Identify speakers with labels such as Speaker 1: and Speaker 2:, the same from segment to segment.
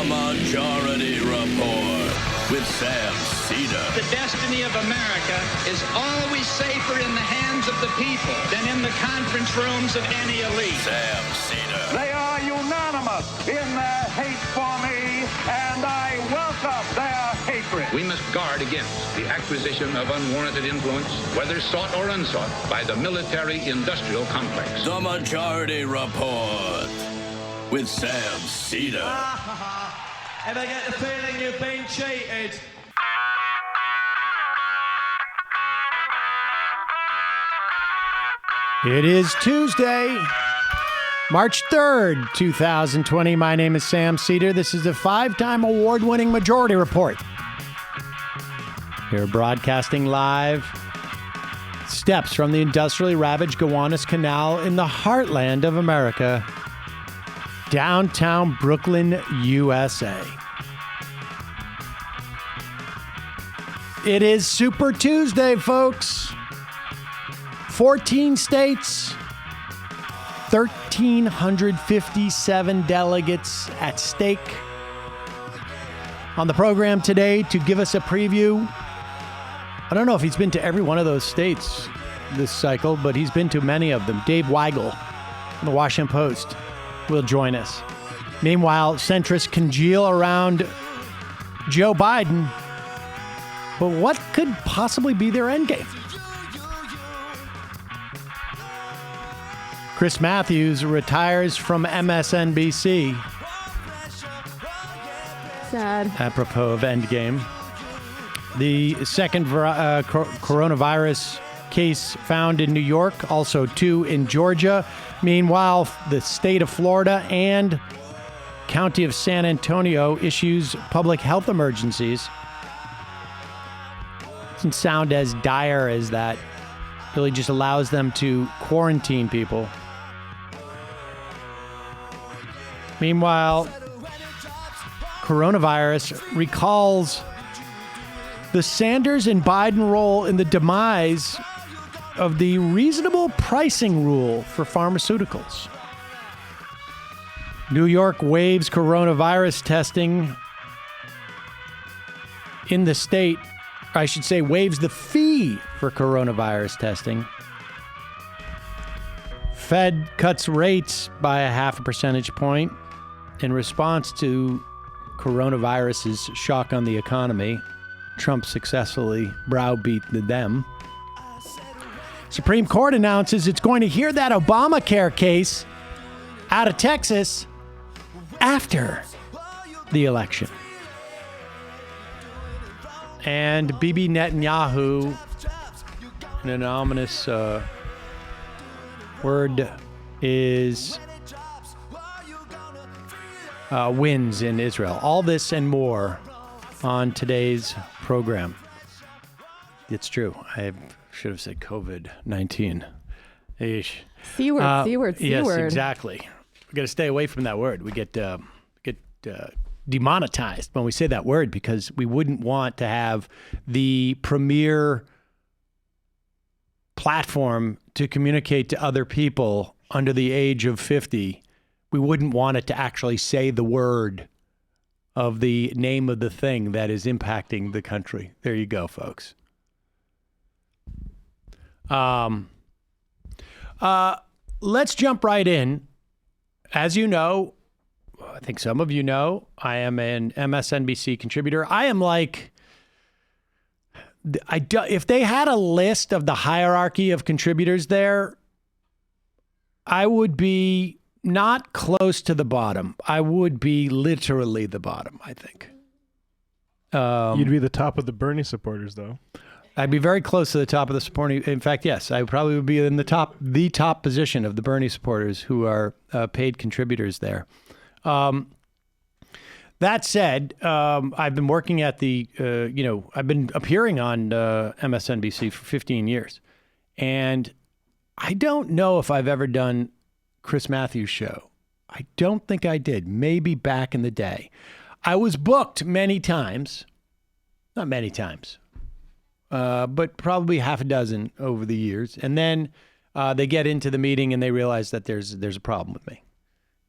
Speaker 1: The Majority Report with Sam Cedar.
Speaker 2: The destiny of America is always safer in the hands of the people than in the conference rooms of any elite.
Speaker 1: Sam Cedar.
Speaker 3: They are unanimous in their hate for me, and I welcome their hatred.
Speaker 4: We must guard against the acquisition of unwarranted influence, whether sought or unsought, by the military-industrial complex.
Speaker 1: The Majority Report with Sam Cedar.
Speaker 5: And I get the feeling you've been cheated.
Speaker 6: It is Tuesday, March 3rd, 2020. My name is Sam Cedar. This is the 5-time award-winning Majority Report. We're broadcasting live steps from the industrially ravaged Gowanus Canal in the heartland of America, downtown Brooklyn, USA. It is Super Tuesday, folks. 14 states, 1,357 delegates at stake. On the program today to give us a preview. I don't know if he's been to every one of those states this cycle, but he's been to many of them. Dave Weigel from the Washington Post will join us. Meanwhile, centrists congeal around Joe Biden. But what could possibly be their endgame? Chris Matthews retires from MSNBC.
Speaker 7: Sad.
Speaker 6: Apropos of Endgame. The second coronavirus case found in New York, also 2 in Georgia. Meanwhile, the state of Florida and county of San Antonio issues public health emergencies. Doesn't sound as dire as that. Really just allows them to quarantine people. Meanwhile, coronavirus recalls the Sanders and Biden role in the demise of the reasonable pricing rule for pharmaceuticals. New York waives coronavirus testing in the state. I should say waives the fee for coronavirus testing. Fed cuts rates by a 0.5 percentage point in response to coronavirus's shock on the economy. Trump successfully browbeat them. Supreme Court announces it's going to hear that Obamacare case out of Texas after the election. And Bibi Netanyahu, an ominous word, is wins in Israel. All this and more on today's program. It's true. I should have said COVID-19. Eesh.
Speaker 7: C-word, C-word,
Speaker 6: yes,
Speaker 7: C-word.
Speaker 6: exactly. We got to stay away from that word. We get demonetized when we say that word because we wouldn't want to have the premier platform to communicate to other people under the age of 50. We wouldn't want it to actually say the word of the name of the thing that is impacting the country. There you go, folks. Let's jump right in. As you know, I think some of you know, I am an MSNBC contributor. I am like, if they had a list of the hierarchy of contributors there, I would be not close to the bottom. I would be literally the bottom, I think.
Speaker 8: You'd be the top of the Bernie supporters, though.
Speaker 6: I'd be very close to the top of the supporting. In fact, yes, I probably would be in the top position of the Bernie supporters who are paid contributors there. That said, I've been working at the, I've been appearing on MSNBC for 15 years. And I don't know if I've ever done Chris Matthews' show. I don't think I did. Maybe back in the day. I was booked many times. Not many times. But probably half a dozen over the years. And then they get into the meeting and they realize that there's a problem with me.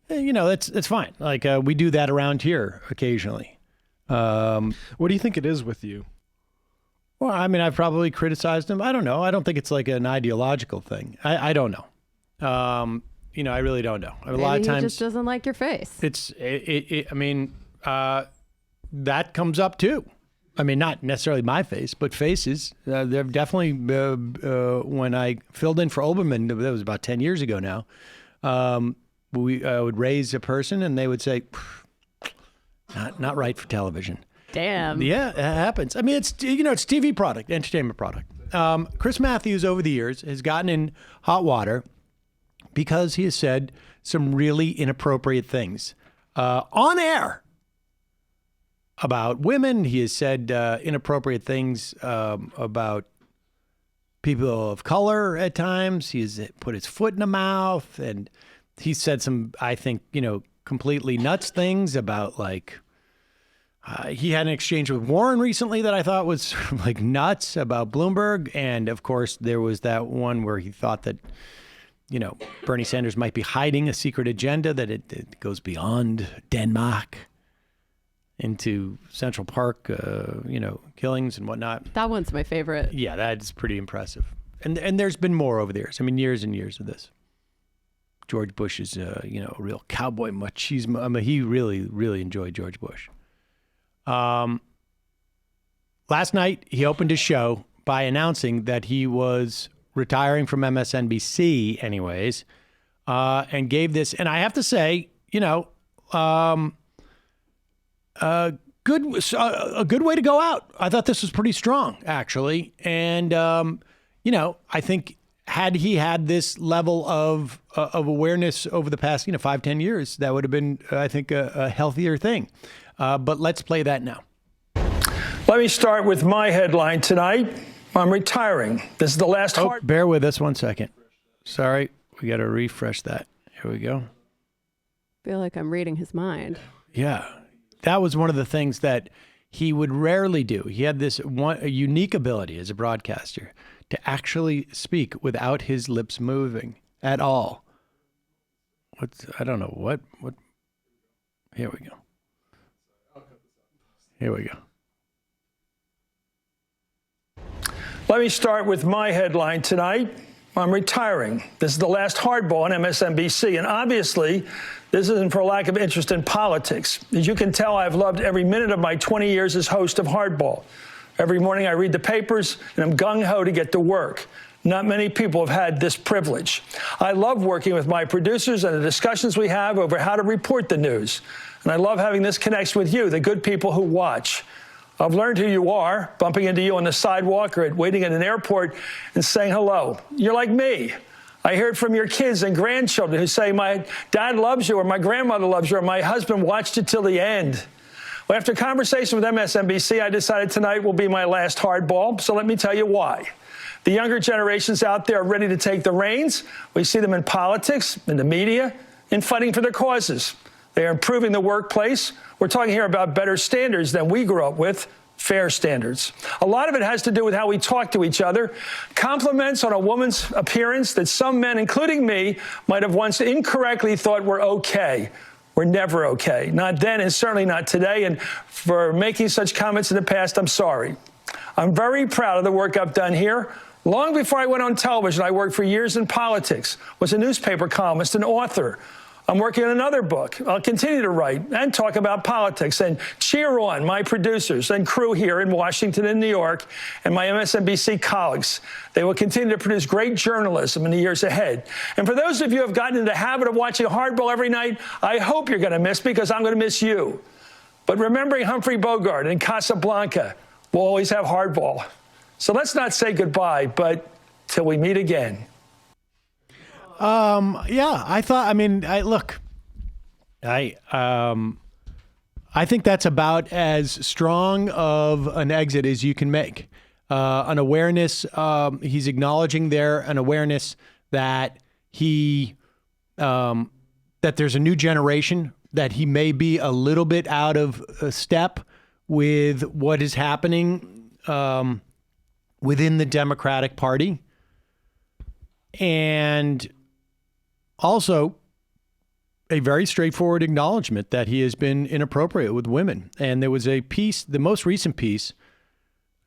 Speaker 6: it's fine. Like we do that around here occasionally.
Speaker 8: What do you think it is with you?
Speaker 6: Well, I mean, I've probably criticized him. I don't know. I don't think it's like an ideological thing. I don't know. I really don't know. A lot of times
Speaker 7: he just doesn't like your face.
Speaker 6: That comes up too. I mean, not necessarily my face, but faces. They're definitely, when I filled in for Oberman, that was about 10 years ago now, we would raise a person and they would say, not right for television.
Speaker 7: Damn.
Speaker 6: Yeah, it happens. I mean, it's TV product, entertainment product. Chris Matthews over the years has gotten in hot water because he has said some really inappropriate things on air about women. He has said inappropriate things about people of color at times. He has put his foot in the mouth, and he said some, I think, completely nuts things about like, he had an exchange with Warren recently that I thought was like nuts about Bloomberg. And of course, there was that one where he thought that, Bernie Sanders might be hiding a secret agenda, that it goes beyond Denmark into Central Park, killings and whatnot.
Speaker 7: That one's my favorite.
Speaker 6: Yeah, that's pretty impressive. And there's been more over the years. I mean, years and years of this. George Bush is, a real cowboy machismo. I mean, he really, really enjoyed George Bush. Last night, he opened his show by announcing that he was retiring from MSNBC anyways, and gave this, and I have to say, a good way to go out. I thought this was pretty strong, actually. And, I think had he had this level of awareness over the past, 5-10 years, that would have been, I think, a healthier thing. But let's play that now.
Speaker 9: Let me start with my headline tonight. I'm retiring. This is the last hard...
Speaker 6: Bear with us 1 second. Sorry, we got to refresh that. Here we go.
Speaker 7: I feel like I'm reading his mind.
Speaker 6: Yeah. That was one of the things that he would rarely do. He had this a unique ability as a broadcaster to actually speak without his lips moving at all. I don't know what. Here we go. Here we go.
Speaker 9: Let me start with my headline tonight. I'm retiring. This is the last hardball on MSNBC. And obviously, this isn't for lack of interest in politics. As you can tell, I've loved every minute of my 20 years as host of Hardball. Every morning I read the papers, and I'm gung-ho to get to work. Not many people have had this privilege. I love working with my producers and the discussions we have over how to report the news. And I love having this connection with you, the good people who watch. I've learned who you are, bumping into you on the sidewalk or waiting at an airport and saying hello. You're like me. I hear it from your kids and grandchildren who say, my dad loves you, or my grandmother loves you, or my husband watched it till the end. Well, after a conversation with MSNBC, I decided tonight will be my last hardball, so let me tell you why. The younger generations out there are ready to take the reins. We see them in politics, in the media, in fighting for their causes. They are improving the workplace. We're talking here about better standards than we grew up with, fair standards. A lot of it has to do with how we talk to each other. Compliments on a woman's appearance that some men, including me, might have once incorrectly thought were okay. Were never okay. Not then and certainly not today. And for making such comments in the past, I'm sorry. I'm very proud of the work I've done here. Long before I went on television, I worked for years in politics, was a newspaper columnist, an author. I'm working on another book. I'll continue to write and talk about politics and cheer on my producers and crew here in Washington and New York and my MSNBC colleagues. They will continue to produce great journalism in the years ahead. And for those of you who have gotten into the habit of watching Hardball every night, I hope you're going to miss me because I'm going to miss you. But remembering Humphrey Bogart and Casablanca, we'll always have Hardball. So let's not say goodbye, but till we meet again.
Speaker 6: Yeah, I think that's about as strong of an exit as you can make. An awareness, he's acknowledging there an awareness that that there's a new generation, that he may be a little bit out of step with what is happening within the Democratic Party. And also a very straightforward acknowledgement that he has been inappropriate with women. And there was a piece, the most recent piece,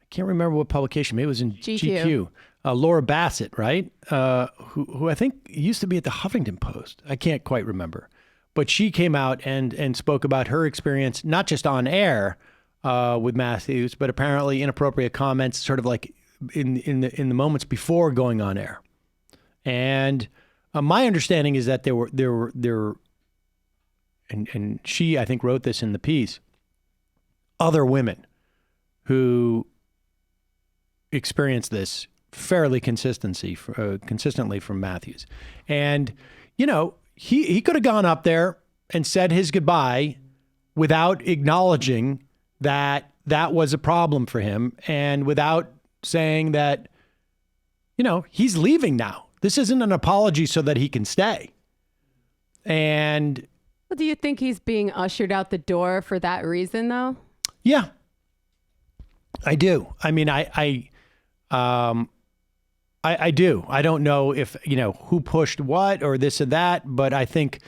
Speaker 6: I can't remember what publication, maybe it was in GQ. Laura Bassett, right? Who I think used to be at the Huffington Post. I can't quite remember. But she came out and spoke about her experience, not just on air with Matthews, but apparently inappropriate comments sort of like in the moments before going on air. And my understanding is that there were, and she, I think, wrote this in the piece, other women who experienced this fairly consistently from Matthews. And, you know, he could have gone up there and said his goodbye without acknowledging that that was a problem for him and without saying that, you know, he's leaving now. This isn't an apology so that he can stay. And
Speaker 7: well, do you think he's being ushered out the door for that reason, though?
Speaker 6: Yeah, I do. I mean, I do. I don't know if, you know, who pushed what or this or that, but I think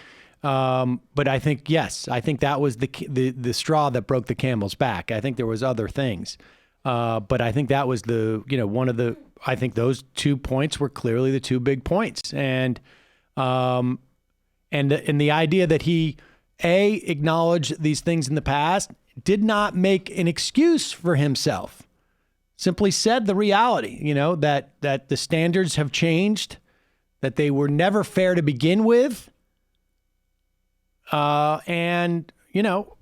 Speaker 6: yes, I think that was the straw that broke the camel's back. I think there was other things, but I think that was one of the. I think those 2 points were clearly the 2 big points, and the idea that he acknowledged these things in the past, did not make an excuse for himself. Simply said the reality, you know, that the standards have changed, that they were never fair to begin with. And, you know,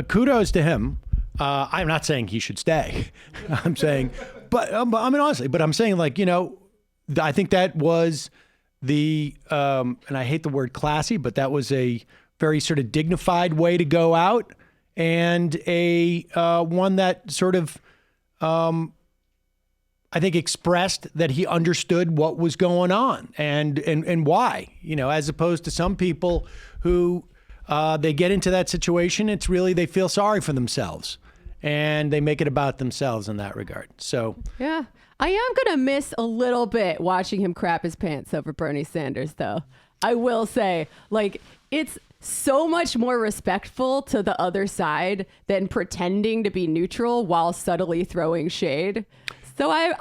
Speaker 6: kudos to him. I'm not saying he should stay. I'm saying, but I mean, honestly, but I'm saying, like, you know, I think that was and I hate the word classy, but that was a very sort of dignified way to go out, and a one that sort of, I think, expressed that he understood what was going on and why, you know, as opposed to some people who they get into that situation. It's really, they feel sorry for themselves and they make it about themselves in that regard. So,
Speaker 7: yeah, I am going to miss a little bit watching him crap his pants over Bernie Sanders, though. I will say, like, it's so much more respectful to the other side than pretending to be neutral while subtly throwing shade. So I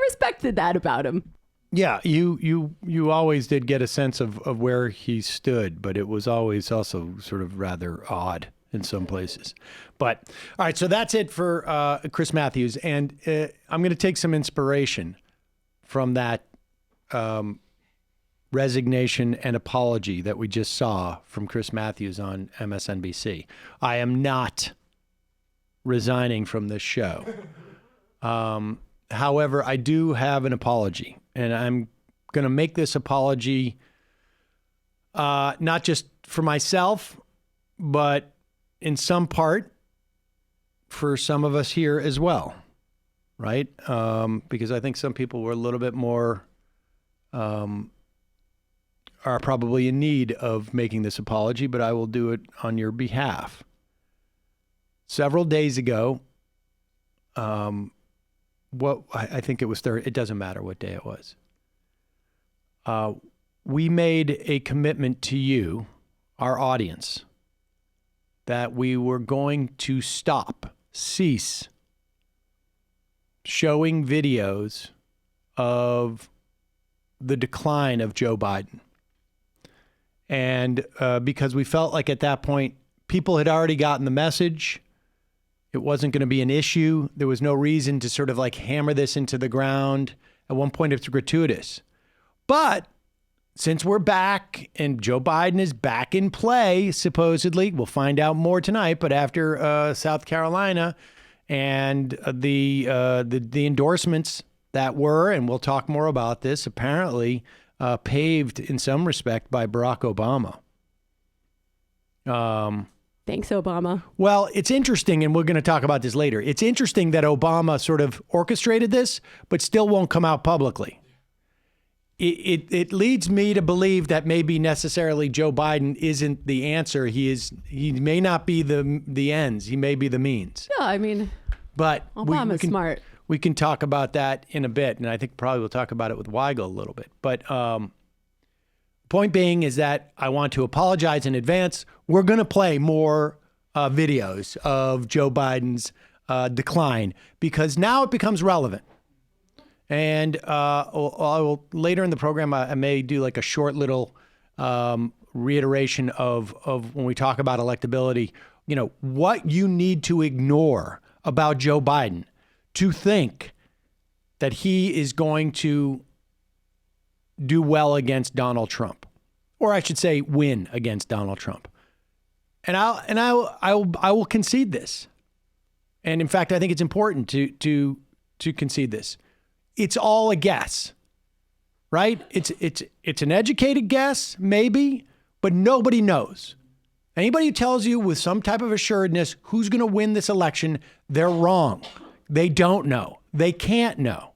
Speaker 7: respected that about him.
Speaker 6: Yeah, you always did get a sense of where he stood, but it was always also sort of rather odd in some places. But all right, so that's it for Chris Matthews, and I'm going to take some inspiration from that resignation and apology that we just saw from Chris Matthews on MSNBC. I am not resigning from this show. However, I do have an apology, and I'm going to make this apology not just for myself, but in some part for some of us here as well, right? Because I think some people were a little bit more, are probably in need of making this apology, but I will do it on your behalf. Several days ago, I think it was Thursday. It doesn't matter what day it was. We made a commitment to you, our audience, that we were going to cease showing videos of the decline of Joe Biden. And because we felt like at that point, people had already gotten the message. It wasn't going to be an issue. There was no reason to sort of like hammer this into the ground. At one point, it's gratuitous. But since we're back and Joe Biden is back in play, supposedly, we'll find out more tonight, but after South Carolina and the endorsements that were, and we'll talk more about this, apparently paved in some respect by Barack Obama.
Speaker 7: Thanks, Obama.
Speaker 6: Well, it's interesting, and we're going to talk about this later. It's interesting that Obama sort of orchestrated this, but still won't come out publicly. It leads me to believe that maybe necessarily Joe Biden isn't the answer. He may not be the ends. He may be the means.
Speaker 7: Yeah, I mean,
Speaker 6: but
Speaker 7: Obama's smart.
Speaker 6: We can talk about that in a bit, and I think probably we'll talk about it with Weigel a little bit. But Point being is that I want to apologize in advance. We're going to play more videos of Joe Biden's decline because now it becomes relevant. And I will later in the program, I may do like a short little reiteration of when we talk about electability, you know, what you need to ignore about Joe Biden to think that he is going to do well against Donald Trump, or I should say win against Donald Trump. And I will concede this. And in fact, I think it's important to concede this. It's all a guess, right? It's an educated guess, maybe, but nobody knows. Anybody who tells you with some type of assuredness who's going to win this election, they're wrong. They don't know. They can't know.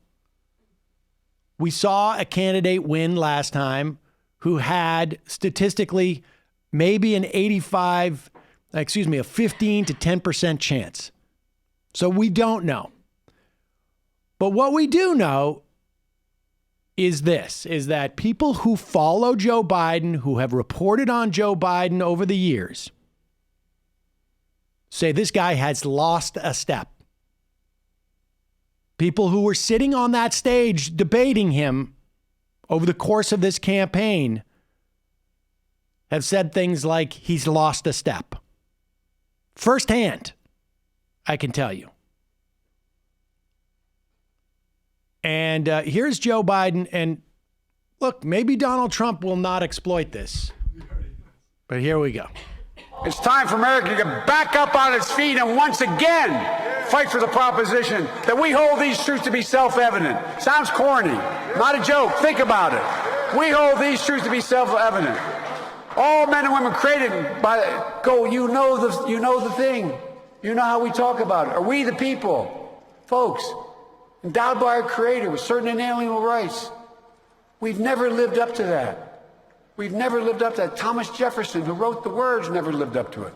Speaker 6: We saw a candidate win last time who had statistically maybe a 15 to 10% chance. So we don't know. But what we do know is that people who follow Joe Biden, who have reported on Joe Biden over the years, say this guy has lost a step. People who were sitting on that stage debating him over the course of this campaign have said things like he's lost a step. Firsthand, I can tell you. And here's Joe Biden. And look, maybe Donald Trump will not exploit this. But here we go.
Speaker 10: It's time for America to get back up on its feet and once again fight for the proposition that we hold these truths to be self-evident. Sounds corny. Not a joke. Think about it. We hold these truths to be self-evident. All men and women created by you know the thing. You know how we talk about it. Are we the people? Folks, endowed by our Creator with certain inalienable rights. We've never lived up to that. We've never lived up to that. Thomas Jefferson, who wrote the words, never lived up to it.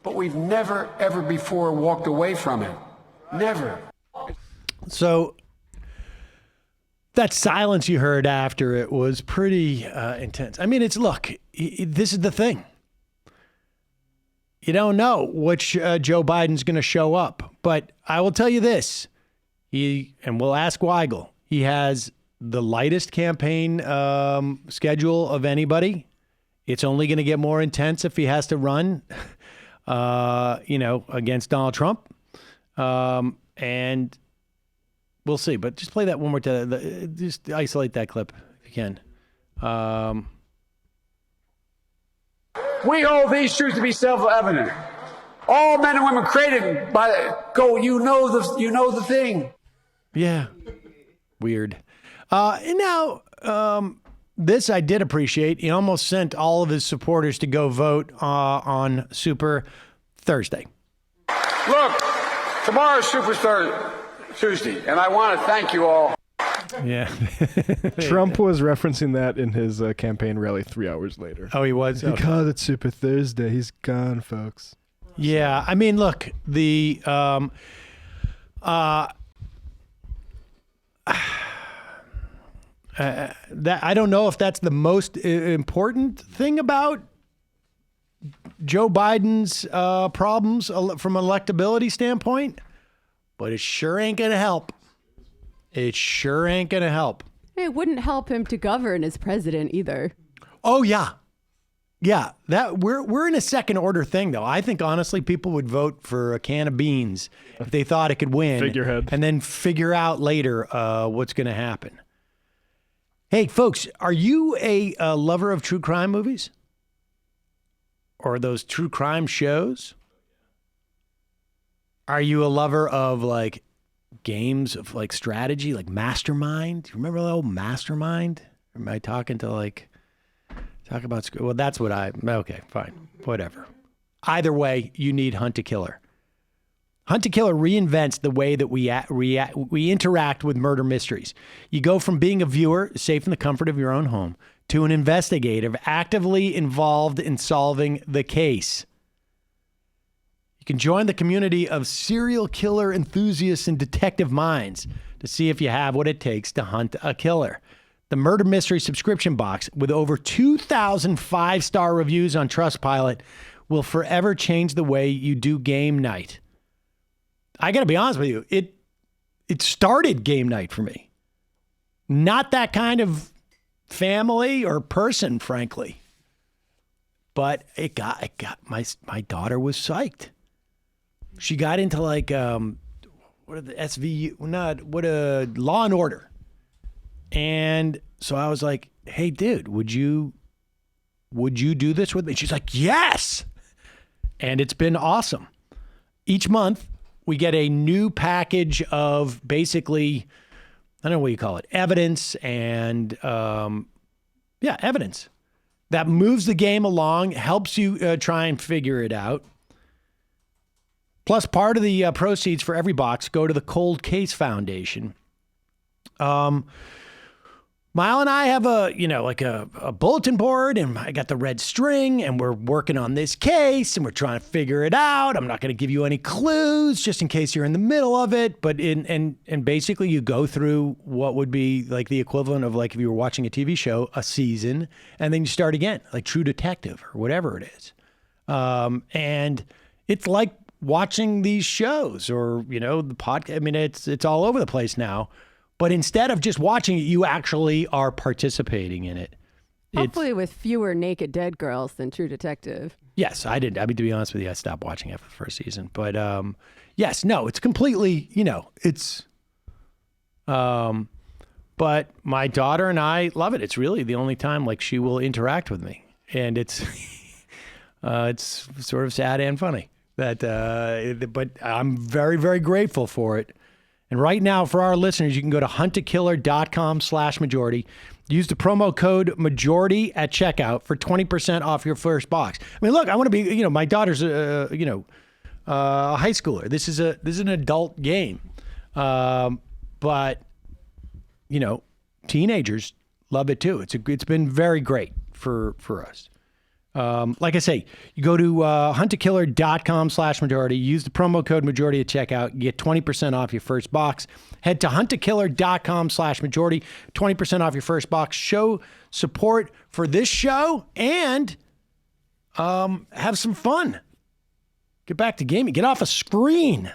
Speaker 10: But we've never, ever before walked away from it. Never.
Speaker 6: So that silence you heard after it was pretty intense. I mean, this is the thing. You don't know which Joe Biden's going to show up. But I will tell you this. And we'll ask Weigel. He has the lightest campaign schedule of anybody. It's only going to get more intense if he has to run, against Donald Trump. And we'll see. But just play that one more time. Just isolate that clip if you can.
Speaker 10: We hold these truths to be self-evident. All men and women created by you know the thing.
Speaker 6: Yeah. Weird. And now, this I did appreciate. He almost sent all of his supporters to go vote on Super Thursday.
Speaker 10: Look, tomorrow's Super Tuesday, and I want to thank you all.
Speaker 6: Yeah.
Speaker 8: Trump was referencing that in his campaign rally 3 hours later.
Speaker 6: Oh, he was?
Speaker 8: He called it Super Thursday. He's gone, folks.
Speaker 6: Yeah. I mean, look, that I don't know if that's the most important thing about Joe Biden's problems from an electability standpoint, but it sure ain't going to help. It sure ain't going to help.
Speaker 7: It wouldn't help him to govern as president either.
Speaker 6: Oh, yeah. Yeah, that we're in a second order thing, though. I think, honestly, people would vote for a can of beans if they thought it could win.
Speaker 8: Figurehead. And
Speaker 6: then figure out later what's going to happen. Hey, folks, are you a lover of true crime movies? Or those true crime shows? Are you a lover of, like, games of, like, strategy, like Mastermind? Do you remember the old Mastermind? Or am I talking to, like... Talk about, well, that's what okay, fine, whatever. Either way, you need Hunt to Killer. Hunt to Killer reinvents the way that we interact with murder mysteries. You go from being a viewer, safe in the comfort of your own home, to an investigator actively involved in solving the case. You can join the community of serial killer enthusiasts and detective minds to see if you have what it takes to hunt a killer. The murder mystery subscription box with over 2,000 5-star reviews on Trustpilot will forever change the way you do game night. I got to be honest with you. It started game night for me. Not that kind of family or person, frankly. But it got my daughter was psyched. She got into like what are the SVU? Law and Order. And so I was like, "Hey, dude, would you do this with me?" She's like, "Yes." And it's been awesome. Each month we get a new package of basically, I don't know what you call it, evidence and evidence that moves the game along, helps you try and figure it out. Plus, part of the proceeds for every box go to the Cold Case Foundation. Mile and I have a bulletin board, and I got the red string, and we're working on this case, and we're trying to figure it out. I'm not going to give you any clues just in case you're in the middle of it. But and basically you go through what would be like the equivalent of like if you were watching a TV show, a season, and then you start again, like True Detective or whatever it is. And it's like watching these shows or, the podcast. I mean, it's all over the place now. But instead of just watching it, you actually are participating in it.
Speaker 7: Hopefully with fewer naked dead girls than True Detective.
Speaker 6: Yes, I did. I mean, to be honest with you, I stopped watching after the first season. But yes, no, it's completely, it's... but my daughter and I love it. It's really the only time like she will interact with me. And it's sort of sad and funny. But I'm very, very grateful for it. And right now, for our listeners, you can go to huntakiller.com/majority. Use the promo code majority at checkout for 20% off your first box. I mean, look, I want to be, my daughter's, a high schooler. This is an adult game. But, teenagers love it too. It's been very great for us. Like I say, you go to huntakiller.com/majority, use the promo code majority at checkout, you get 20% off your first box. Head to huntakiller.com/majority, 20% off your first box. Show support for this show and have some fun. Get back to gaming. Get off a screen.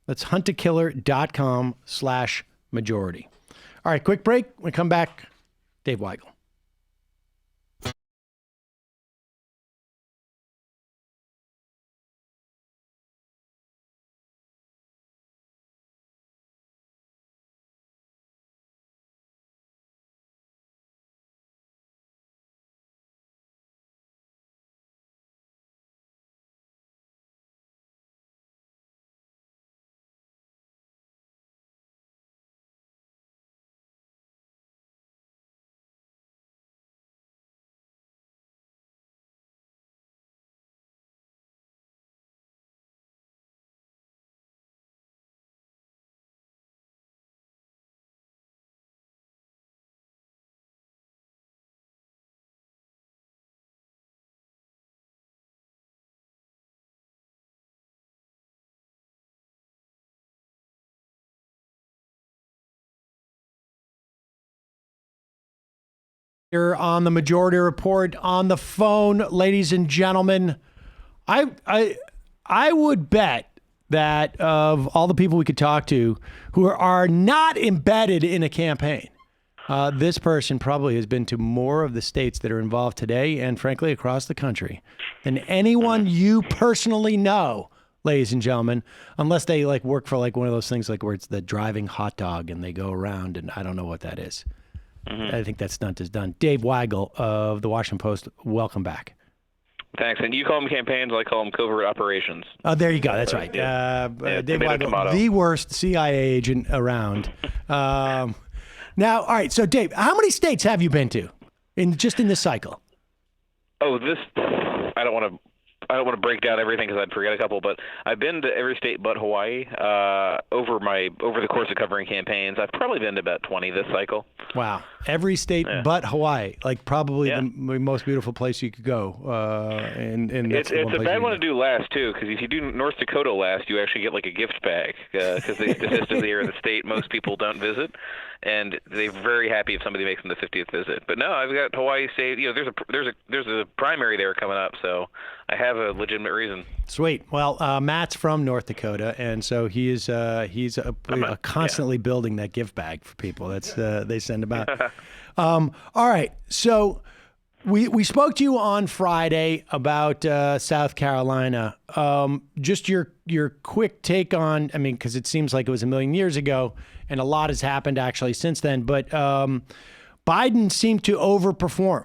Speaker 6: That's huntakiller.com/majority. All right, quick break. When we come back, Dave Weigel. Here on the Majority Report on the phone, ladies and gentlemen, I would bet that of all the people we could talk to who are not embedded in a campaign, this person probably has been to more of the states that are involved today and frankly across the country than anyone you personally know, ladies and gentlemen, unless they like work for like one of those things like where it's the driving hot dog and they go around and I don't know what that is. Mm-hmm. I think that stunt is done. Dave Weigel of the Washington Post, welcome back.
Speaker 11: Thanks. And you call them campaigns, I call them covert operations.
Speaker 6: Oh, there you go. That's right. Dave Weigel, the worst CIA agent around. Now, all right. So, Dave, how many states have you been to in this cycle?
Speaker 11: Oh, I don't want to break down everything because I'd forget a couple, but I've been to every state but Hawaii over the course of covering campaigns. I've probably been to about 20 this cycle.
Speaker 6: Wow. Every state but Hawaii, like probably the most beautiful place you could go. And it's a bad one to do
Speaker 11: last, too, because if you do North Dakota last, you actually get like a gift bag because they statistically are the state most people don't visit. and they're very happy if somebody makes them the 50th visit. But no, I've got Hawaii State. There's a primary there coming up, so I have a legitimate reason.
Speaker 6: Sweet. Well, Matt's from North Dakota, and so he's constantly building that gift bag for people. That's they send about. All right, so. We spoke to you on Friday about South Carolina. Just your quick take on, I mean, because it seems like it was a million years ago, and a lot has happened actually since then. But Biden seemed to overperform.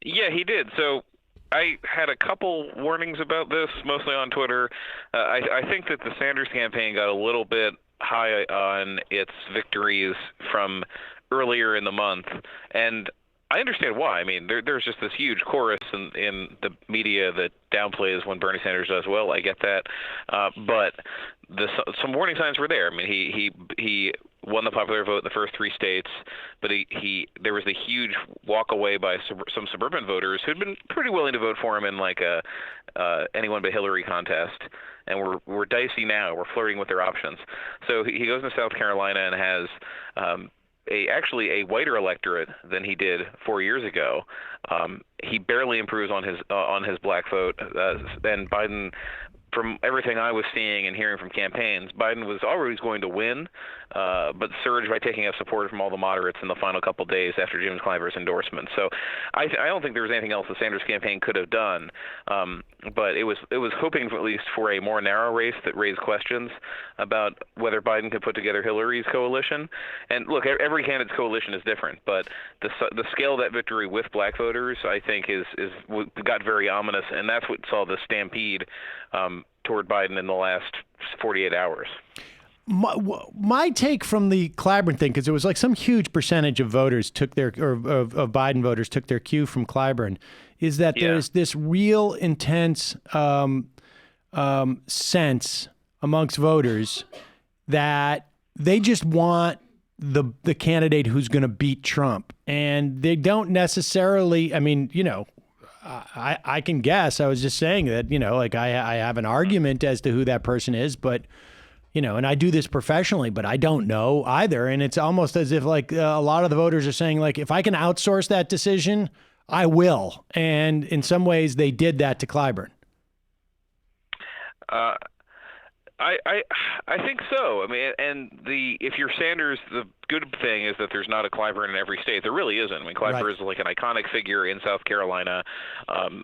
Speaker 11: Yeah, he did. So I had a couple warnings about this, mostly on Twitter. I think that the Sanders campaign got a little bit high on its victories from earlier in the month, and I understand why. I mean, there's just this huge chorus in the media that downplays when Bernie Sanders does well. I get that, but some warning signs were there. I mean, he won the popular vote in the first 3 states, but there was a huge walk away by some suburban voters who'd been pretty willing to vote for him in like a anyone but Hillary contest. And we're dicey now. We're flirting with their options. So he goes into South Carolina and has actually a whiter electorate than he did 4 years ago. He barely improves on his black vote. And Biden, from everything I was seeing and hearing from campaigns, Biden was always going to win, but surged by taking up support from all the moderates in the final couple of days after Jim Clyburner's endorsement. So I don't think there was anything else the Sanders campaign could have done, but it was hoping at least for a more narrow race that raised questions about whether Biden could put together Hillary's coalition. And look, every candidate's coalition is different, but the scale of that victory with black voters, I think, got very ominous, and that's what saw the stampede toward Biden in the last 48 hours.
Speaker 6: My take from the Clyburn thing, because it was like some huge percentage of voters of Biden voters took their cue from Clyburn, is that there's this real intense sense amongst voters that they just want the candidate who's going to beat Trump, and they don't necessarily. I mean, I can guess. I was just saying that, like I have an argument as to who that person is, but, and I do this professionally, but I don't know either. And it's almost as if like a lot of the voters are saying, like, if I can outsource that decision, I will. And in some ways they did that to Clyburn.
Speaker 11: I think so. I mean, and if you're Sanders, the good thing is that there's not a Clyburn in every state. There really isn't. I mean, Clyburn is like an iconic figure in South Carolina.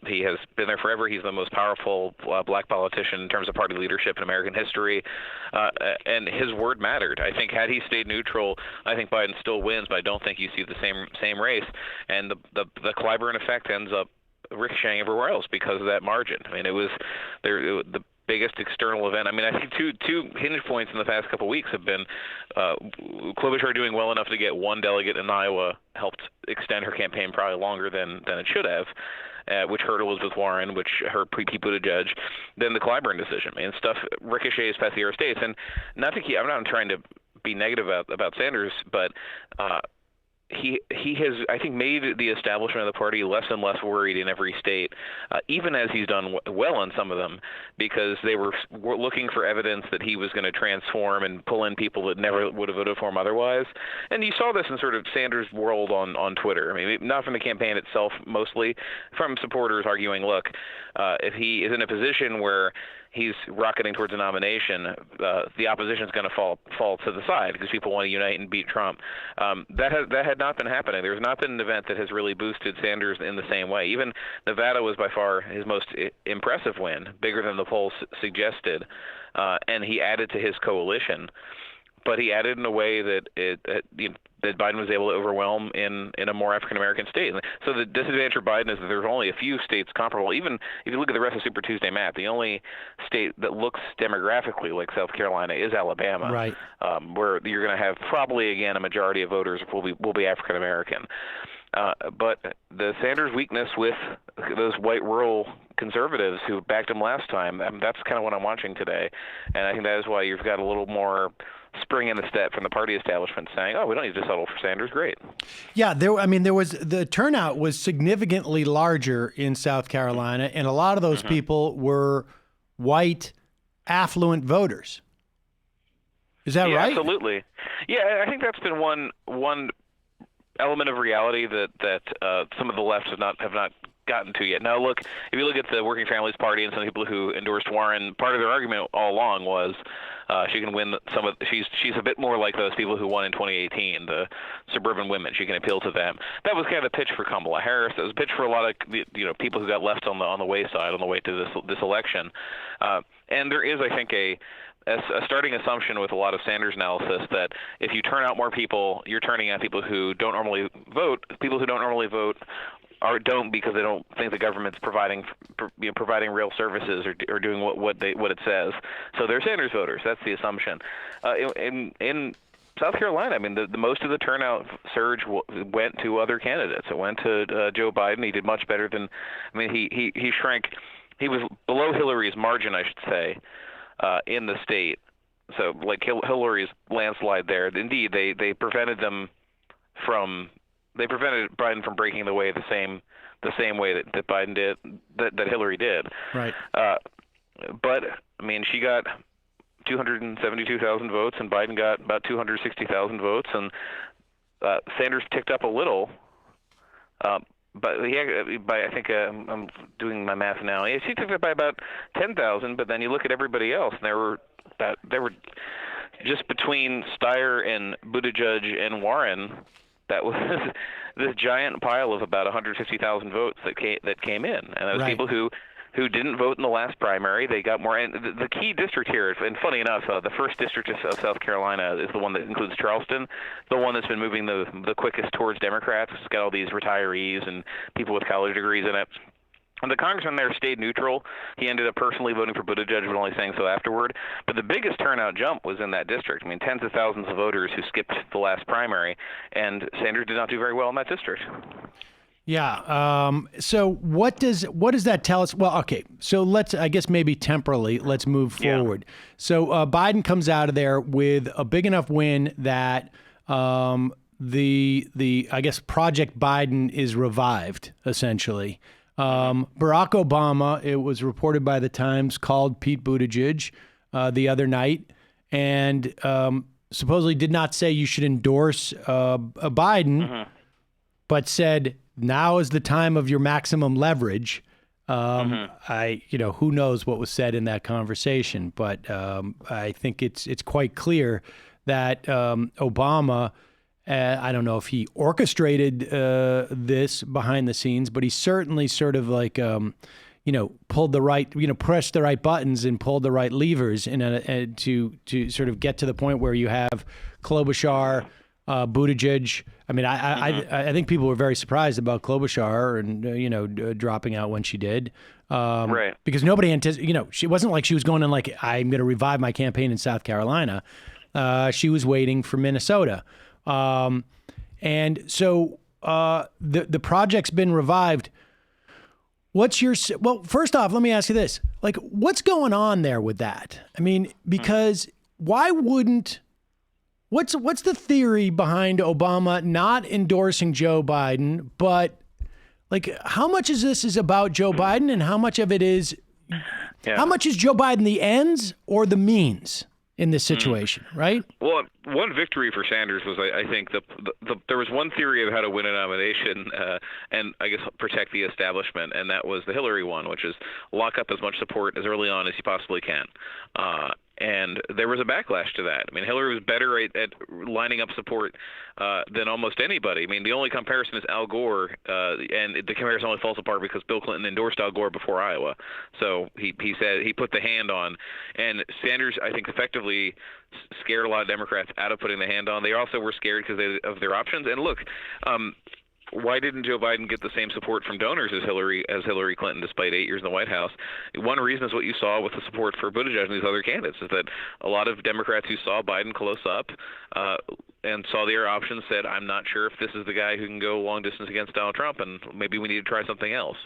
Speaker 11: He has been there forever. He's the most powerful black politician in terms of party leadership in American history, and his word mattered. I think had he stayed neutral, I think Biden still wins, but I don't think you see the same race. And the Clyburn effect ends up ricocheting everywhere else because of that margin. I mean, it was the biggest external event. I mean, I think two hinge points in the past couple of weeks have been Klobuchar doing well enough to get one delegate in Iowa helped extend her campaign probably longer than it should have, which hurt Elizabeth Warren, which hurt Pete Buttigieg. Then the Clyburn decision. I mean, stuff ricochets past the other states. And I'm not trying to be negative about Sanders, but he has, I think, made the establishment of the party less and less worried in every state, even as he's done well on some of them, because they were looking for evidence that he was going to transform and pull in people that never would have voted for him otherwise. And you saw this in sort of Sanders' world on Twitter. I mean, not from the campaign itself mostly, from supporters arguing, look, if he is in a position where he's rocketing towards a nomination, the opposition is going to fall to the side because people want to unite and beat Trump. That had not been happening. There's not been an event that has really boosted Sanders in the same way. Even Nevada was by far his most impressive win, bigger than the polls suggested, and he added to his coalition. But he added in a way that that Biden was able to overwhelm in a more African-American state. So the disadvantage for Biden is that there's only a few states comparable. Even if you look at the rest of Super Tuesday map, the only state that looks demographically like South Carolina is Alabama,
Speaker 6: right?
Speaker 11: Where you're going to have probably, again, a majority of voters will be African-American. But the Sanders weakness with those white rural conservatives who backed him last time, that's kind of what I'm watching today. And I think that is why you've got a little more spring in the step from the party establishment saying, oh, we don't need to settle for Sanders. Great.
Speaker 6: Yeah, the turnout was significantly larger in South Carolina, and a lot of those people were white, affluent voters. Is that right?
Speaker 11: Absolutely. Yeah, I think that's been one element of reality that some of the left have not gotten to yet. Now, look, if you look at the Working Families Party and some people who endorsed Warren, part of their argument all along was she can win she's a bit more like those people who won in 2018, the suburban women. She can appeal to them. That was kind of a pitch for Kamala Harris. That was a pitch for a lot of people who got left on the wayside on the way to this election. And there is, I think, a starting assumption with a lot of Sanders analysis that if you turn out more people, you're turning out people who don't normally vote. People who don't normally vote don't because they don't think the government's providing real services or doing what it says. So they're Sanders voters. That's the assumption. In South Carolina, I mean, the most of the turnout surge went to other candidates. It went to Joe Biden. He did much better than. I mean, he shrank. He was below Hillary's margin, I should say, in the state. So, like Hillary's landslide there. Indeed, they prevented them from. They prevented Biden from breaking the way the same way that Biden did, that Hillary did.
Speaker 6: Right.
Speaker 11: But I mean, she got 272,000 votes, and Biden got about 260,000 votes, and Sanders ticked up a little. But I think I'm doing my math now. Yeah, she took it by about 10,000. But then you look at everybody else, and there were just between Steyer and Buttigieg and Warren. That was this giant pile of about 150,000 votes that came in, and those people who didn't vote in the last primary. They got more. And the key district here, and funny enough, the first district of South Carolina is the one that includes Charleston, the one that's been moving the quickest towards Democrats. It's got all these retirees and people with college degrees in it. And the congressman there stayed neutral. He ended up personally voting for Buttigieg, but only saying so afterward. But the biggest turnout jump was in that district. I mean, tens of thousands of voters who skipped the last primary, and Sanders did not do very well in that district.
Speaker 6: Yeah. So what does that tell us? Well, okay. So I guess maybe temporally, let's move forward. Yeah. So Biden comes out of there with a big enough win that the I guess Project Biden is revived, essentially. Barack Obama, it was reported by the Times, called Pete Buttigieg the other night and supposedly did not say you should endorse Biden, but said now is the time of your maximum leverage. Who knows what was said in that conversation, but I think it's quite clear that Obama. I don't know if he orchestrated this behind the scenes, but he certainly sort of like, pulled the right, pressed the right buttons and pulled the right levers to sort of get to the point where you have Klobuchar, Buttigieg. I mean, I think people were very surprised about Klobuchar and, dropping out when she did.
Speaker 11: Right.
Speaker 6: Because nobody anticipated, she wasn't like she was going in like, I'm going to revive my campaign in South Carolina. She was waiting for Minnesota. And so the project's been revived. First off, let me ask you this. Like, what's going on there with that? I mean, because why wouldn't, what's the theory behind Obama not endorsing Joe Biden, but like, how much is this is about Joe Biden and how much of it is, how much is Joe Biden the ends or the means in this situation, right?
Speaker 11: Well, one victory for Sanders was, I think, there was one theory of how to win a nomination and I guess protect the establishment, and that was the Hillary one, which is lock up as much support as early on as you possibly can. And there was a backlash to that. I mean, Hillary was better at lining up support than almost anybody. I mean, the only comparison is Al Gore, and the comparison only falls apart because Bill Clinton endorsed Al Gore before Iowa. So he said he put the hand on, and Sanders, I think, effectively scared a lot of Democrats out of putting the hand on. They also were scared because of their options. And look, why didn't Joe Biden get the same support from donors as Hillary Clinton, despite 8 years in the White House? One reason is what you saw with the support for Buttigieg and these other candidates, is that a lot of Democrats who saw Biden close up and saw their options said, I'm not sure if this is the guy who can go long distance against Donald Trump, and maybe we need to try something else.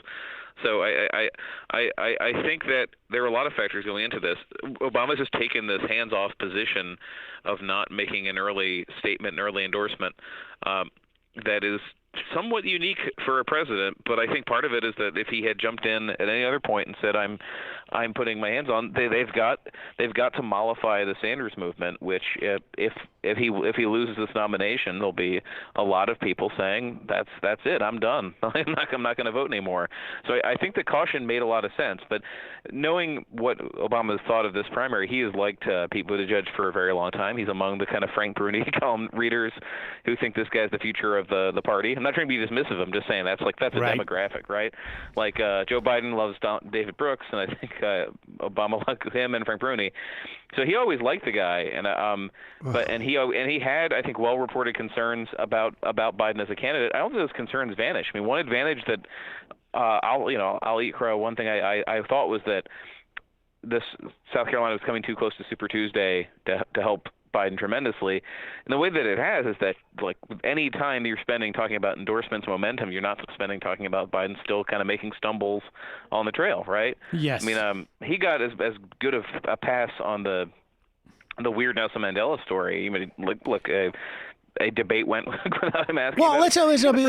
Speaker 11: So I think that there are a lot of factors going into this. Obama's just taken this hands-off position of not making an early statement, an early endorsement that is somewhat unique for a president, but I think part of it is that if he had jumped in at any other point and said, I'm putting my hands on, they've got to mollify the Sanders movement, which if he loses this nomination, there'll be a lot of people saying that's it, I'm done. I'm not going to vote anymore. So I think the caution made a lot of sense. But knowing what Obama thought of this primary, he has liked Pete Buttigieg for a very long time. He's among the kind of Frank Bruni column readers who think this guy's the future of the party. I'm not trying to be dismissive. I'm just saying that's a
Speaker 6: right.
Speaker 11: demographic, right? Like Joe Biden loves David Brooks, and I think Obama likes him and Frank Bruni. So he always liked the guy, and he had, I think, well-reported concerns about Biden as a candidate. I don't think those concerns vanish. I mean, one advantage that I'll eat crow. One thing I thought was that this South Carolina was coming too close to Super Tuesday to help Biden tremendously. And the way that it has is that, like, any time you're spending talking about endorsements, momentum, you're not spending talking about Biden still kind of making stumbles on the trail, right?
Speaker 6: Yes.
Speaker 11: I mean, he got as good of a pass on the weird Nelson Mandela story. I mean, look, a debate went without him asking.
Speaker 6: Well, let's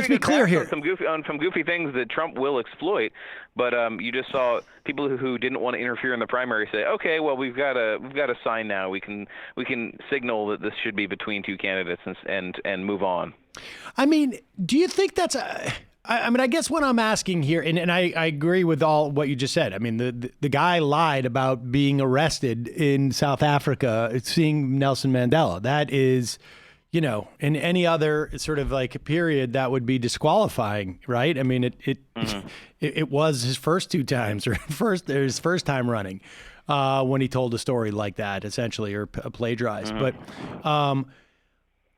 Speaker 6: be clear here.
Speaker 11: On some goofy things that Trump will exploit, but you just saw people who didn't want to interfere in the primary say, "Okay, well, we've got a sign now. We can signal that this should be between two candidates and move on."
Speaker 6: I mean, do you think that's I mean, I guess what I'm asking here, and I agree with all what you just said. I mean, the guy lied about being arrested in South Africa, seeing Nelson Mandela. That is, in any other sort of like period, that would be disqualifying, right? I mean, it was his first two times, or his first time running, when he told a story like that, essentially, or plagiarized. But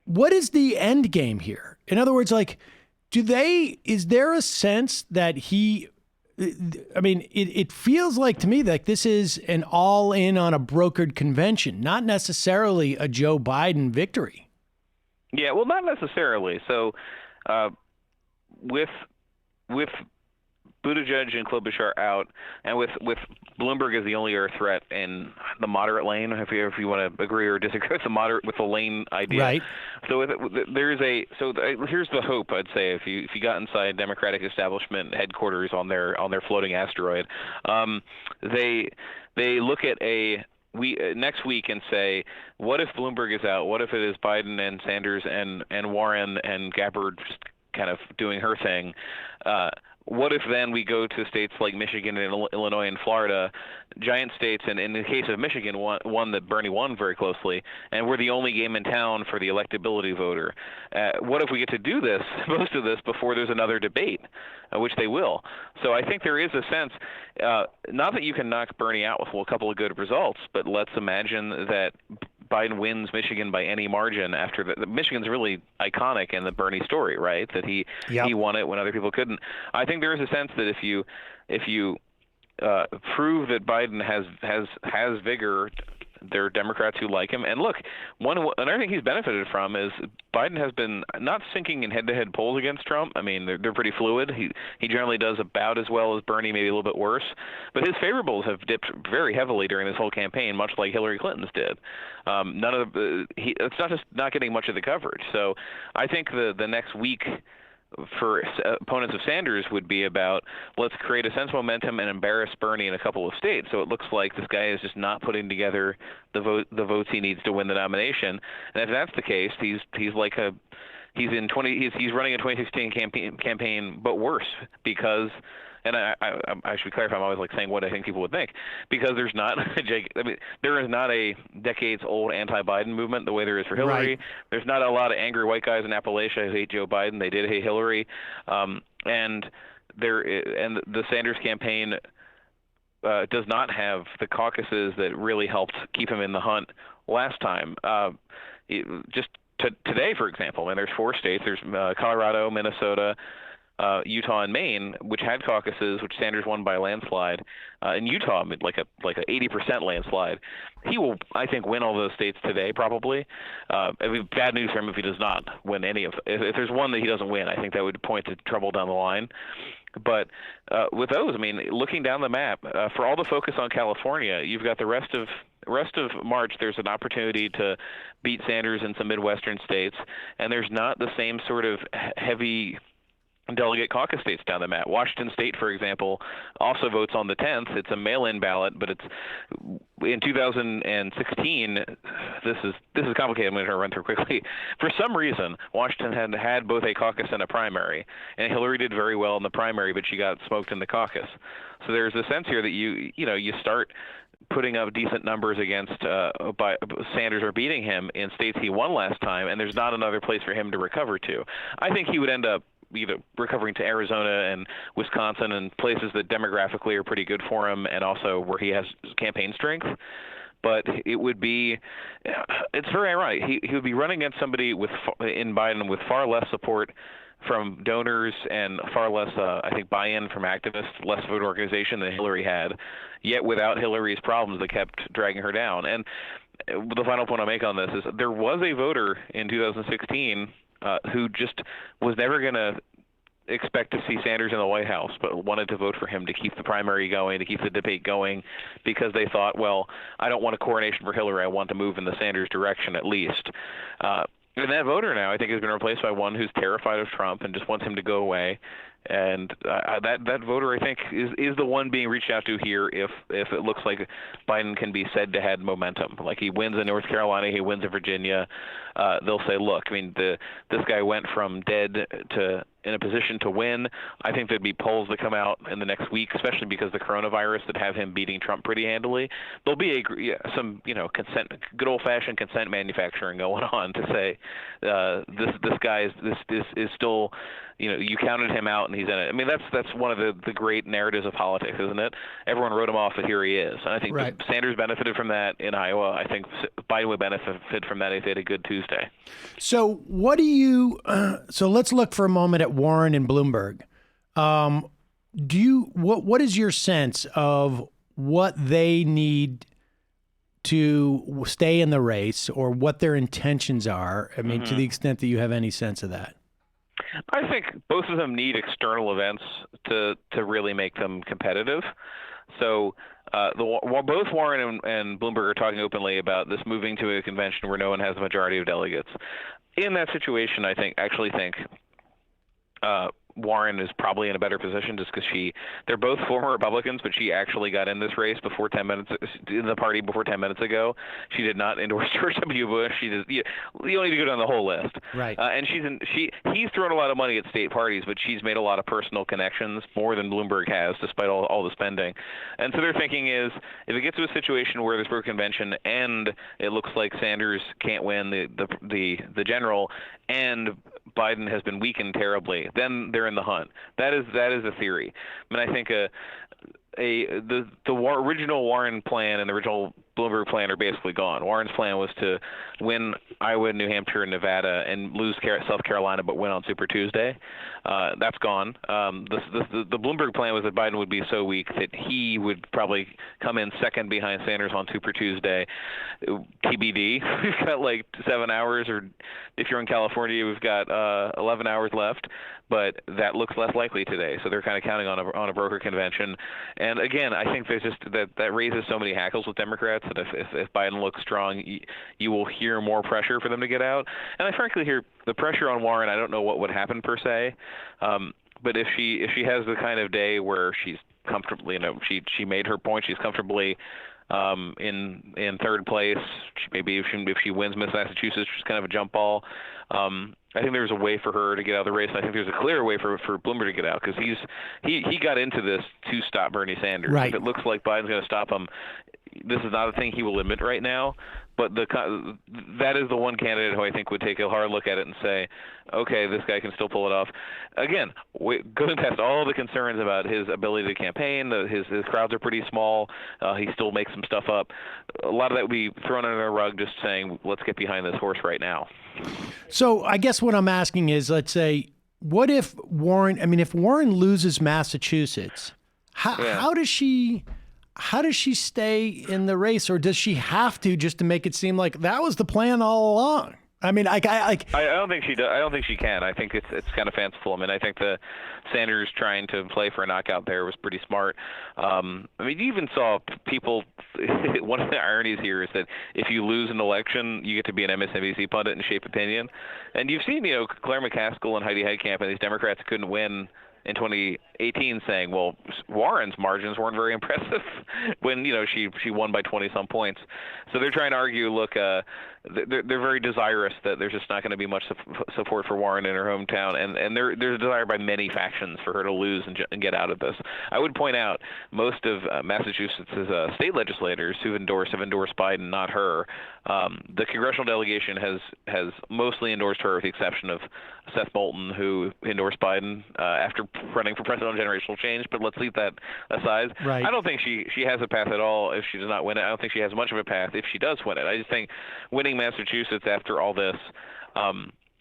Speaker 6: what is the end game here? In other words, like, is there a sense that it feels like to me like this is an all in on a brokered convention, not necessarily a Joe Biden victory.
Speaker 11: Yeah, well, not necessarily. So, with Buttigieg and Klobuchar out, and with Bloomberg as the only other threat in the moderate lane, if you want to agree or disagree with the lane idea,
Speaker 6: right? So
Speaker 11: here's the hope. I'd say if you got inside Democratic establishment headquarters on their floating asteroid, they look at next week and say, what if Bloomberg is out? What if it is Biden and Sanders and Warren and Gabbard just kind of doing her thing? What if then we go to states like Michigan and Illinois and Florida, giant states, and in the case of Michigan, one that Bernie won very closely, and we're the only game in town for the electability voter. What if we get to do most of this before there's another debate, which they will? So I think there is a sense, not that you can knock Bernie out with a couple of good results, but let's imagine that Biden wins Michigan by any margin after Michigan's really iconic in the Bernie story, right? That he won it when other people couldn't. I think there is a sense that if you prove that Biden has vigor, there are Democrats who like him. And look, another thing he's benefited from is Biden has been not sinking in head-to-head polls against Trump. I mean, they're pretty fluid. He generally does about as well as Bernie, maybe a little bit worse. But his favorables have dipped very heavily during this whole campaign, much like Hillary Clinton's did. It's not just not getting much of the coverage. So I think the next week for opponents of Sanders would be about, let's create a sense of momentum and embarrass Bernie in a couple of states. So it looks like this guy is just not putting together the votes he needs to win the nomination. And if that's the case, he's running a 2016 campaign, but worse, because. And I should clarify, I'm always saying what I think people would think, because there is not a decades-old anti-Biden movement the way there is for Hillary.
Speaker 6: Right.
Speaker 11: There's not a lot of angry white guys in Appalachia who hate Joe Biden. They did hate Hillary, and the Sanders campaign does not have the caucuses that really helped keep him in the hunt last time. Today, for example, and there's 4 states. There's Colorado, Minnesota, Utah and Maine, which had caucuses, which Sanders won by a landslide. In Utah, like a 80% landslide. He will, I think, win all those states today, probably. Bad news for him if he does not win any of. If there's one that he doesn't win, I think that would point to trouble down the line. But with those, I mean, looking down the map, for all the focus on California, you've got the rest of March. There's an opportunity to beat Sanders in some Midwestern states, and there's not the same sort of heavy delegate caucus states down the map. Washington State, for example, also votes on the 10th. It's a mail-in ballot, but it's in 2016. This is complicated. I'm going to run through quickly. For some reason, Washington had both a caucus and a primary, and Hillary did very well in the primary, but she got smoked in the caucus. So there's a sense here that you start putting up decent numbers against by Sanders or beating him in states he won last time, and there's not another place for him to recover to. I think he would end up recovering to Arizona and Wisconsin and places that demographically are pretty good for him, and also where he has campaign strength. But it's very ironic. He would be running against somebody in Biden with far less support from donors and far less, I think, buy-in from activists, less voter organization than Hillary had, yet without Hillary's problems that kept dragging her down. And the final point I'll make on this is there was a voter in 2016 who just was never going to expect to see Sanders in the White House, but wanted to vote for him to keep the primary going, to keep the debate going, because they thought, well, I don't want a coronation for Hillary. I want to move in the Sanders direction at least. And that voter now, I think, has been replaced by one who's terrified of Trump and just wants him to go away. And that voter, I think, is the one being reached out to here if it looks like Biden can be said to have momentum. Like he wins in North Carolina, he wins in Virginia. They'll say, look, I mean, this guy went from dead to in a position to win. I think there'd be polls that come out in the next week, especially because of the coronavirus, that have him beating Trump pretty handily. There'll be some good old-fashioned consent manufacturing going on to say this guy is still, you counted him out and he's in it. I mean, that's one of the great narratives of politics, isn't it? Everyone wrote him off, but here he is. And I think Sanders benefited from that in Iowa. I think Biden would benefit from that if they had a good Tuesday.
Speaker 6: So what do you? So let's look for a moment at Warren and Bloomberg. What is your sense of what they need to stay in the race, or what their intentions are? I mean, to the extent that you have any sense of that.
Speaker 11: I think both of them need external events to really make them competitive. So both Warren and Bloomberg are talking openly about this moving to a convention where no one has a majority of delegates. In that situation, I think Warren is probably in a better position just because they're both former Republicans, but she actually got in this race in the party before 10 minutes ago. She did not endorse George W. Bush. You don't need to go down the whole list.
Speaker 6: Right.
Speaker 11: And he's thrown a lot of money at state parties, but she's made a lot of personal connections, more than Bloomberg has, despite all the spending. And so their thinking is, if it gets to a situation where there's a convention and it looks like Sanders can't win the general, and Biden has been weakened terribly, then they're in the hunt. That is a theory. I mean, I think the original Warren plan and the original Bloomberg plan are basically gone. Warren's plan was to win Iowa, New Hampshire, and Nevada, and lose South Carolina, but win on Super Tuesday. That's gone. The Bloomberg plan was that Biden would be so weak that he would probably come in second behind Sanders on Super Tuesday. TBD. We've got like 7 hours, or if you're in California, we've got 11 hours left. But that looks less likely today. So they're kind of counting on a broker convention. And again, I think there's just that raises so many hackles with Democrats that if Biden looks strong, you will hear more pressure for them to get out. And I frankly hear the pressure on Warren. I don't know what would happen per se. But if she has the kind of day where she's comfortably, she made her point, she's comfortably in third place. Maybe if she wins Miss Massachusetts, she's kind of a jump ball. I think there's a way for her to get out of the race. And I think there's a clear way for Bloomberg to get out, because he got into this to stop Bernie Sanders.
Speaker 6: Right.
Speaker 11: If it looks like Biden's going to stop him, this is not a thing he will admit right now. But that is the one candidate who I think would take a hard look at it and say, okay, this guy can still pull it off. Again, going past all the concerns about his ability to campaign, his crowds are pretty small. He still makes some stuff up. A lot of that would be thrown under the rug, just saying, let's get behind this horse right now.
Speaker 6: So I guess what I'm asking is, let's say, what if if Warren loses Massachusetts, how does she stay in the race, or does she have to, just to make it seem like that was the plan all along? I mean,
Speaker 11: I don't think she does. I don't think she can. I think it's kind of fanciful. I mean, I think the Sanders trying to play for a knockout there was pretty smart. I mean, you even saw people. One of the ironies here is that if you lose an election, you get to be an MSNBC pundit and shape opinion. And you've seen, Claire McCaskill and Heidi Heitkamp and these Democrats couldn't win in 2018 saying, well, Warren's margins weren't very impressive when, she won by 20-some points. So they're trying to argue, look, they're very desirous that there's just not going to be much support for Warren in her hometown, and there's a desire by many factions for her to lose and get out of this. I would point out most of Massachusetts' state legislators have endorsed Biden, not her. The congressional delegation has mostly endorsed her, with the exception of Seth Moulton, who endorsed Biden after running for president on generational change. But let's leave that aside.
Speaker 6: Right.
Speaker 11: I don't think she has a path at all if she does not win it. I don't think she has much of a path if she does win it. I just think winning Massachusetts after all this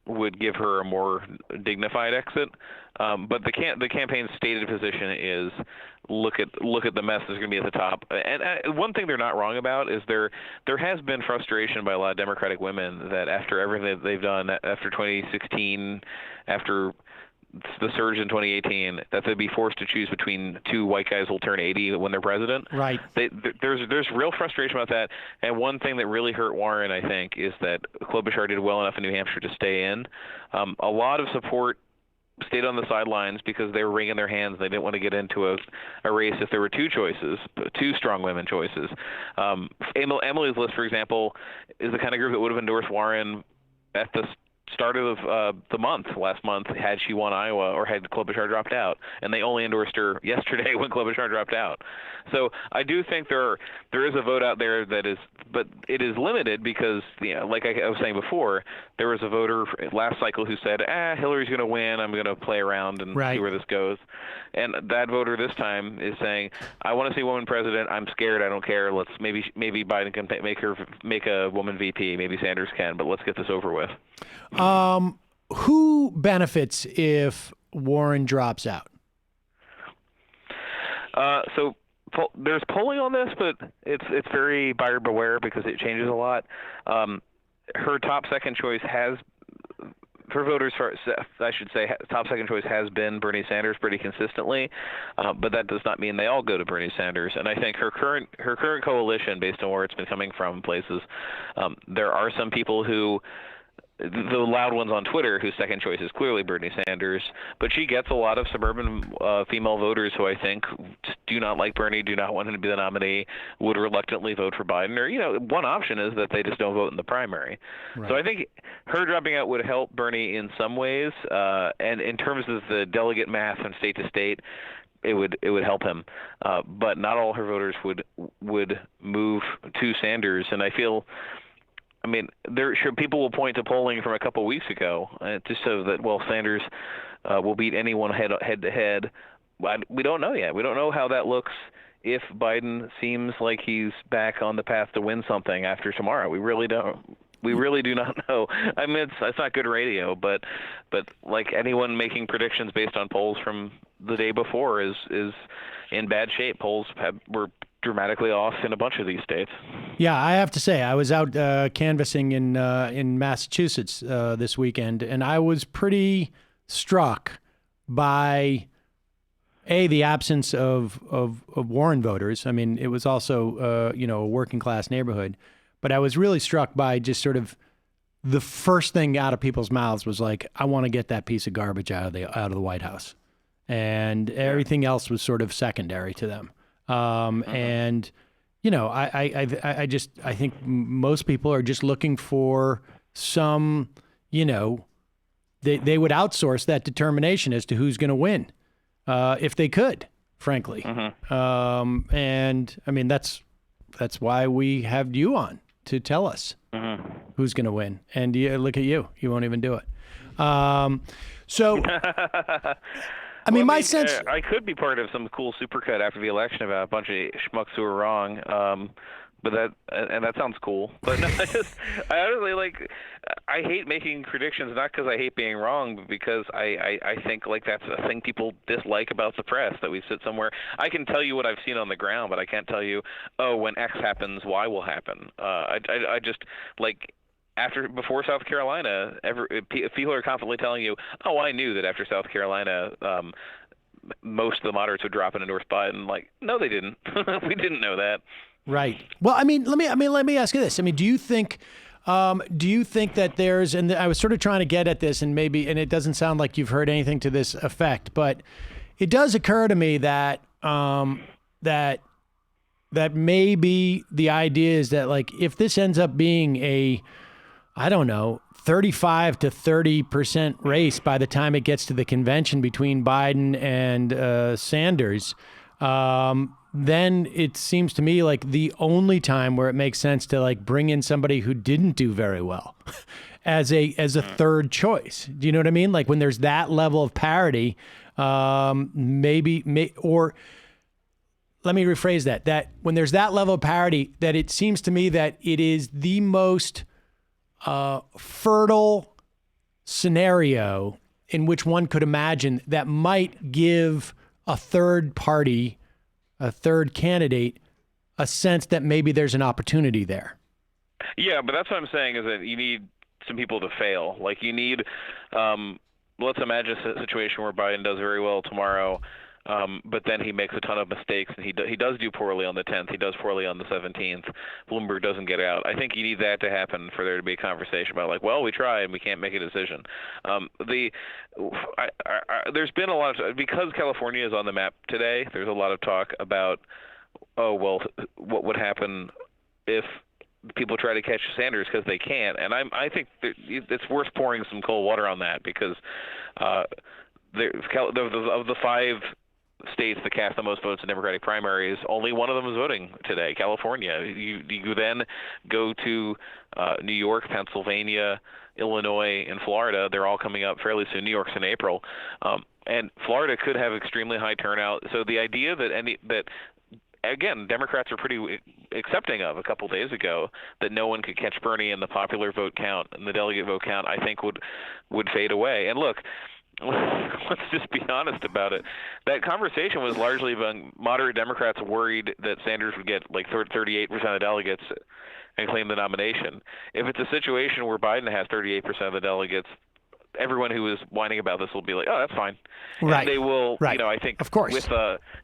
Speaker 11: would give her a more dignified exit. But the campaign's stated position is look at the mess that's going to be at the top. And one thing they're not wrong about is there has been frustration by a lot of Democratic women that after everything that they've done, after 2016, after the surge in 2018, that they'd be forced to choose between two white guys who'll turn 80 when they're president.
Speaker 6: Right.
Speaker 11: There's real frustration about that. And one thing that really hurt Warren, I think, is that Klobuchar did well enough in New Hampshire to stay in. A lot of support stayed on the sidelines because they were wringing their hands. They didn't want to get into a race if there were two strong women choices. Emily's List, for example, is the kind of group that would have endorsed Warren at the start of last month, had she won Iowa or had Klobuchar dropped out, and they only endorsed her yesterday when Klobuchar dropped out. So I do think there is a vote out there that is, but it is limited because, like I was saying before, there was a voter last cycle who said, Hillary's going to win, I'm going to play around and see where this goes. And that voter this time is saying, I want to see a woman president, I'm scared, I don't care, let's maybe Biden can make a woman VP, maybe Sanders can, but let's get this over with.
Speaker 6: Who benefits if Warren drops out?
Speaker 11: So there's polling on this, but it's very buyer beware because it changes a lot. Her top second choice has been Bernie Sanders pretty consistently, but that does not mean they all go to Bernie Sanders. And I think her current coalition, based on where it's been coming from places, there are some people who, the loud ones on Twitter, whose second choice is clearly Bernie Sanders, but she gets a lot of suburban female voters who I think do not like Bernie, do not want him to be the nominee, would reluctantly vote for Biden. Or, one option is that they just don't vote in the primary. Right. So I think her dropping out would help Bernie in some ways, and in terms of the delegate math from state to state, it would help him, but not all her voters would move to Sanders, and I feel. I mean, people will point to polling from a couple weeks ago just so that, Sanders will beat anyone head to head. We don't know yet. We don't know how that looks if Biden seems like he's back on the path to win something after tomorrow. We really don't. We really do not know. I mean, it's not good radio, but like anyone making predictions based on polls from the day before is in bad shape. Polls were dramatically off in a bunch of these states.
Speaker 6: Yeah, I have to say, I was out canvassing in Massachusetts this weekend, and I was pretty struck by the absence of Warren voters. I mean, it was also a working class neighborhood, but I was really struck by just sort of the first thing out of people's mouths was like, I want to get that piece of garbage out of the White House, and everything else was sort of secondary to them. And, I think most people are just looking for some, they would outsource that determination as to who's going to win, if they could, frankly. And I mean, that's why we have you on to tell us who's going to win. And look at you won't even do it. So I mean, my sense.
Speaker 11: I could be part of some cool supercut after the election about a bunch of schmucks who are wrong, but that sounds cool. But no, I honestly I hate making predictions, not because I hate being wrong, but because I think that's a thing people dislike about the press, that we sit somewhere. I can tell you what I've seen on the ground, but I can't tell you, when X happens, Y will happen. I just before South Carolina, people are confidently telling you, "Oh, I knew that after South Carolina, most of the moderates would drop and endorse Biden." Like, no, they didn't. We didn't know that.
Speaker 6: Right. Well, let me ask you this. Do you think that there's, and I was sort of trying to get at this, and it doesn't sound like you've heard anything to this effect, but it does occur to me that that maybe the idea is that, like, if this ends up being a, I don't know, 35 to 30% race by the time it gets to the convention between Biden and Sanders, then it seems to me like the only time where it makes sense to, like, bring in somebody who didn't do very well as a third choice. Do you know what I mean? Like, when there's that level of parity, or let me rephrase that when there's that level of parity, that it seems to me that it is the most fertile scenario in which one could imagine that might give a third party, a third candidate, a sense that maybe there's an opportunity there.
Speaker 11: Yeah, but that's what I'm saying, is that you need some people to fail. Like, you need, let's imagine a situation where Biden does very well tomorrow, but then he makes a ton of mistakes, and he does do poorly on the 10th. He does poorly on the 17th. Bloomberg doesn't get out. I think you need that to happen for there to be a conversation about, like, well, we tried and we can't make a decision. There's been a lot of, because California is on the map today, there's a lot of talk about, oh, well, what would happen if people try to catch Sanders, because they can't. And I think it's worth pouring some cold water on that, because of the 5 states that cast the most votes in Democratic primaries, only one of them is voting today, California. You then go to New York, Pennsylvania, Illinois, and Florida. They're all coming up fairly soon. New York's in April. And Florida could have extremely high turnout. So the idea that again, Democrats are pretty accepting of a couple days ago, that no one could catch Bernie in the popular vote count and the delegate vote count, I think would fade away. And look, let's just be honest about it. That conversation was largely among moderate Democrats worried that Sanders would get like 38% of delegates and claim the nomination. If it's a situation where Biden has 38% of the delegates, everyone who is whining about this will be like, oh, that's fine.
Speaker 6: Right.
Speaker 11: And they will,
Speaker 6: right.
Speaker 11: I think,
Speaker 6: of course,
Speaker 11: with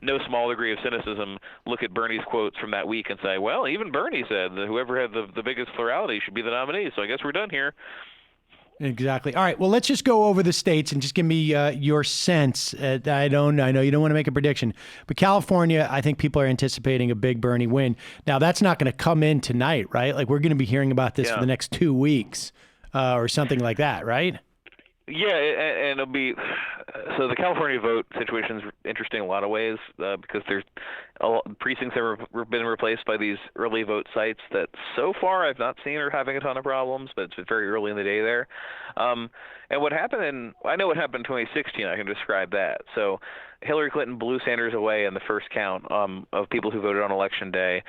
Speaker 11: no small degree of cynicism, look at Bernie's quotes from that week and say, well, even Bernie said that whoever had the biggest plurality should be the nominee, so I guess we're done here.
Speaker 6: Exactly. All right. Well, let's just go over the states and just give me your sense. I know you don't want to make a prediction, but California, I think people are anticipating a big Bernie win. Now, that's not going to come in tonight, right? Like, we're going to be hearing about this for the next 2 weeks or something like that, right?
Speaker 11: Yeah, and it'll be so the California vote situation is interesting in a lot of ways because there's precincts that have been replaced by these early vote sites that so far I've not seen are having a ton of problems, but it's very early in the day there. And what happened I know what happened in 2016. I can describe that. So Hillary Clinton blew Sanders away in the first count of people who voted on Election Day,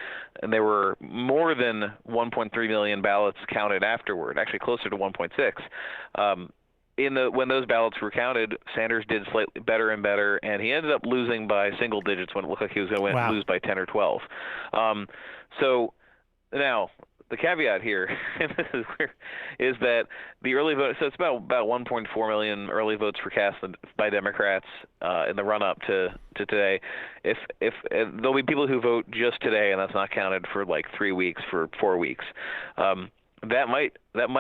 Speaker 11: and there were more than 1.3 million ballots counted afterward, actually closer to 1.6. When those ballots were counted, Sanders did slightly better and better, and he ended up losing by single digits when it looked like he was going to lose by 10 or 12. So now the caveat here is that the early vote. So it's about 1.4 million early votes were cast by Democrats in the run-up to today. If there'll be people who vote just today, and that's not counted for like 3 weeks, for 4 weeks. That might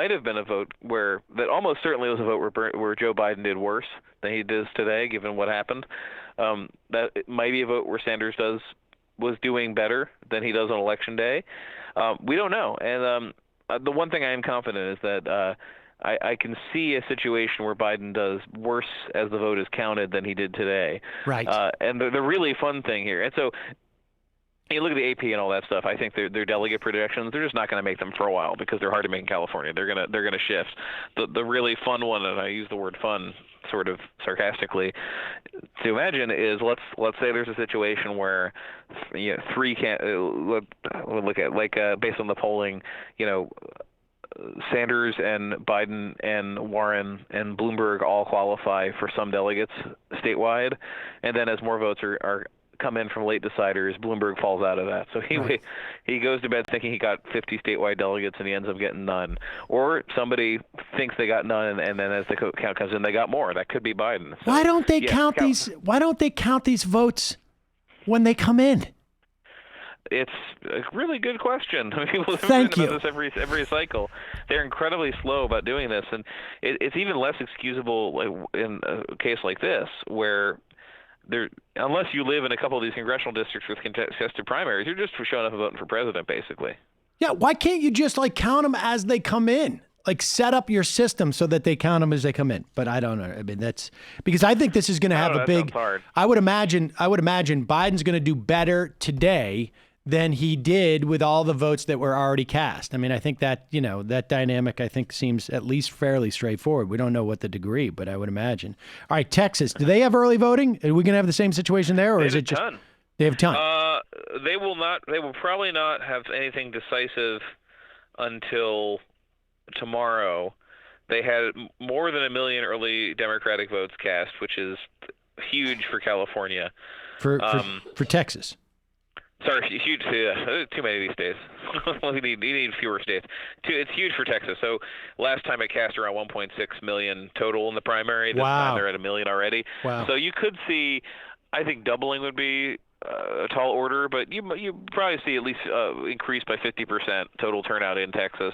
Speaker 11: have been a vote that almost certainly was a vote where Joe Biden did worse than he does today, given what happened. That it might be a vote where Sanders was doing better than he does on Election Day. We don't know. And the one thing I am confident is that I can see a situation where Biden does worse as the vote is counted than he did today.
Speaker 6: Right.
Speaker 11: And the really fun thing here, and so. You look at the AP and all that stuff. I think their delegate projections, they're just not going to make them for a while because they're hard to make in California. They're gonna shift. The really fun one, and I use the word fun sort of sarcastically to imagine, is let's say there's a situation where three can't look at based on the polling, Sanders and Biden and Warren and Bloomberg all qualify for some delegates statewide, and then as more votes are come in from late deciders. Bloomberg falls out of that. So he goes to bed thinking he got 50 statewide delegates, and he ends up getting none. Or somebody thinks they got none, and then as the count comes in, they got more. That could be Biden. So,
Speaker 6: why don't they count these? Why don't they count these votes when they come in?
Speaker 11: It's a really good question. People
Speaker 6: Thank you.
Speaker 11: about this every cycle. They're incredibly slow about doing this, and it's even less excusable in a case like this, where unless you live in a couple of these congressional districts with contested primaries, you're just showing up and voting for president, basically.
Speaker 6: Yeah, why can't you just count them as they come in? Set up your system so that they count them as they come in. But I don't know. I mean, that's because I think this is going to have a big. I would imagine Biden's going to do better today than he did with all the votes that were already cast. I mean, I think that, that dynamic, I think, seems at least fairly straightforward. We don't know what the degree, but I would imagine. All right, Texas, do they have early voting? Are we going to have the same situation there, or is it just they have a ton?
Speaker 11: They will not. They will probably not have anything decisive until tomorrow. They had more than 1 million early Democratic votes cast, which is huge for California.
Speaker 6: For Texas.
Speaker 11: Sorry, huge. Too many of these states. You need fewer states. It's huge for Texas. So last time it cast around 1.6 million total in the primary. This time they're at 1 million already.
Speaker 6: Wow.
Speaker 11: So you could see, I think doubling would be a tall order, but you probably see at least increase by 50% total turnout in Texas.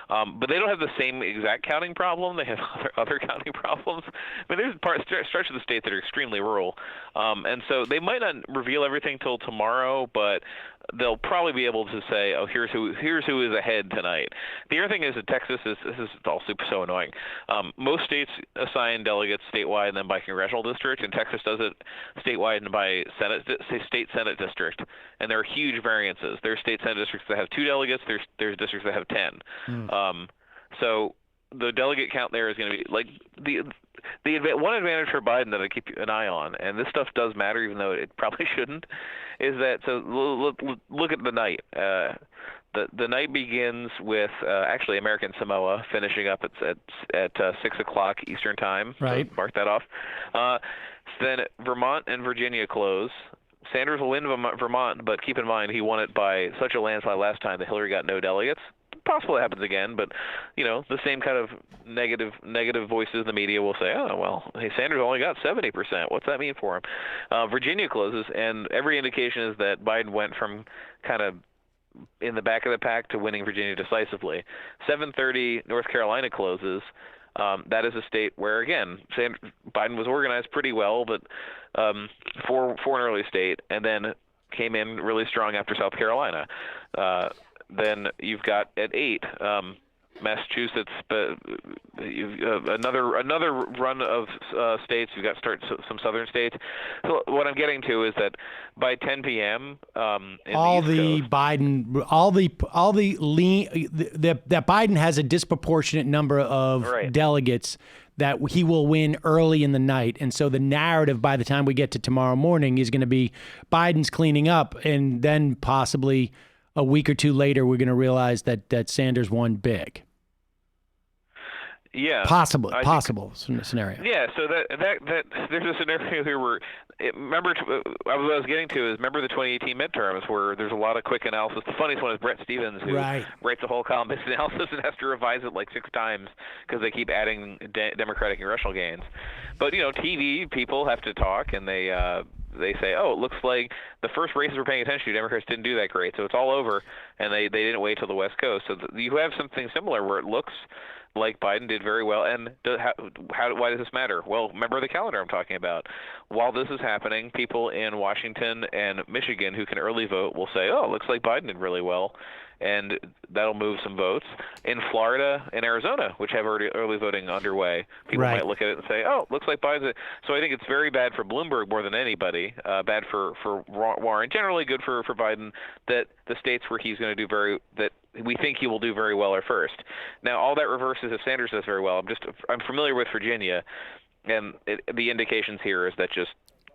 Speaker 11: But they don't have the same exact counting problem. They have other counting problems. I mean, there's stretch of the state that are extremely rural, and so they might not reveal everything till tomorrow, but they'll probably be able to say, oh, here's who is ahead tonight. The other thing is that Texas this is all so annoying. Most states assign delegates statewide and then by congressional district, and Texas does it statewide and by state Senate district, and there are huge variances. There are state Senate districts that have 2 delegates. There's districts that have 10. So the delegate count there is going to be the one advantage for Biden that I keep an eye on, and this stuff does matter even though it probably shouldn't, is that look at the night. The night begins with actually American Samoa finishing up at 6 o'clock Eastern time.
Speaker 6: Right.
Speaker 11: So mark that off. Then Vermont and Virginia close. Sanders will win Vermont, but keep in mind he won it by such a landslide last time that Hillary got no delegates. Possible it happens again, but the same kind of negative voices in the media will say, oh well, hey, Sanders only got 70%. What's that mean for him? Virginia closes, and every indication is that Biden went from kind of in the back of the pack to winning Virginia decisively. 7:30, North Carolina closes. That is a state where, again, Biden was organized pretty well, but for an early state, and then came in really strong after South Carolina. Then you've got at 8, Massachusetts, but another run of states. You've got some southern states. So what I'm getting to is that by 10 p.m.
Speaker 6: that Biden has a disproportionate number of delegates that he will win early in the night. And so the narrative by the time we get to tomorrow morning is going to be Biden's cleaning up, and then possibly a week or two later, we're going to realize that Sanders won big.
Speaker 11: Yeah,
Speaker 6: possible scenario.
Speaker 11: Yeah, so that there's a scenario here where remember what I was getting to is remember the 2018 midterms where there's a lot of quick analysis. The funniest one is Brett Stevens, who writes a whole column-based analysis and has to revise it like 6 times because they keep adding Democratic congressional gains. But TV people have to talk, and they say, oh, it looks like the first races we're paying attention to, Democrats didn't do that great, so it's all over, and they didn't wait till the West Coast. So you have something similar where it looks like Biden did very well. And why does this matter? Well, remember the calendar I'm talking about. While this is happening, people in Washington and Michigan who can early vote will say, oh, it looks like Biden did really well, and that'll move some votes. In Florida and Arizona, which have already early voting underway, people might look at it and say, oh, it looks like Biden's. So I think it's very bad for Bloomberg more than anybody, bad for Warren, generally good for Biden, that the states where he's going to do that we think he will do very well are first. Now, all that reverses if Sanders does very well. I'm familiar with Virginia, and the indications here is that just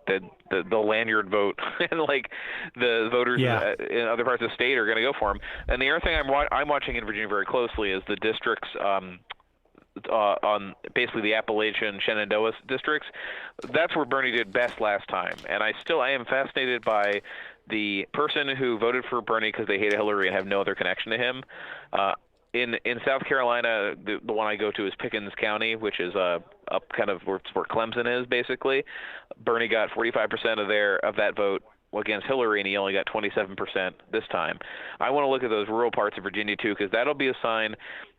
Speaker 11: the lanyard vote and like the voters in other parts of the state are going to go for him. And the other thing I'm watching in Virginia very closely is the districts on basically the Appalachian Shenandoah districts. That's where Bernie did best last time. And I am fascinated by the person who voted for Bernie because they hated Hillary and have no other connection to him. In South Carolina, the one I go to is Pickens County, which is up kind of where Clemson is, basically. Bernie got 45% of that vote against Hillary, and he only got 27% this time. I want to look at those rural parts of Virginia too, because that'll be a sign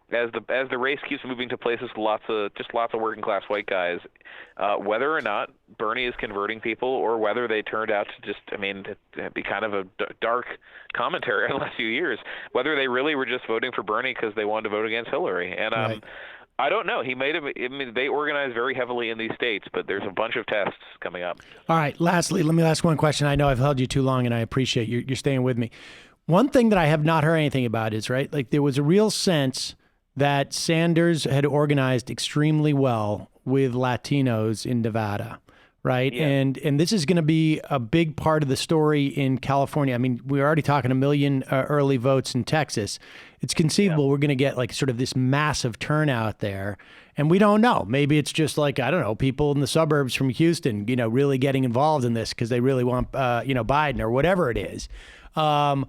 Speaker 11: as the race keeps moving to places with lots of working class white guys, whether or not Bernie is converting people, or whether they turned out to just, it'd be kind of a dark commentary in the last few years, whether they really were just voting for Bernie because they wanted to vote against Hillary. And
Speaker 6: Right.
Speaker 11: I don't know. They organize very heavily in these states, but there's a bunch of tests coming up.
Speaker 6: All right. Lastly, let me ask one question. I know I've held you too long, and I appreciate you're staying with me. One thing that I have not heard anything about is, right, like there was a real sense that Sanders had organized extremely well with Latinos in Nevada, right?
Speaker 11: Yeah.
Speaker 6: And this is going to be a big part of the story in California. I mean, we're already talking 1 million early votes in Texas. It's conceivable we're going to get like sort of this massive turnout there. And we don't know. Maybe it's just like, I don't know, people in the suburbs from Houston, really getting involved in this because they really want, Biden or whatever it is. I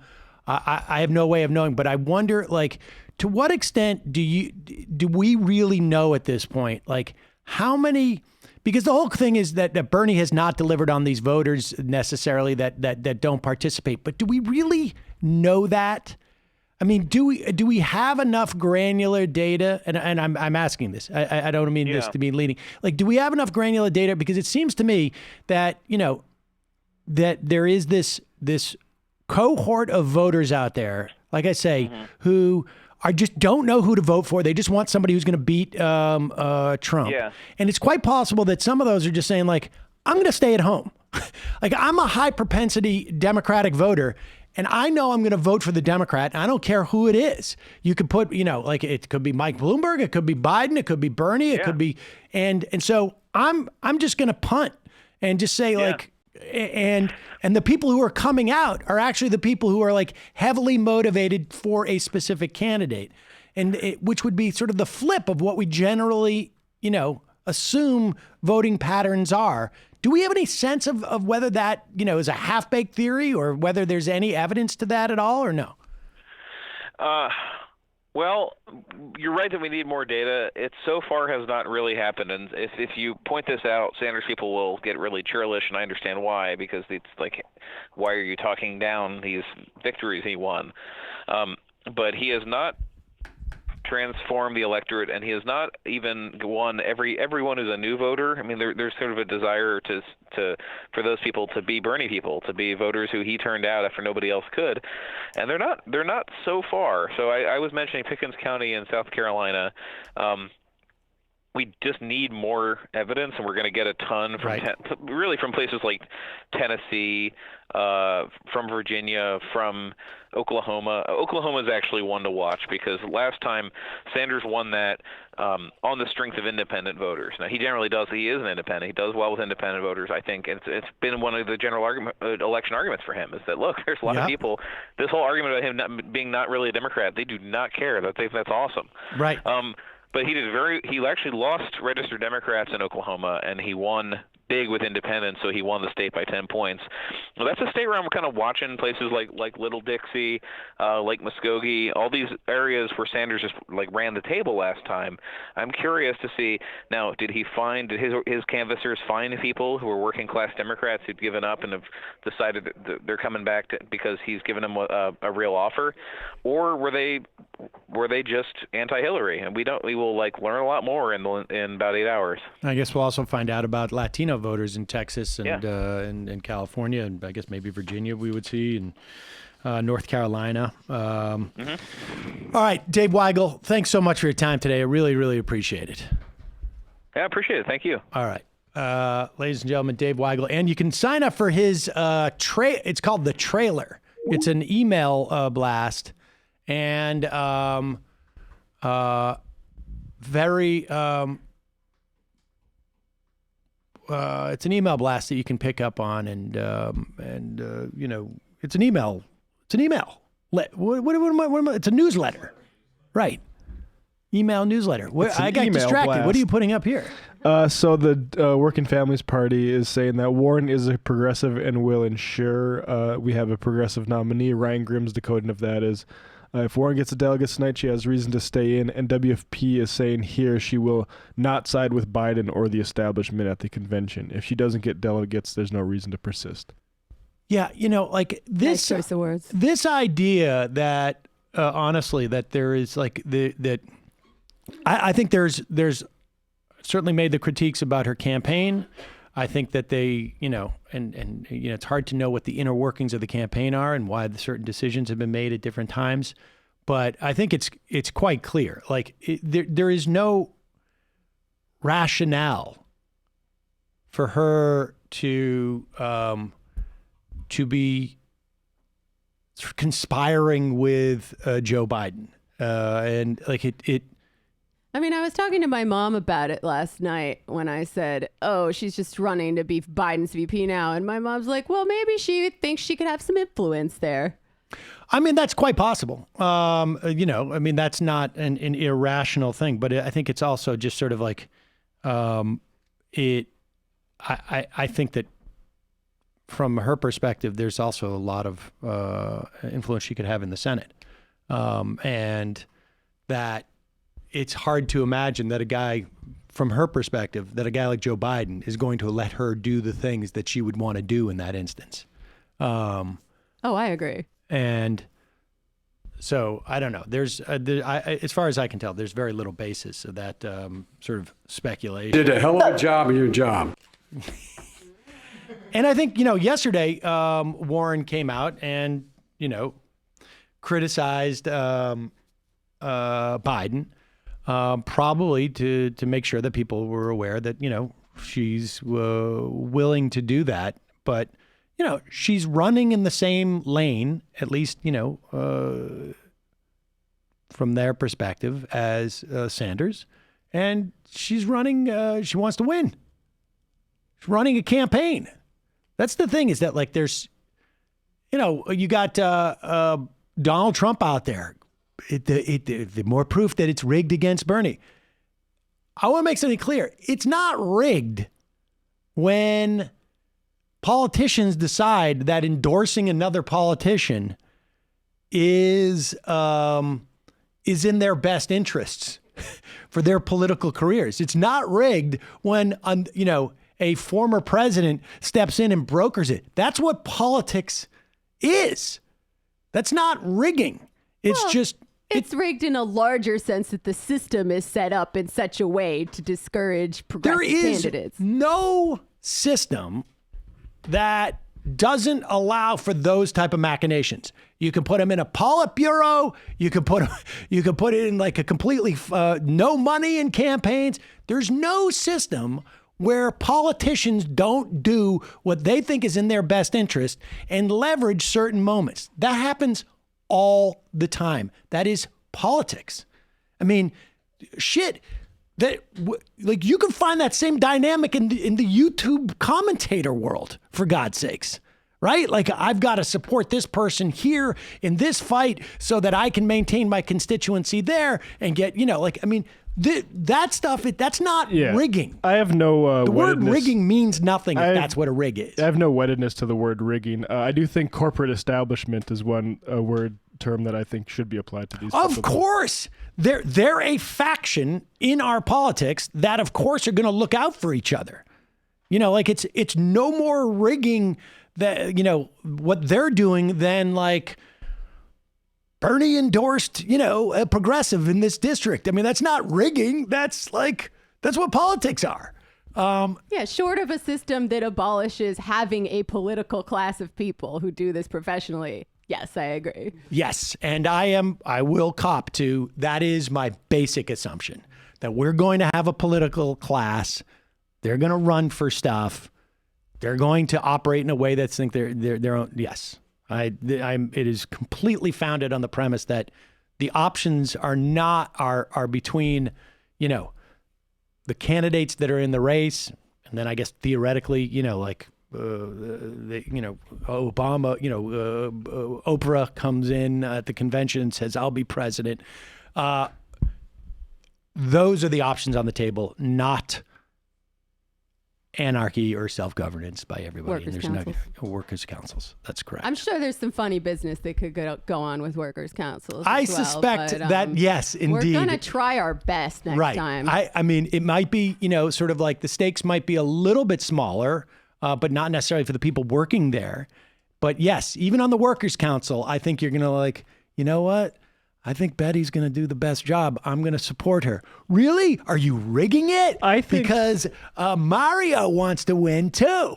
Speaker 6: have no way of knowing, but I wonder, like, to what extent do we really know at this point, like how many, because the whole thing is that Bernie has not delivered on these voters necessarily that don't participate, but do we really know that? I mean, do we have enough granular data? And I'm asking this. I don't mean this to be leading. Like, do we have enough granular data? Because it seems to me that that there is this cohort of voters out there, like I say, who just don't know who to vote for. They just want somebody who's going to beat Trump.
Speaker 11: Yeah.
Speaker 6: And it's quite possible that some of those are just saying, like, I'm going to stay at home. Like, I'm a high propensity Democratic voter, and I know I'm going to vote for the Democrat, and I don't care who it is. You could put, like, it could be Mike Bloomberg, it could be Biden, it could be Bernie, it could be, and so I'm just going to punt and just say, like, and the people who are coming out are actually the people who are like heavily motivated for a specific candidate, and which would be sort of the flip of what we generally, assume voting patterns are. Do we have any sense of whether that, is a half-baked theory or whether there's any evidence to that at all or no?
Speaker 11: Well, you're right that we need more data. It so far has not really happened, and if you point this out, Sanders people will get really churlish, and I understand why, because it's like, why are you talking down these victories he won? But he has not transformed the electorate, and he has not even won everyone who's a new voter. I mean, there's sort of a desire for those people to be Bernie people, to be voters who he turned out after nobody else could, and they're not so far. So I was mentioning Pickens County in South Carolina. We just need more evidence, and we're going to get a ton from really from places like Tennessee, from Virginia, from Oklahoma. Oklahoma is actually one to watch because last time Sanders won that on the strength of independent voters. Now, he generally does. He is an independent. He does well with independent voters, I think. It's been one of the general election arguments for him is that, look, there's a lot of people, this whole argument about him being not really a Democrat, they do not care. That's awesome.
Speaker 6: Right.
Speaker 11: But he actually lost registered Democrats in Oklahoma, and he won big with independents, so he won the state by 10 points. Well, that's a state where I'm kind of watching places like Little Dixie, Lake Muskogee, all these areas where Sanders just like ran the table last time. I'm curious to see now, did his canvassers find people who were working class Democrats who'd given up and have decided that they're coming back because he's given them a real offer, or were they just anti-Hillary? And we will like learn a lot more in about 8 hours.
Speaker 6: I guess we'll also find out about Latino voters in Texas and in California, and I guess maybe Virginia we would see, and North Carolina. All right, Dave Weigel, thanks so much for your time today. I really, really appreciate it.
Speaker 11: Yeah, I appreciate it. Thank you.
Speaker 6: All right. Ladies and gentlemen, Dave Weigel. And you can sign up for his it's called The Trailer. It's an email blast, and it's an email blast that you can pick up on, and it's an email. It's an email. What am I? It's a newsletter, right? email newsletter.
Speaker 8: It's an
Speaker 6: I got
Speaker 8: email
Speaker 6: distracted.
Speaker 8: blast.
Speaker 6: What are you putting up here?
Speaker 8: So the Working Families Party is saying that Warren is a progressive and will ensure we have a progressive nominee. Ryan Grimm's decoding of that is, if Warren gets a delegate tonight, she has reason to stay in. And WFP is saying here she will not side with Biden or the establishment at the convention. If she doesn't get delegates, there's no reason to persist.
Speaker 6: Yeah, like this
Speaker 7: Nice choice of words.
Speaker 6: This idea that honestly that there is like that I think there's certainly made the critiques about her campaign. I think that they, and it's hard to know what the inner workings of the campaign are and why the certain decisions have been made at different times. But I think it's quite clear. Like there is no rationale for her to be conspiring with Joe Biden, and like it.
Speaker 7: I mean, I was talking to my mom about it last night when I said, "Oh, she's just running to be Biden's VP now," and my mom's like, "Well, maybe she thinks she could have some influence there."
Speaker 6: I mean, that's quite possible. I mean, that's not an irrational thing, but I think it's also just sort of like it. I think that from her perspective, there's also a lot of influence she could have in the Senate, and that. It's hard to imagine that a guy, from her perspective, that a guy like Joe Biden is going to let her do the things that she would want to do in that instance.
Speaker 7: I agree.
Speaker 6: And so I don't know. There's, as far as I can tell, there's very little basis of that sort of speculation.
Speaker 10: You did a hell of a job in your job.
Speaker 6: And I think, yesterday Warren came out and, criticized Biden. Probably to make sure that people were aware that, she's willing to do that. But, she's running in the same lane, at least, from their perspective as Sanders. And she's running, she wants to win. She's running a campaign. That's the thing is that, like, there's, you got Donald Trump out there. The more proof that it's rigged against Bernie. I want to make something clear. It's not rigged when politicians decide that endorsing another politician is in their best interests for their political careers. It's not rigged when a former president steps in and brokers it. That's what politics is. That's not rigging. It's
Speaker 7: rigged in a larger sense that the system is set up in such a way to discourage progressive candidates.
Speaker 6: There is no system that doesn't allow for those type of machinations. You can put them in a Politburo. You can put it in like a completely no money in campaigns. There's no system where politicians don't do what they think is in their best interest and leverage certain moments. That happens all the time. That is politics. I mean, shit. Like you can find that same dynamic in the YouTube commentator world, for God's sakes, right? Like I've got to support this person here in this fight so that I can maintain my constituency there and get, that stuff. That's not rigging.
Speaker 8: I have no.
Speaker 6: The word rigging means nothing if that's what a rig is.
Speaker 8: I have no weddedness to the word rigging. I do think corporate establishment is one term that I think should be applied to these.
Speaker 6: Of course, they're a faction in our politics that, of course, are going to look out for each other. It's no more rigging that what they're doing than like Bernie endorsed, a progressive in this district. I mean, that's not rigging. That's what politics are.
Speaker 7: Short of a system that abolishes having a political class of people who do this professionally. Yes, I agree.
Speaker 6: Yes, and I will cop to that is my basic assumption that we're going to have a political class. They're going to run for stuff. They're going to operate in a way that think they're their own. Yes. It is completely founded on the premise that the options are between, the candidates that are in the race, and then I guess theoretically, Obama, Oprah comes in at the convention and says, "I'll be president," those are the options on the table, not anarchy or self-governance by everybody.
Speaker 7: Workers'
Speaker 6: and there's
Speaker 7: councils.
Speaker 6: no workers' councils. That's correct.
Speaker 7: I'm sure there's some funny business that could go on with workers' councils.
Speaker 6: I
Speaker 7: as well,
Speaker 6: suspect
Speaker 7: but,
Speaker 6: that, yes, indeed.
Speaker 7: We're going to try our best next time.
Speaker 6: I mean, it might be, sort of like the stakes might be a little bit smaller, but not necessarily for the people working there. But yes, even on the workers' council, I think you're going to like, you know what? I think Betty's going to do the best job. I'm going to support her. Really? Are you rigging it?
Speaker 8: I think
Speaker 6: because Mario wants to win too.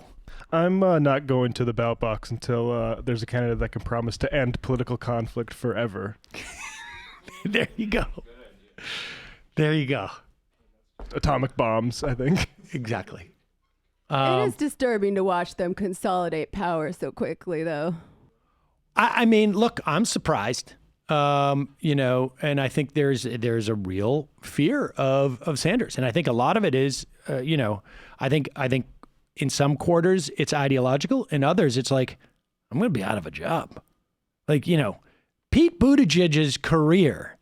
Speaker 8: I'm not going to the ballot box until there's a candidate that can promise to end political conflict forever.
Speaker 6: There you go. There you go.
Speaker 8: Atomic bombs, I think.
Speaker 6: Exactly.
Speaker 7: It is disturbing to watch them consolidate power so quickly, though.
Speaker 6: I mean, look, I'm surprised. And I think there's a real fear of Sanders, and I think a lot of it is, I think in some quarters it's ideological, in others it's like I'm going to be out of a job. Like Pete Buttigieg's career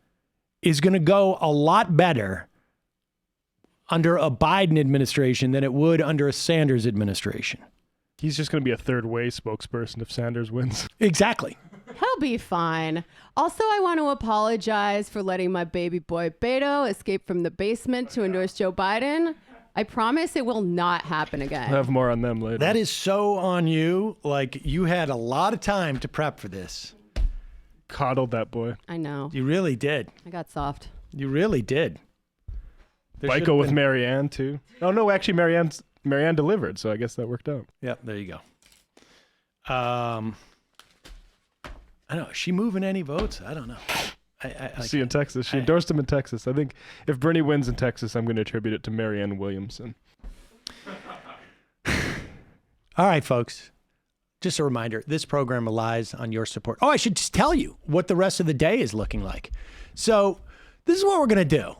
Speaker 6: is going to go a lot better under a Biden administration than it would under a Sanders administration.
Speaker 8: He's just going to be a third-way spokesperson if Sanders wins.
Speaker 6: Exactly.
Speaker 7: He'll be fine. Also, I want to apologize for letting my baby boy Beto escape from the basement to endorse Joe Biden. I promise it will not happen again.
Speaker 8: We'll have more on them later.
Speaker 6: That is so on you. Like, you had a lot of time to prep for this.
Speaker 8: Coddled that boy.
Speaker 7: I know.
Speaker 6: You really did.
Speaker 7: I got soft.
Speaker 6: You really did.
Speaker 8: Michael with Marianne, too. Oh, no, actually, Marianne delivered, so I guess that worked out.
Speaker 6: Yep, there you go. I don't know. Is she moving any votes? I don't know.
Speaker 8: See, in Texas. She endorsed him in Texas. I think if Bernie wins in Texas, I'm going to attribute it to Marianne Williamson.
Speaker 6: All right, folks. Just a reminder, this program relies on your support. Oh, I should just tell you what the rest of the day is looking like. So this is what we're going to do.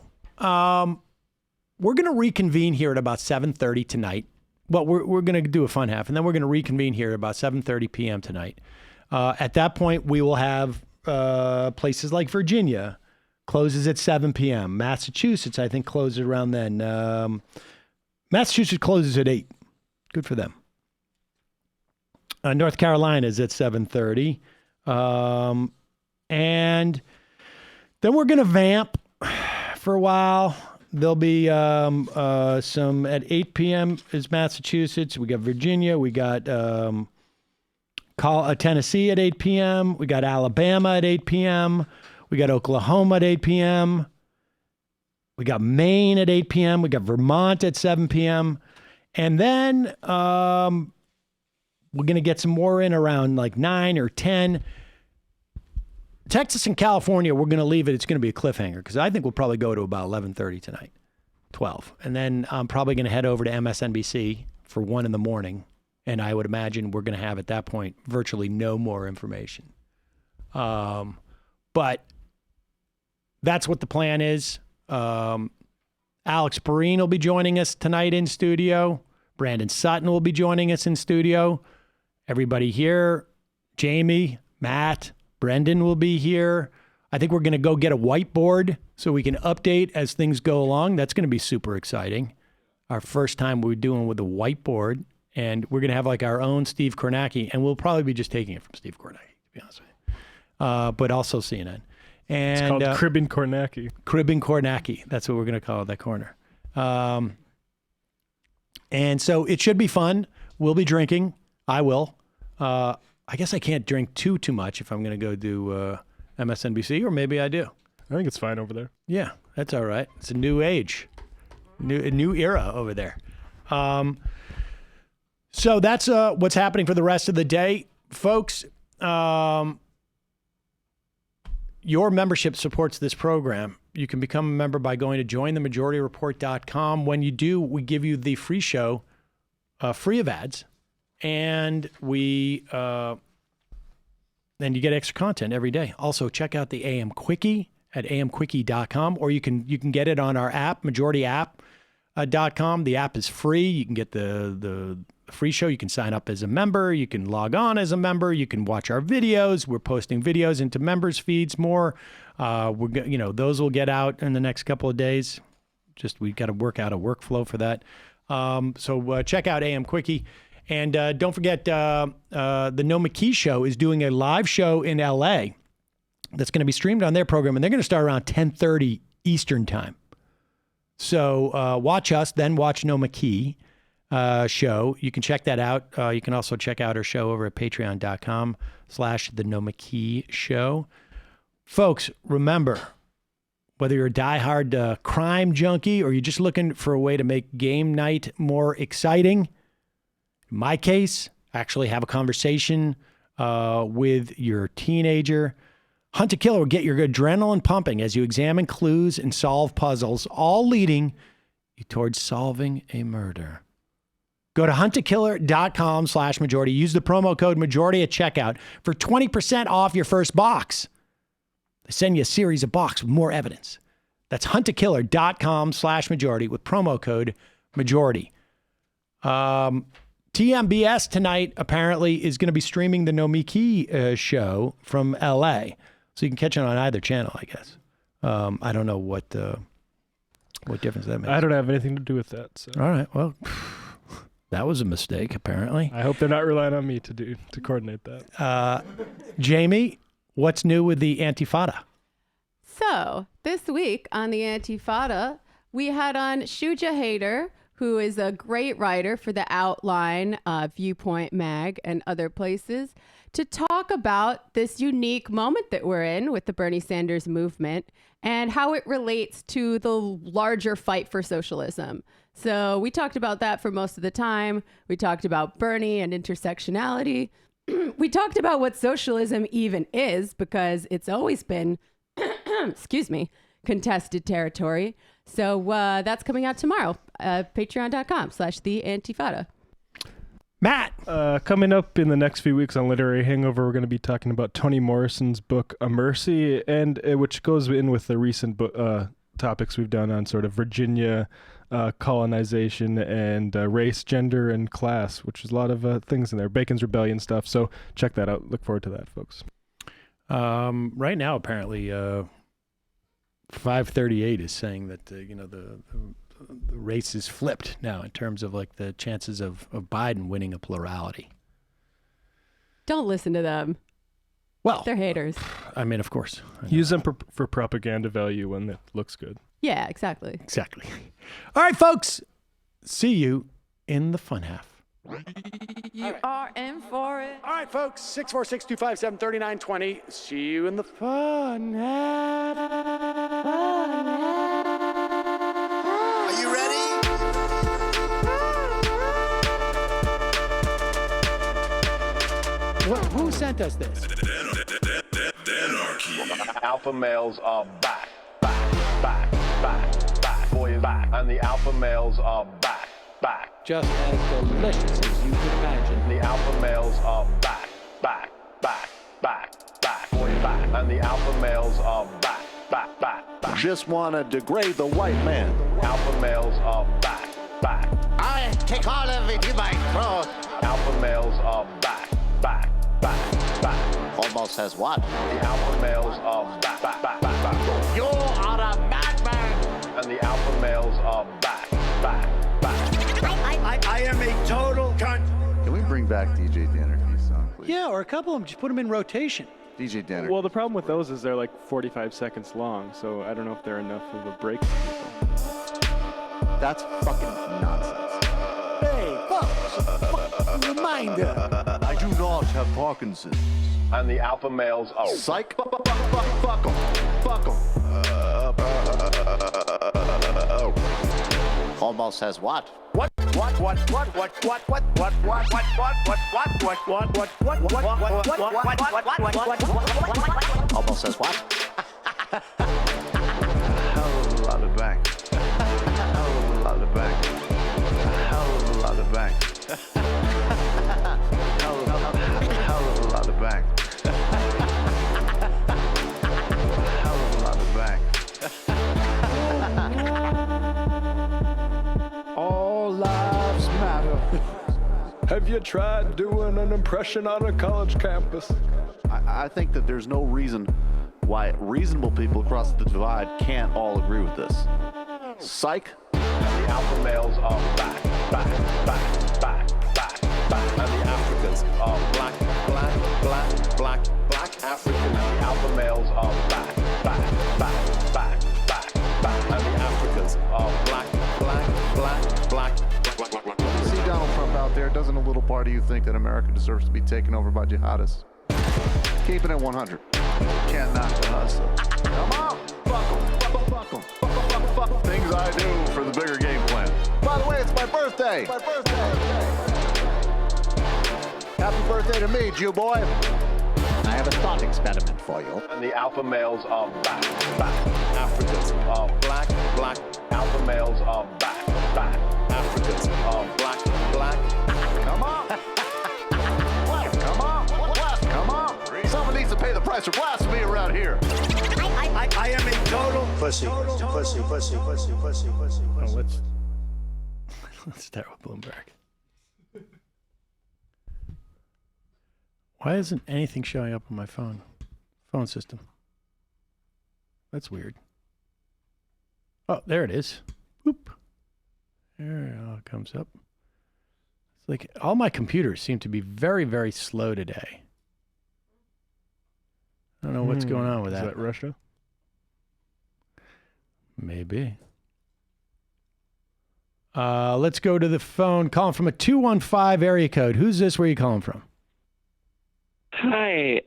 Speaker 6: We're going to reconvene here at about 7:30 tonight. Well, we're going to do a fun half, and then we're going to reconvene here at about 7:30 p.m. tonight. At that point, we will have places like Virginia closes at 7 p.m. Massachusetts, I think, closes around then. Massachusetts closes at 8. Good for them. North Carolina is at 7:30. And then we're going to vamp for a while. There'll be some at 8 p.m. is Massachusetts. We got Virginia. We got Tennessee at 8 p.m. We got Alabama at 8 p.m. We got Oklahoma at 8 p.m. We got Maine at 8 p.m. We got Vermont at 7 p.m. And then we're going to get some more in around like 9 or 10. Texas and California, we're going to leave it. It's going to be a cliffhanger because I think we'll probably go to about 11:30 tonight, 12. And then I'm probably going to head over to MSNBC for 1 in the morning. And I would imagine we're going to have at that point virtually no more information. But that's what the plan is. Alex Perrine will be joining us tonight in studio. Brandon Sutton will be joining us in studio. Everybody here, Jamie, Matt, Brendan will be here. I think we're going to go get a whiteboard so we can update as things go along. That's going to be super exciting. Our first time we're doing with a whiteboard. And we're going to have like our own Steve Kornacki, and we'll probably be just taking it from Steve Kornacki, to be honest with you. But also CNN. And,
Speaker 8: it's called Cribbing Kornacki.
Speaker 6: Cribbing Kornacki. That's what we're going to call it, that corner. And so it should be fun. We'll be drinking. I will. I guess I can't drink too much if I'm going to go do MSNBC, or maybe I do.
Speaker 8: I think it's fine over there.
Speaker 6: Yeah, that's all right. It's a new age, a new era over there. So that's what's happening for the rest of the day. Folks, your membership supports this program. You can become a member by going to jointhemajorityreport.com. When you do, we give you the free show, free of ads, and then you get extra content every day. Also, check out the AM Quickie at amquickie.com, or you can get it on our app, majorityapp.com. The app is free. You can get the free show. You can sign up as a member. You can log on as a member. You can watch our videos. We're posting videos into members feeds more. Those will get out in the next couple of days. Just we got to work out a workflow for that. So check out AM Quickie. And don't forget, the No McKee Show is doing a live show in L.A. that's going to be streamed on their program, and they're going to start around 10:30 Eastern time. So watch us, then watch No McKee show. You can check that out. You can also check out our show over at patreon.com/The No McKee Show. Folks, remember, whether you're a diehard crime junkie or you're just looking for a way to make game night more exciting, in my case, actually have a conversation with your teenager. Hunt a Killer will get your adrenaline pumping as you examine clues and solve puzzles, all leading you towards solving a murder. Go to huntakiller.com/majority. Use the promo code majority at checkout for 20% off your first box. They send you a series of boxes with more evidence. That's huntakiller.com/majority with promo code majority. TMBS tonight apparently is going to be streaming the No McKee show from LA. So you can catch it on either channel, I guess. I don't know what difference that makes.
Speaker 8: I don't have anything to do with that. So.
Speaker 6: All right. Well, that was a mistake, apparently.
Speaker 8: I hope they're not relying on me to coordinate that.
Speaker 6: Jamie, what's new with the Antifada?
Speaker 7: So this week on the Antifada, we had on Shuja Hader, who is a great writer for The Outline, Viewpoint Mag, and other places, to talk about this unique moment that we're in with the Bernie Sanders movement and how it relates to the larger fight for socialism. So we talked about that for most of the time. We talked about Bernie and intersectionality. We talked about what socialism even is, because it's always been, excuse me, contested territory. So that's coming out tomorrow. Patreon.com/The Antifada.
Speaker 6: Matt!
Speaker 8: Coming up in the next few weeks on Literary Hangover, we're going to be talking about Toni Morrison's book, A Mercy, and which goes in with the recent topics we've done on sort of Virginia colonization and race, gender, and class, which is a lot of things in there. Bacon's Rebellion stuff. So check that out. Look forward to that, folks.
Speaker 6: Right now, apparently, 538 is saying that the race is flipped now in terms of like the chances of Biden winning a plurality.
Speaker 7: Don't listen to them.
Speaker 6: Well,
Speaker 7: they're haters.
Speaker 6: I mean, of course.
Speaker 8: Use them for propaganda value when it looks good.
Speaker 7: Yeah, exactly.
Speaker 6: Exactly. All right, folks. See you in the fun half.
Speaker 12: You are in for it.
Speaker 6: All right, folks. 646-257-3920. See you in the fun half.
Speaker 13: Are you ready?
Speaker 6: Who sent us this?
Speaker 14: Alpha males are back. Boys back. And the alpha males are back.
Speaker 6: Just as delicious as you can imagine.
Speaker 14: The alpha males are back. Boys back. And the alpha males are back.
Speaker 13: Just want to degrade the white man.
Speaker 14: Alpha males are back.
Speaker 13: I take all of it in my throat.
Speaker 14: Alpha males are back.
Speaker 13: Almost has what?
Speaker 14: The alpha males are back.
Speaker 13: You are a madman.
Speaker 14: And the alpha males are back.
Speaker 13: I am a total cunt. Can we bring back DJ Dannerky's song, please?
Speaker 6: Yeah, or a couple of them. Just put them in rotation.
Speaker 13: DJ Danner.
Speaker 8: Well, the problem with those is they're like 45 seconds long, so I don't know if they're enough of a break for people.
Speaker 13: That's fucking nonsense.
Speaker 6: Hey, folks, reminder.
Speaker 13: I do not have Parkinson's.
Speaker 14: And the alpha males are...
Speaker 13: Psych. Fuck em. Almost has what?
Speaker 14: What?
Speaker 13: Almost says what? Hell of a lot of bank. Hell of a lot of bank. Hell of a lot of bank. Hell of a lot of bank. Hell of a lot of bank.
Speaker 8: All lives matter. Have you tried doing an impression on a college campus?
Speaker 13: I think that there's no reason why reasonable people across the divide can't all agree with this. Psych.
Speaker 14: And the alpha males are back, back, back, back, back, back.
Speaker 13: And the Africans are black, black, black, black, black African.
Speaker 14: And the alpha males are back, back, back, back, back, back.
Speaker 13: And the Africans are black, black, black, black, black, black, black.
Speaker 15: You see Donald Trump out there, doesn't a little part of you think that America deserves to be taken over by jihadists? Keeping it 100. Can't knock the hustle.
Speaker 13: Come on, fuck 'em, fuck 'em, fuck
Speaker 15: Things I do for the bigger game plan.
Speaker 13: By the way, it's my birthday.
Speaker 15: My birthday. Happy birthday to me, Jew boy.
Speaker 16: I have a thought experiment for you.
Speaker 14: And the alpha males are back, back.
Speaker 13: Africans are black, black.
Speaker 14: Alpha males are back, back.
Speaker 13: Africans are black, black.
Speaker 15: Come on. Come on. Come on. Someone needs to pay the price for blasphemy around here.
Speaker 16: I am a total pussy. Pussy.
Speaker 6: Oh, let's start with Bloomberg. Why isn't anything showing up on my phone system? That's weird. Oh, there it is. Whoop. There it all comes up. It's like all my computers seem to be very, very slow today. I don't know what's going on with that.
Speaker 8: Is that Russia?
Speaker 6: Maybe. Let's go to the phone. Calling from a 215 area code. Who's this? Where are you calling from?
Speaker 17: Hi.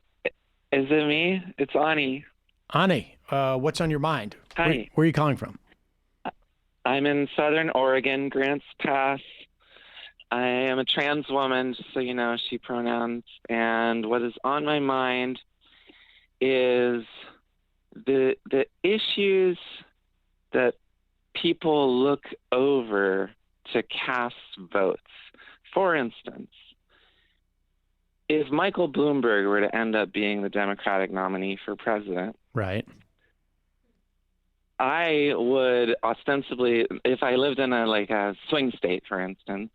Speaker 17: Is it me? It's Ani.
Speaker 6: Ani, what's on your mind?
Speaker 17: Hi.
Speaker 6: Where are you calling from?
Speaker 17: I'm in Southern Oregon, Grants Pass. I am a trans woman, just so you know, she pronouns. And what is on my mind is the issues that people look over to cast votes. For instance, if Michael Bloomberg were to end up being the Democratic nominee for president,
Speaker 6: right,
Speaker 17: I would ostensibly, if I lived in a swing state, for instance,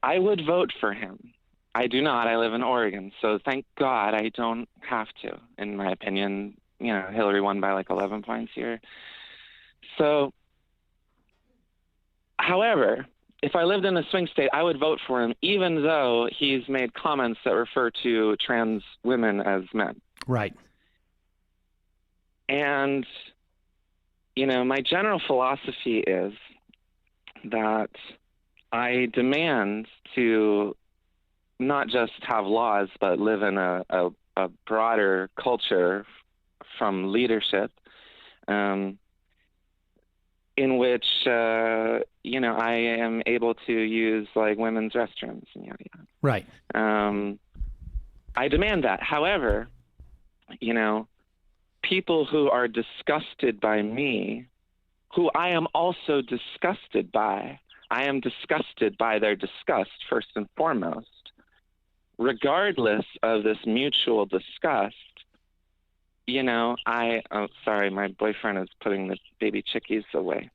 Speaker 17: I would vote for him. I do not. I live in Oregon, so thank God I don't have to. In my opinion, Hillary won by 11 points here. So, however, if I lived in a swing state, I would vote for him, even though he's made comments that refer to trans women as men.
Speaker 6: Right.
Speaker 17: And, my general philosophy is that I demand to not just have laws, but live in a broader culture from leadership, in which, I am able to use women's restrooms and yada yada.
Speaker 6: Right.
Speaker 17: I demand that. However, people who are disgusted by me, who I am also disgusted by, I am disgusted by their disgust first and foremost. Regardless of this mutual disgust, oh, sorry, my boyfriend is putting the baby chickies away.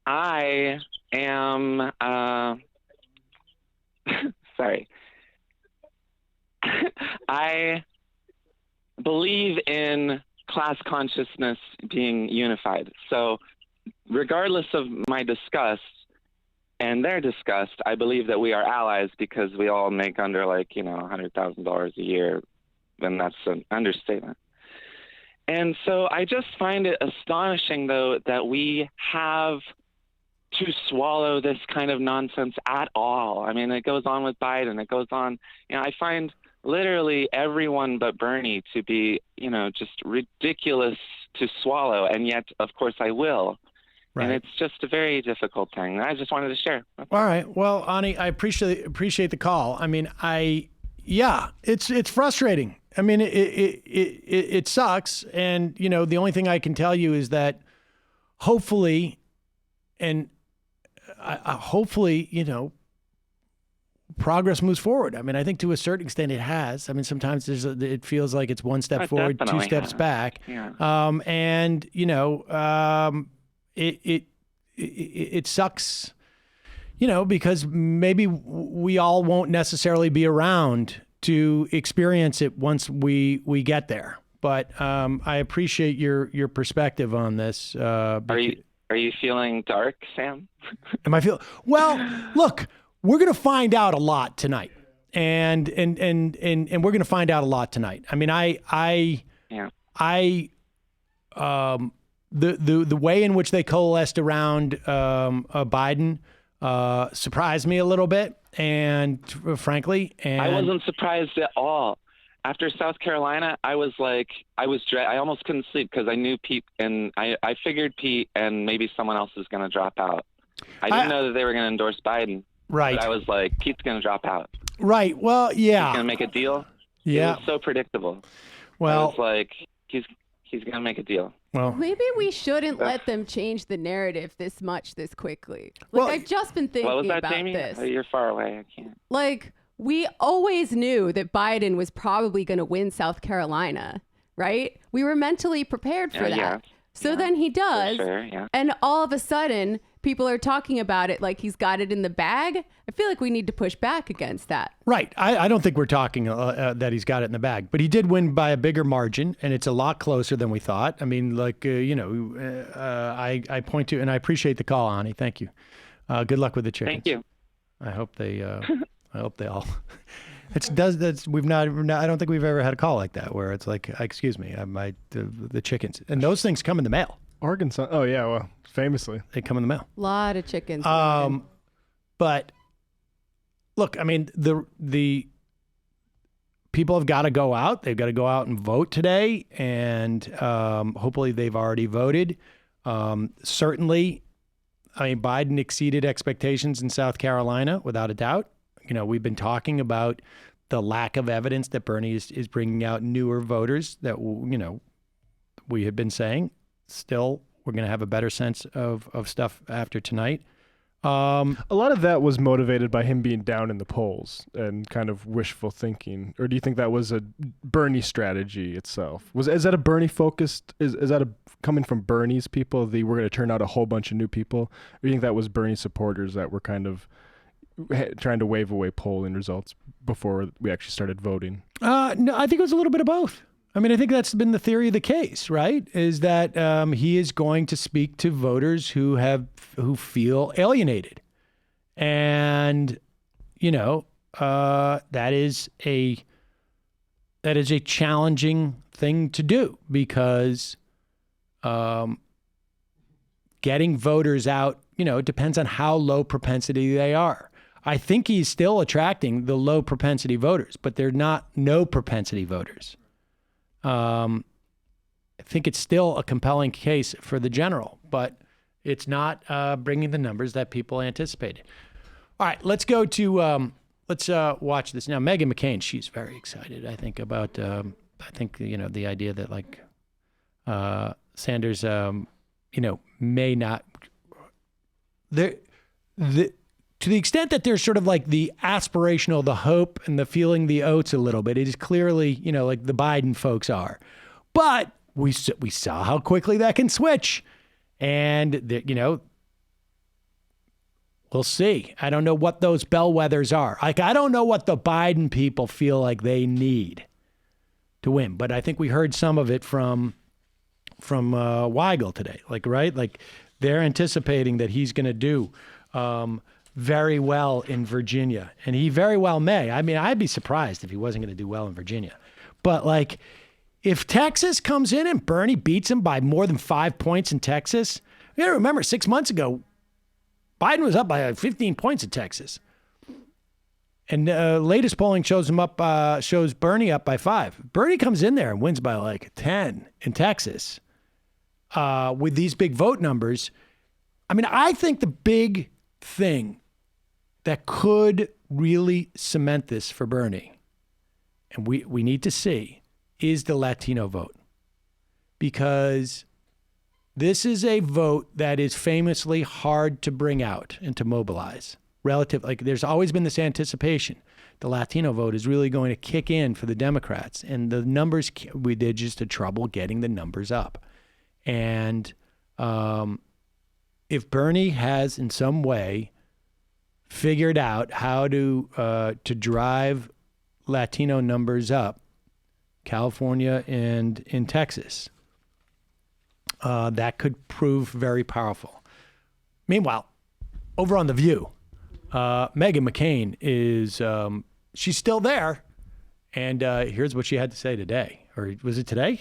Speaker 17: I am, sorry. I believe in class consciousness being unified. So regardless of my disgust and their disgust, I believe that we are allies because we all make under $100,000 a year. And that's an understatement. And so I just find it astonishing, though, that we have to swallow this kind of nonsense at all. I mean, it goes on with Biden. It goes on. I find literally everyone but Bernie to be, just ridiculous to swallow. And yet, of course, I will. Right. And it's just a very difficult thing. I just wanted to share.
Speaker 6: All right. Well, Ani, I appreciate the call. I mean, it's frustrating. I mean, it sucks. And, the only thing I can tell you is that hopefully, progress moves forward. I mean, I think to a certain extent it has. I mean, sometimes it feels like it's one step forward, two steps back.
Speaker 17: Yeah.
Speaker 6: It sucks, because maybe we all won't necessarily be around to experience it once we get there. but I appreciate your perspective on this.
Speaker 17: Are you feeling dark, Sam?
Speaker 6: Am I feel well? Look, we're going to find out a lot tonight, and we're going to find out a lot tonight. I mean, the way in which they coalesced around Biden surprised me a little bit, and frankly,
Speaker 17: I wasn't surprised at all. After South Carolina, I almost couldn't sleep because I knew Pete, and I figured Pete and maybe someone else is going to drop out. I didn't know that they were going to endorse Biden.
Speaker 6: Right.
Speaker 17: But I was like, Pete's going to drop out.
Speaker 6: Right. Well, yeah.
Speaker 17: He's going to make a deal.
Speaker 6: Yeah.
Speaker 17: It was so predictable.
Speaker 6: Well,
Speaker 17: I was like, he's going to make a deal.
Speaker 6: Well,
Speaker 7: maybe we shouldn't let them change the narrative this much this quickly. Like, I've just been thinking
Speaker 17: what was that,
Speaker 7: about
Speaker 17: Jamie?
Speaker 7: this.
Speaker 17: Oh, you're far away. I can't.
Speaker 7: Like, we always knew that Biden was probably going to win South Carolina, right? We were mentally prepared for that.
Speaker 17: Yeah.
Speaker 7: So then he does.
Speaker 17: For sure, yeah.
Speaker 7: And all of a sudden, people are talking about it like he's got it in the bag. I feel like we need to push back against that.
Speaker 6: Right. I don't think we're talking that he's got it in the bag, but he did win by a bigger margin, and it's a lot closer than we thought. I mean, like, I point to, and I appreciate the call, Ani. Thank you. Good luck with the chickens.
Speaker 17: Thank you.
Speaker 6: I hope they all. I don't think we've ever had a call like that where it's like, excuse me, the chickens, and those things come in the mail.
Speaker 8: Arkansas. Oh yeah, well, famously
Speaker 6: they come in the mail.
Speaker 7: A lot of chickens.
Speaker 6: But look, I mean, the people have got to go out. They've got to go out and vote today, and hopefully they've already voted. Certainly, I mean, Biden exceeded expectations in South Carolina without a doubt. You know, we've been talking about the lack of evidence that Bernie is bringing out newer voters that, you know, we have been saying. Still, we're going to have a better sense of stuff after tonight.
Speaker 8: A lot of that was motivated by him being down in the polls and kind of wishful thinking. Or do you think that was a Bernie strategy itself? Is that a Bernie focused? Is that coming from Bernie's people? We're going to turn out a whole bunch of new people? Or do you think that was Bernie supporters that were kind of trying to wave away polling results before we actually started voting?
Speaker 6: No, I think it was a little bit of both. I mean, I think that's been the theory of the case, right? Is that he is going to speak to voters who feel alienated, and you know that is a challenging thing to do because getting voters out, you know, it depends on how low propensity they are. I think he's still attracting the low propensity voters, but they're not no propensity voters. I think it's still a compelling case for the general, but it's not bringing the numbers that people anticipated. All right, let's go to let's watch this now. Meghan McCain, she's very excited. I think about the idea that like Sanders, may not to the extent that there's sort of like the aspirational, the hope and the feeling the oats a little bit, it is clearly, like the Biden folks are. But we saw how quickly that can switch. And, we'll see. I don't know what those bellwethers are. Like, I don't know what the Biden people feel like they need to win. But I think we heard some of it from Weigel today. Like, right? Like, they're anticipating that he's going to do very well in Virginia, and he very well may. I mean, I'd be surprised if he wasn't going to do well in Virginia. But like, if Texas comes in and Bernie beats him by more than 5 points in Texas, you got to remember 6 months ago, Biden was up by 15 points in Texas, and latest polling shows Bernie up by 5. Bernie comes in there and wins by like 10 in Texas with these big vote numbers. I mean, I think the big thing that could really cement this for Bernie, and we need to see, is the Latino vote. Because this is a vote that is famously hard to bring out and to mobilize. There's always been this anticipation. The Latino vote is really going to kick in for the Democrats. And the numbers, we did just a trouble getting the numbers up. And if Bernie has in some way figured out how to drive Latino numbers up, California and in Texas. That could prove very powerful. Meanwhile, over on The View, Meghan McCain is, she's still there. And here's what she had to say today. Or was it today?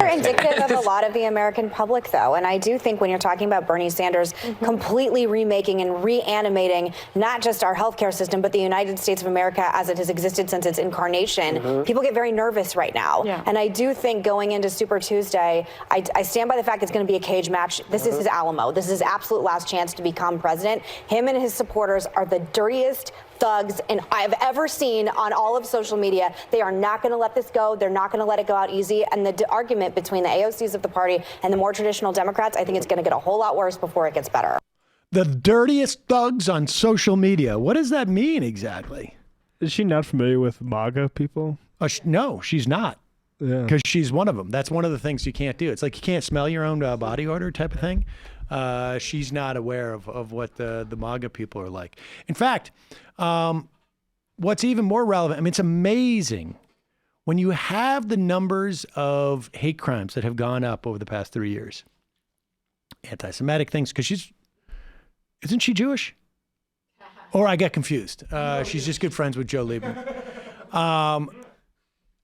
Speaker 18: They're indicative of a lot of the American public, though. And I do think when you're talking about Bernie Sanders completely remaking and reanimating not just our healthcare system, but the United States of America as it has existed since its incarnation, people get very nervous right now. And I do think going into Super Tuesday, I stand by the fact it's going to be a cage match. This is his Alamo. This is his absolute last chance to become president. Him and his supporters are the dirtiest thugs and I've ever seen on all of social media. They are not going to let this go. They're not going to let it go out easy. And the argument between the AOCs of the party and the more traditional Democrats, I think it's going to get a whole lot worse before it gets better.
Speaker 6: The dirtiest thugs on social media. What does that mean exactly?
Speaker 8: Is she not familiar with MAGA people?
Speaker 6: No, she's not.
Speaker 8: Yeah.
Speaker 6: Because she's one of them. That's one of the things you can't do. It's like you can't smell your own body odor type of thing. She's not aware of what the MAGA people are like. In fact, what's even more relevant, I mean, it's amazing when you have the numbers of hate crimes that have gone up over the past 3 years. Anti-Semitic things, because isn't she Jewish? Or I got confused. She's just good friends with Joe Lieberman.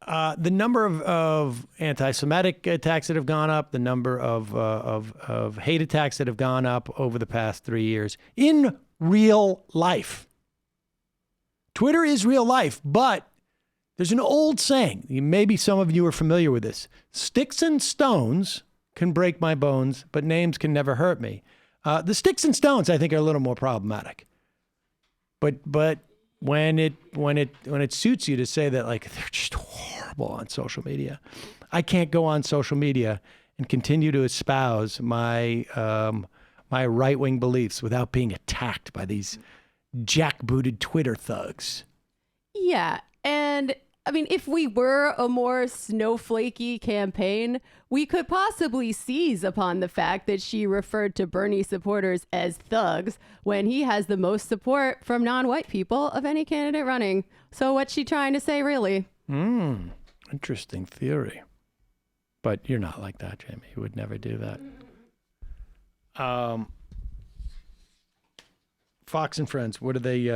Speaker 6: The number of anti-Semitic attacks that have gone up, the number of hate attacks that have gone up over the past 3 years in real life. Twitter is real life, but there's an old saying. Maybe some of you are familiar with this. Sticks and stones can break my bones, but names can never hurt me. The sticks and stones, I think, are a little more problematic. But when it suits you to say that, like, they're just horrible on social media, I can't go on social media and continue to espouse my my right-wing beliefs without being attacked by these jackbooted Twitter thugs.
Speaker 7: Yeah, and I mean, if we were a more snowflakey campaign, we could possibly seize upon the fact that she referred to Bernie supporters as thugs when he has the most support from non-white people of any candidate running. So what's she trying to say, really?
Speaker 6: Interesting theory. But you're not like that, Jamie. You would never do that. Fox and Friends, what are they?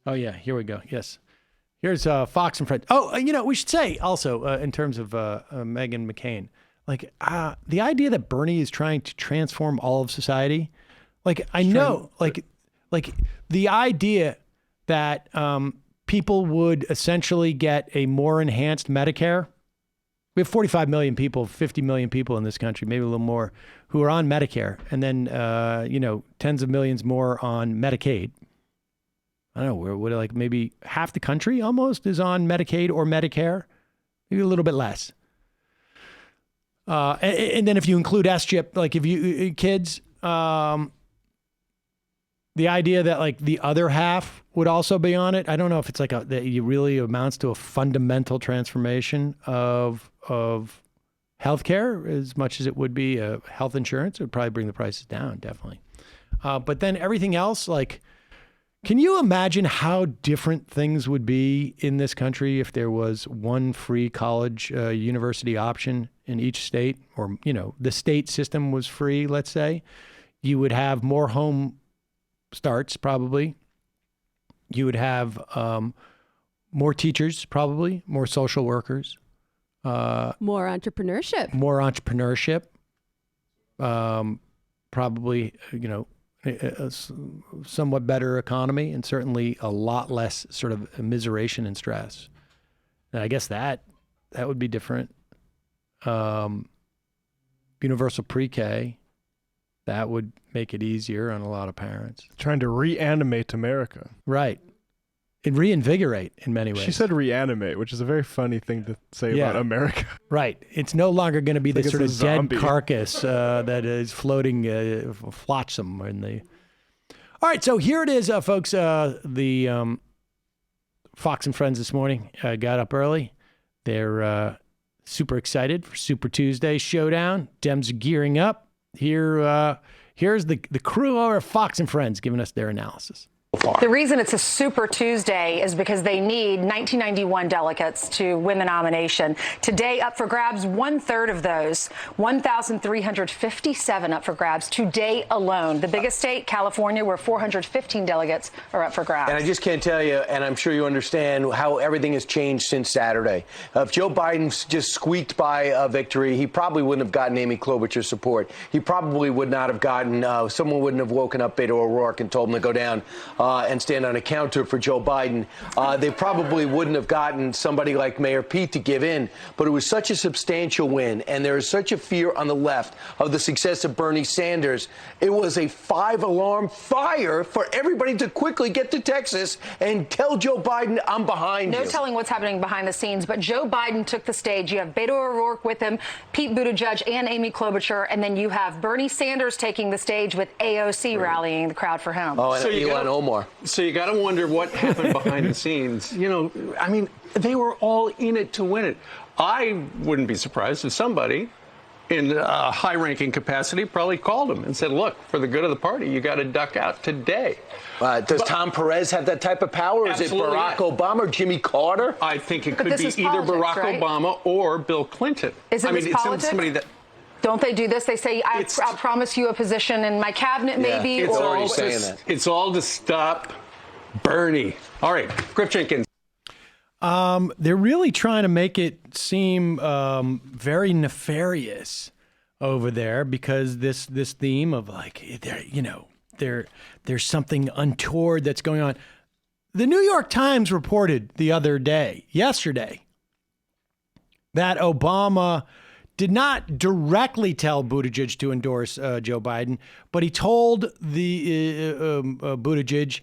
Speaker 6: Oh, yeah, here we go. Yes. Here's Fox and Friends. Oh, we should say also in terms of Meghan McCain, like the idea that Bernie is trying to transform all of society. Like, I know, like the idea that people would essentially get a more enhanced Medicare. We have 45 million people, 50 million people in this country, maybe a little more, who are on Medicare. And then, tens of millions more on Medicaid. I don't know, we're like maybe half the country almost is on Medicaid or Medicare, maybe a little bit less. And then if you include S-chip, like if you kids, the idea that like the other half would also be on it. I don't know if it's like that it really amounts to a fundamental transformation of healthcare as much as it would be health insurance. It would probably bring the prices down, definitely. But then everything else, like, can you imagine how different things would be in this country if there was one free college university option in each state, or, the state system was free, let's say? You would have more home starts, probably. You would have more teachers, probably, more social workers.
Speaker 7: More entrepreneurship.
Speaker 6: Probably, a somewhat better economy, and certainly a lot less sort of immiseration and stress. And I guess that would be different. Universal pre-K, that would make it easier on a lot of parents.
Speaker 8: Trying to reanimate America.
Speaker 6: Right. And reinvigorate in many ways.
Speaker 8: She said reanimate, which is a very funny thing to say about America.
Speaker 6: Right. It's no longer going to be this
Speaker 8: like
Speaker 6: sort of dead carcass that is floating flotsam in the... All right, so here it is, folks. The Fox and Friends this morning got up early. They're super excited for Super Tuesday showdown. Dems are gearing up. Here's the crew over at Fox and Friends giving us their analysis.
Speaker 19: The reason it's a Super Tuesday is because they need 1991 delegates to win the nomination. Today, up for grabs, 1/3 of those, 1,357 up for grabs today alone. The biggest state, California, where 415 delegates are up for grabs.
Speaker 20: And I just can't tell you, and I'm sure you understand how everything has changed since Saturday. If Joe Biden just squeaked by a victory, he probably wouldn't have gotten Amy Klobuchar's support. He probably would not have gotten, someone wouldn't have woken up Beto O'Rourke and told him to go down and stand on a counter for Joe Biden. They probably wouldn't have gotten somebody like Mayor Pete to give in, but it was such a substantial win, and there is such a fear on the left of the success of Bernie Sanders. It was a 5-alarm fire for everybody to quickly get to Texas and tell Joe Biden, I'm behind you.
Speaker 19: No telling what's happening behind the scenes, but Joe Biden took the stage. You have Beto O'Rourke with him, Pete Buttigieg, and Amy Klobuchar, and then you have Bernie Sanders taking the stage with AOC rallying the crowd for him.
Speaker 20: Oh, and Elon Omar.
Speaker 21: So you got to wonder what happened behind the scenes. You know, I mean, they were all in it to win it. I wouldn't be surprised if somebody in a high-ranking capacity probably called him and said, look, for the good of the party, you got to duck out today.
Speaker 20: Does Tom Perez have that type of power? Is it Barack Obama or Jimmy Carter?
Speaker 21: I think it could be either Barack Obama or Bill Clinton.
Speaker 19: Is it politics?
Speaker 21: Somebody that.
Speaker 19: Don't they do this? They say, I'll promise you a position in my cabinet, maybe.
Speaker 21: It's
Speaker 19: or
Speaker 21: all saying that. It's all to stop Bernie. All right, Griff Jenkins.
Speaker 6: They're really trying to make it seem very nefarious over there because this theme of like, there's something untoward that's going on. The New York Times reported yesterday, that Obama did not directly tell Buttigieg to endorse Joe Biden, but he told the Buttigieg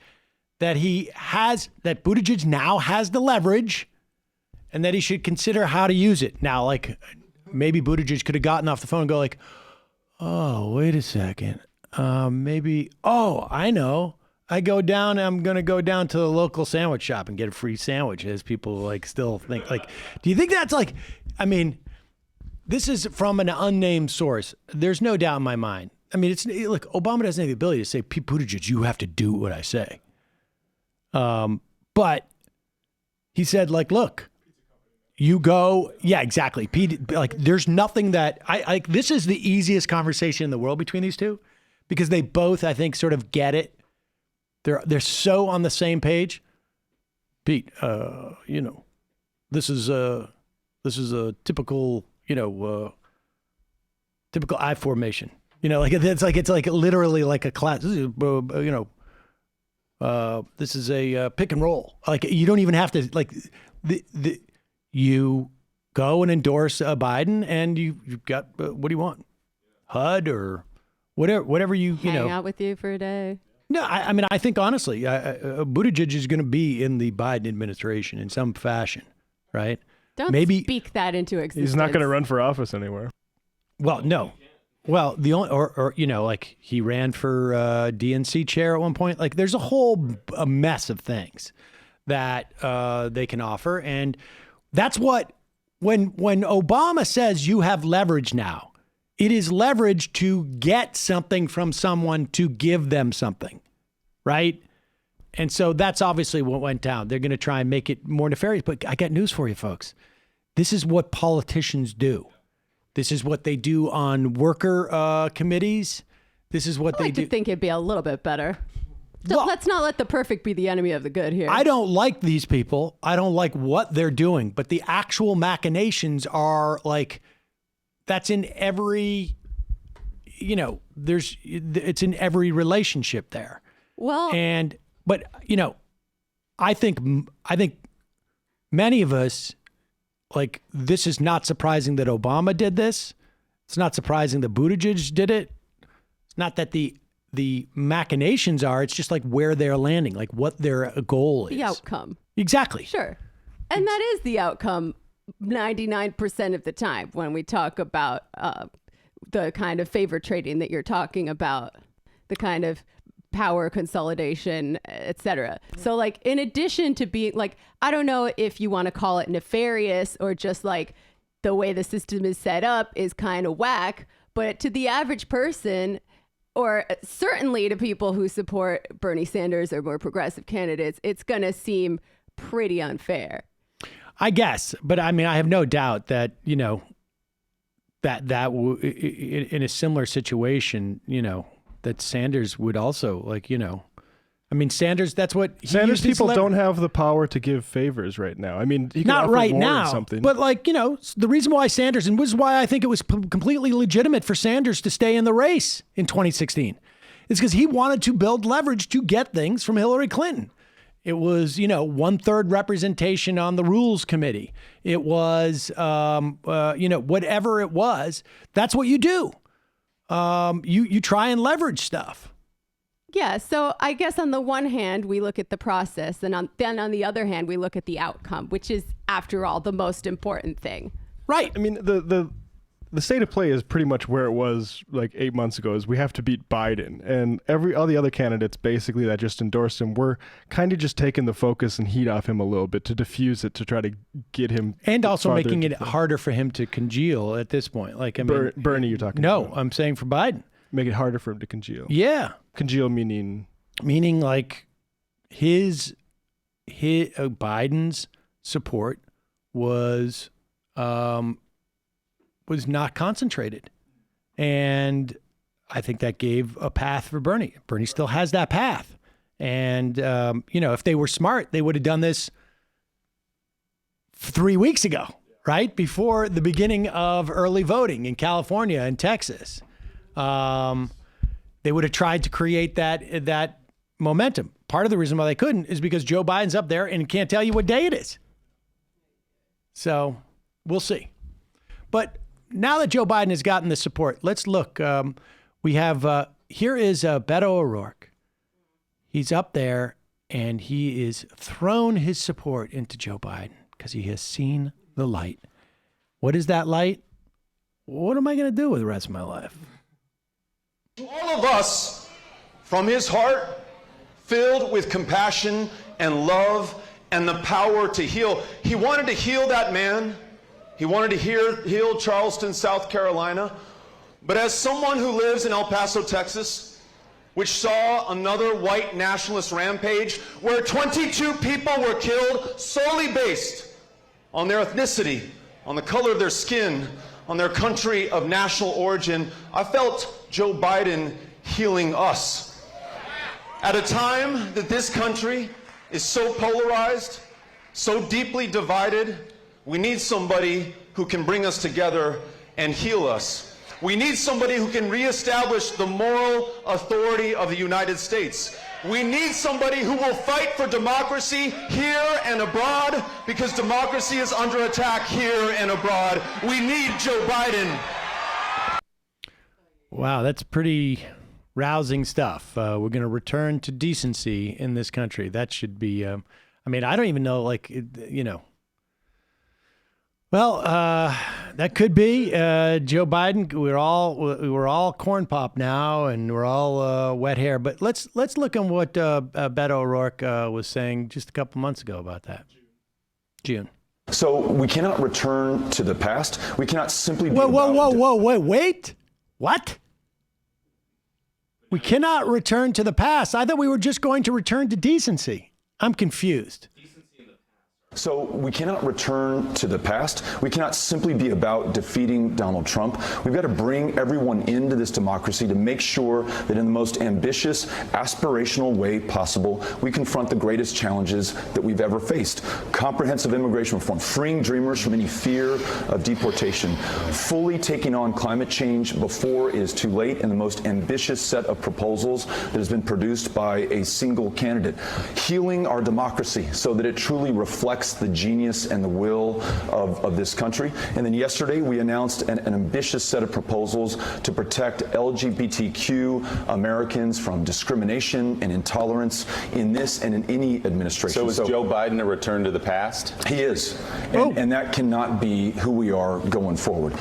Speaker 6: that that Buttigieg now has the leverage and that he should consider how to use it. Now, like, maybe Buttigieg could have gotten off the phone and go like, oh, wait a second. I know. I'm going to go down to the local sandwich shop and get a free sandwich, as people like still think. Like, do you think that's like, I mean, this is from an unnamed source. There's no doubt in my mind. I mean, look, Obama doesn't have the ability to say, Pete Buttigieg, you have to do what I say. But he said, like, look, you go. Yeah, exactly. Pete, like, there's nothing that this is the easiest conversation in the world between these two because they both, I think, sort of get it. They're so on the same page. Pete, this is a typical, typical I formation. It's like literally like a class. This is a pick and roll. Like, you don't even have to you go and endorse Biden, and you've got what do you want, HUD or whatever you
Speaker 7: hang out with you for a day.
Speaker 6: No, I mean, I think honestly, Buttigieg is going to be in the Biden administration in some fashion, right?
Speaker 7: Don't speak that into existence.
Speaker 8: He's not going to run for office anywhere.
Speaker 6: Well, no. Well, the only, or like he ran for DNC chair at one point. Like, there's a mess of things that they can offer, and that's what when Obama says you have leverage now, it is leverage to get something from someone to give them something, right? And so that's obviously what went down. They're going to try and make it more nefarious. But I got news for you, folks. This is what politicians do. This is what they do on worker committees. This is what they do.
Speaker 7: I think it'd be a little bit better. So let's not let the perfect be the enemy of the good here.
Speaker 6: I don't like these people. I don't like what they're doing. But the actual machinations are like, that's in every, it's in every relationship there.
Speaker 7: Well,
Speaker 6: but I think many of us, like, this is not surprising that Obama did this. It's not surprising that Buttigieg did it. It's not that the machinations are. It's just like where they're landing, like what their goal is.
Speaker 7: The outcome.
Speaker 6: Exactly.
Speaker 7: Sure. And that is the outcome 99% of the time when we talk about the kind of favor trading that you're talking about, the kind of power consolidation, etc. So, like, in addition to being like, I don't know if you want to call it nefarious or just like the way the system is set up is kind of whack, but to the average person, or certainly to people who support Bernie Sanders or more progressive candidates, it's going to seem pretty unfair.
Speaker 6: I guess, but I mean, I have no doubt that, you know, in a similar situation, you know, that Sanders would also, like, you know, I mean, Sanders, that's what
Speaker 8: Sanders people don't have the power to give favors right now. I mean, he
Speaker 6: not right now,
Speaker 8: something.
Speaker 6: But like, you know, the reason why Sanders, and this is why I think it was completely legitimate for Sanders to stay in the race in 2016, is because he wanted to build leverage to get things from Hillary Clinton. It was, you know, 1/3 representation on the Rules Committee. It was, you know, whatever it was. That's what you do. You try and leverage stuff.
Speaker 7: Yeah, so I guess on the one hand, we look at the process, and then on the other hand, we look at the outcome, which is, after all, the most important thing.
Speaker 6: Right.
Speaker 8: I mean, the state of play is pretty much where it was like 8 months ago, is we have to beat Biden. And all the other candidates basically that just endorsed him were kind of just taking the focus and heat off him a little bit to diffuse it, to try to get him.
Speaker 6: And also making it harder for him to congeal at this point. Like, I mean,
Speaker 8: Bernie, you're talking
Speaker 6: No,
Speaker 8: about.
Speaker 6: I'm saying for Biden.
Speaker 8: Make it harder for him to congeal.
Speaker 6: Yeah.
Speaker 8: Congeal meaning
Speaker 6: like his Biden's support was not concentrated. And I think that gave a path for Bernie. Bernie still has that path. And, you know, if they were smart, they would have done this 3 weeks ago, right? Before the beginning of early voting in California and Texas. They would have tried to create that momentum. Part of the reason why they couldn't is because Joe Biden's up there and can't tell you what day it is. So we'll see. But now that Joe Biden has gotten the support, let's look. We have, here is Beto O'Rourke. He's up there and he is thrown his support into Joe Biden because he has seen the light. What is that light? What am I going to do with the rest of my life?
Speaker 2: To all of us, from his heart, filled with compassion and love and the power to heal. He wanted to heal that man. He wanted to heal Charleston, South Carolina. But as someone who lives in El Paso, Texas, which saw another white nationalist rampage where 22 people were killed solely based on their ethnicity, on the color of their skin, on their country of national origin, I felt Joe Biden healing us. At a time that this country is so polarized, so deeply divided, we need somebody who can bring us together and heal us. We need somebody who can reestablish the moral authority of the United States. We need somebody who will fight for democracy here and abroad, because democracy is under attack here and abroad. We need Joe Biden.
Speaker 6: Wow, that's pretty rousing stuff. We're going to return to decency in this country. That should be, I mean, I don't even know, like, you know. Well, that could be Joe Biden. We're all corn pop now, and we're all wet hair. But let's look at what Beto O'Rourke was saying just a couple months ago about that. June.
Speaker 22: So we cannot return to the past. We cannot simply.
Speaker 6: Wait. What? We cannot return to the past. I thought we were just going to return to decency. I'm confused.
Speaker 22: So we cannot return to the past. We cannot simply be about defeating Donald Trump. We've got to bring everyone into this democracy to make sure that in the most ambitious, aspirational way possible, we confront the greatest challenges that we've ever faced. Comprehensive immigration reform, freeing dreamers from any fear of deportation, fully taking on climate change before it is too late, in the most ambitious set of proposals that has been produced by a single candidate, healing our democracy so that it truly reflects the genius and the will of this country. And then yesterday we announced an ambitious set of proposals to protect LGBTQ Americans from discrimination and intolerance in this and in any administration.
Speaker 23: So is Joe Biden a return to the past?
Speaker 22: He is. And that cannot be who we are going forward.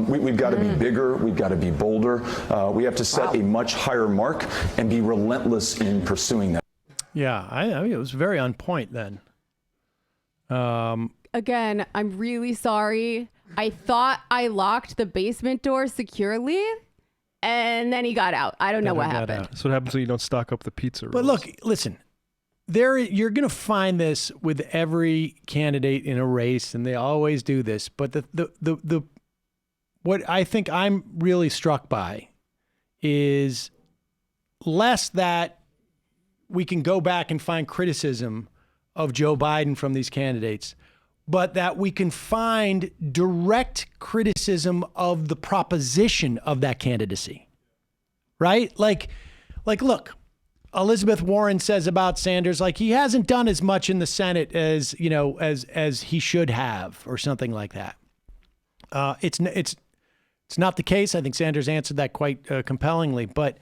Speaker 22: We've got to be bigger. We've got to be bolder. We have to set a much higher mark and be relentless in pursuing that.
Speaker 6: Yeah, I mean, it was very on point then.
Speaker 7: Again, I'm really sorry. I thought I locked the basement door securely, and then he got out. I don't know what happened.
Speaker 8: That's what happens when you don't stock up the pizza rolls.
Speaker 6: But look, listen, you're going to find this with every candidate in a race, and they always do this. But the what I think I'm really struck by is less that we can go back and find criticism of Joe Biden from these candidates, but that we can find direct criticism of the proposition of that candidacy, right? Like, look, Elizabeth Warren says about Sanders, like he hasn't done as much in the Senate as, you know, as he should have, or something like that. It's not the case. I think Sanders answered that quite compellingly, but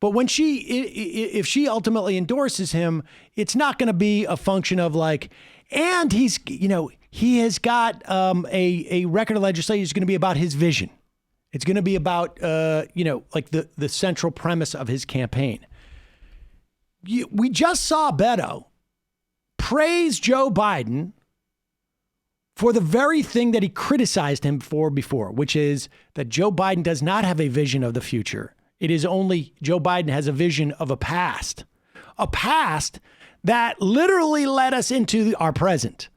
Speaker 6: when if she ultimately endorses him, it's not going to be a function of like, and he's, you know, he has got a record of legislation is going to be about his vision. It's going to be about, you know, like the central premise of his campaign. We just saw Beto praise Joe Biden for the very thing that he criticized him for before, which is that Joe Biden does not have a vision of the future. It is only Joe Biden has a vision of a past that literally led us into our present.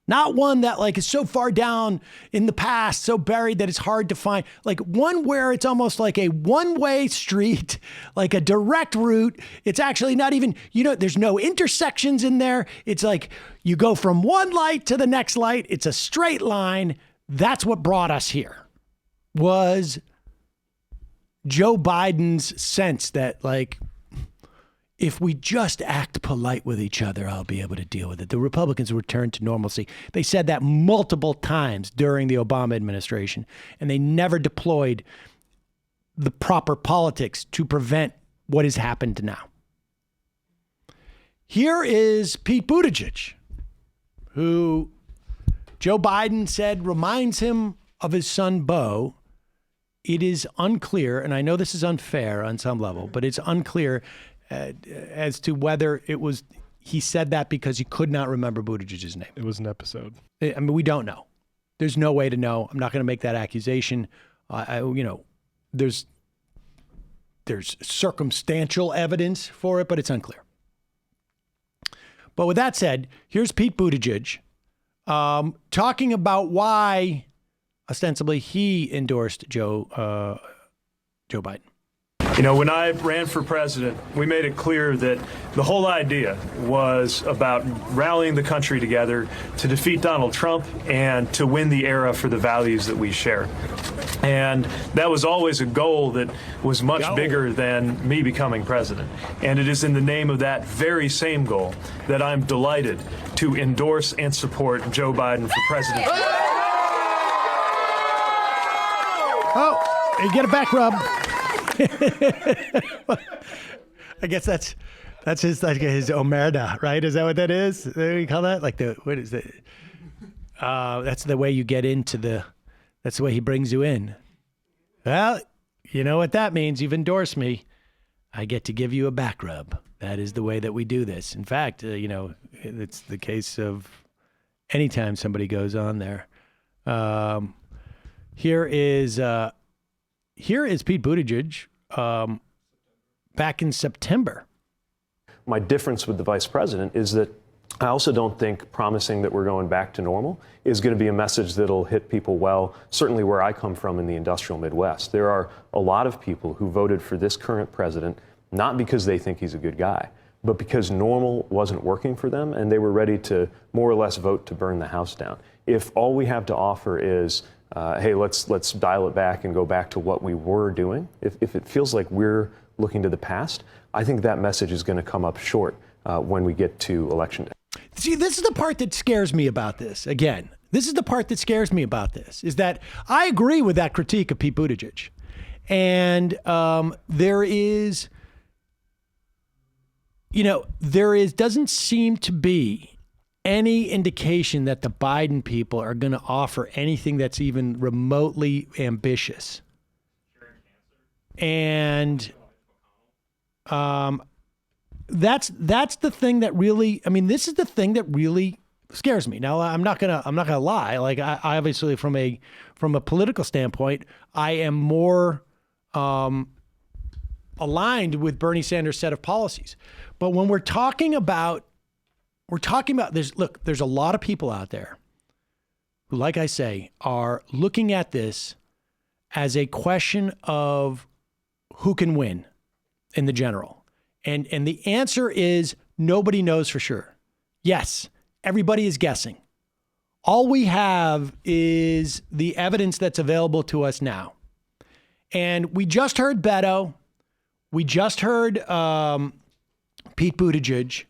Speaker 6: Not one that like is so far down in the past, so buried that it's hard to find. Like one where it's almost like a one-way street, like a direct route. It's actually not even, you know, there's no intersections in there. It's like you go from one light to the next light. It's a straight line. That's what brought us here, was Joe Biden's sense that like, if we just act polite with each other, I'll be able to deal with it. The Republicans returned to normalcy. They said that multiple times during the Obama administration, and they never deployed the proper politics to prevent what has happened now. Here is Pete Buttigieg, who Joe Biden said reminds him of his son, Beau. It is unclear, and I know this is unfair on some level, but it's unclear as to whether it was he said that because he could not remember Buttigieg's name.
Speaker 8: It was an episode.
Speaker 6: I mean, we don't know. There's no way to know. I'm not going to make that accusation. You know, there's circumstantial evidence for it, but it's unclear. But with that said, here's Pete Buttigieg talking about why ostensibly he endorsed Joe Biden.
Speaker 1: You know, when I ran for president, we made it clear that the whole idea was about rallying the country together to defeat Donald Trump and to win the era for the values that we share. And that was always a goal that was much bigger than me becoming president. And it is in the name of that very same goal that I'm delighted to endorse and support Joe Biden for president.
Speaker 6: Oh, you get a back rub. I guess that's his omerta, right? Is that what that is? What do you call that? Like what is it? That's the way you get into that's the way he brings you in. Well, you know what that means. You've endorsed me. I get to give you a back rub. That is the way that we do this. In fact, you know, it's the case of anytime somebody goes on there. Here is Pete Buttigieg back in September.
Speaker 3: My difference with the vice president is that I also don't think promising that we're going back to normal is going to be a message that'll hit people well, certainly where I come from in the industrial Midwest. There are a lot of people who voted for this current president, not because they think he's a good guy, but because normal wasn't working for them and they were ready to more or less vote to burn the house down. If all we have to offer is hey, let's dial it back and go back to what we were doing. If it feels like we're looking to the past, I think that message is going to come up short when we get to election day.
Speaker 6: See, this is the part that scares me about this. Again, this is the part that scares me about this, is that I agree with that critique of Pete Buttigieg. And there doesn't seem to be any indication that the Biden people are going to offer anything that's even remotely ambitious. And that's the thing that really, I mean, this is the thing that really scares me. Now, I'm not gonna lie. Like I obviously from a political standpoint, I am more aligned with Bernie Sanders' set of policies. But when we're talking about there's a lot of people out there who, like I say, are looking at this as a question of who can win in the general. And the answer is nobody knows for sure. Yes, everybody is guessing. All we have is the evidence that's available to us now. And we just heard Beto. We just heard Pete Buttigieg.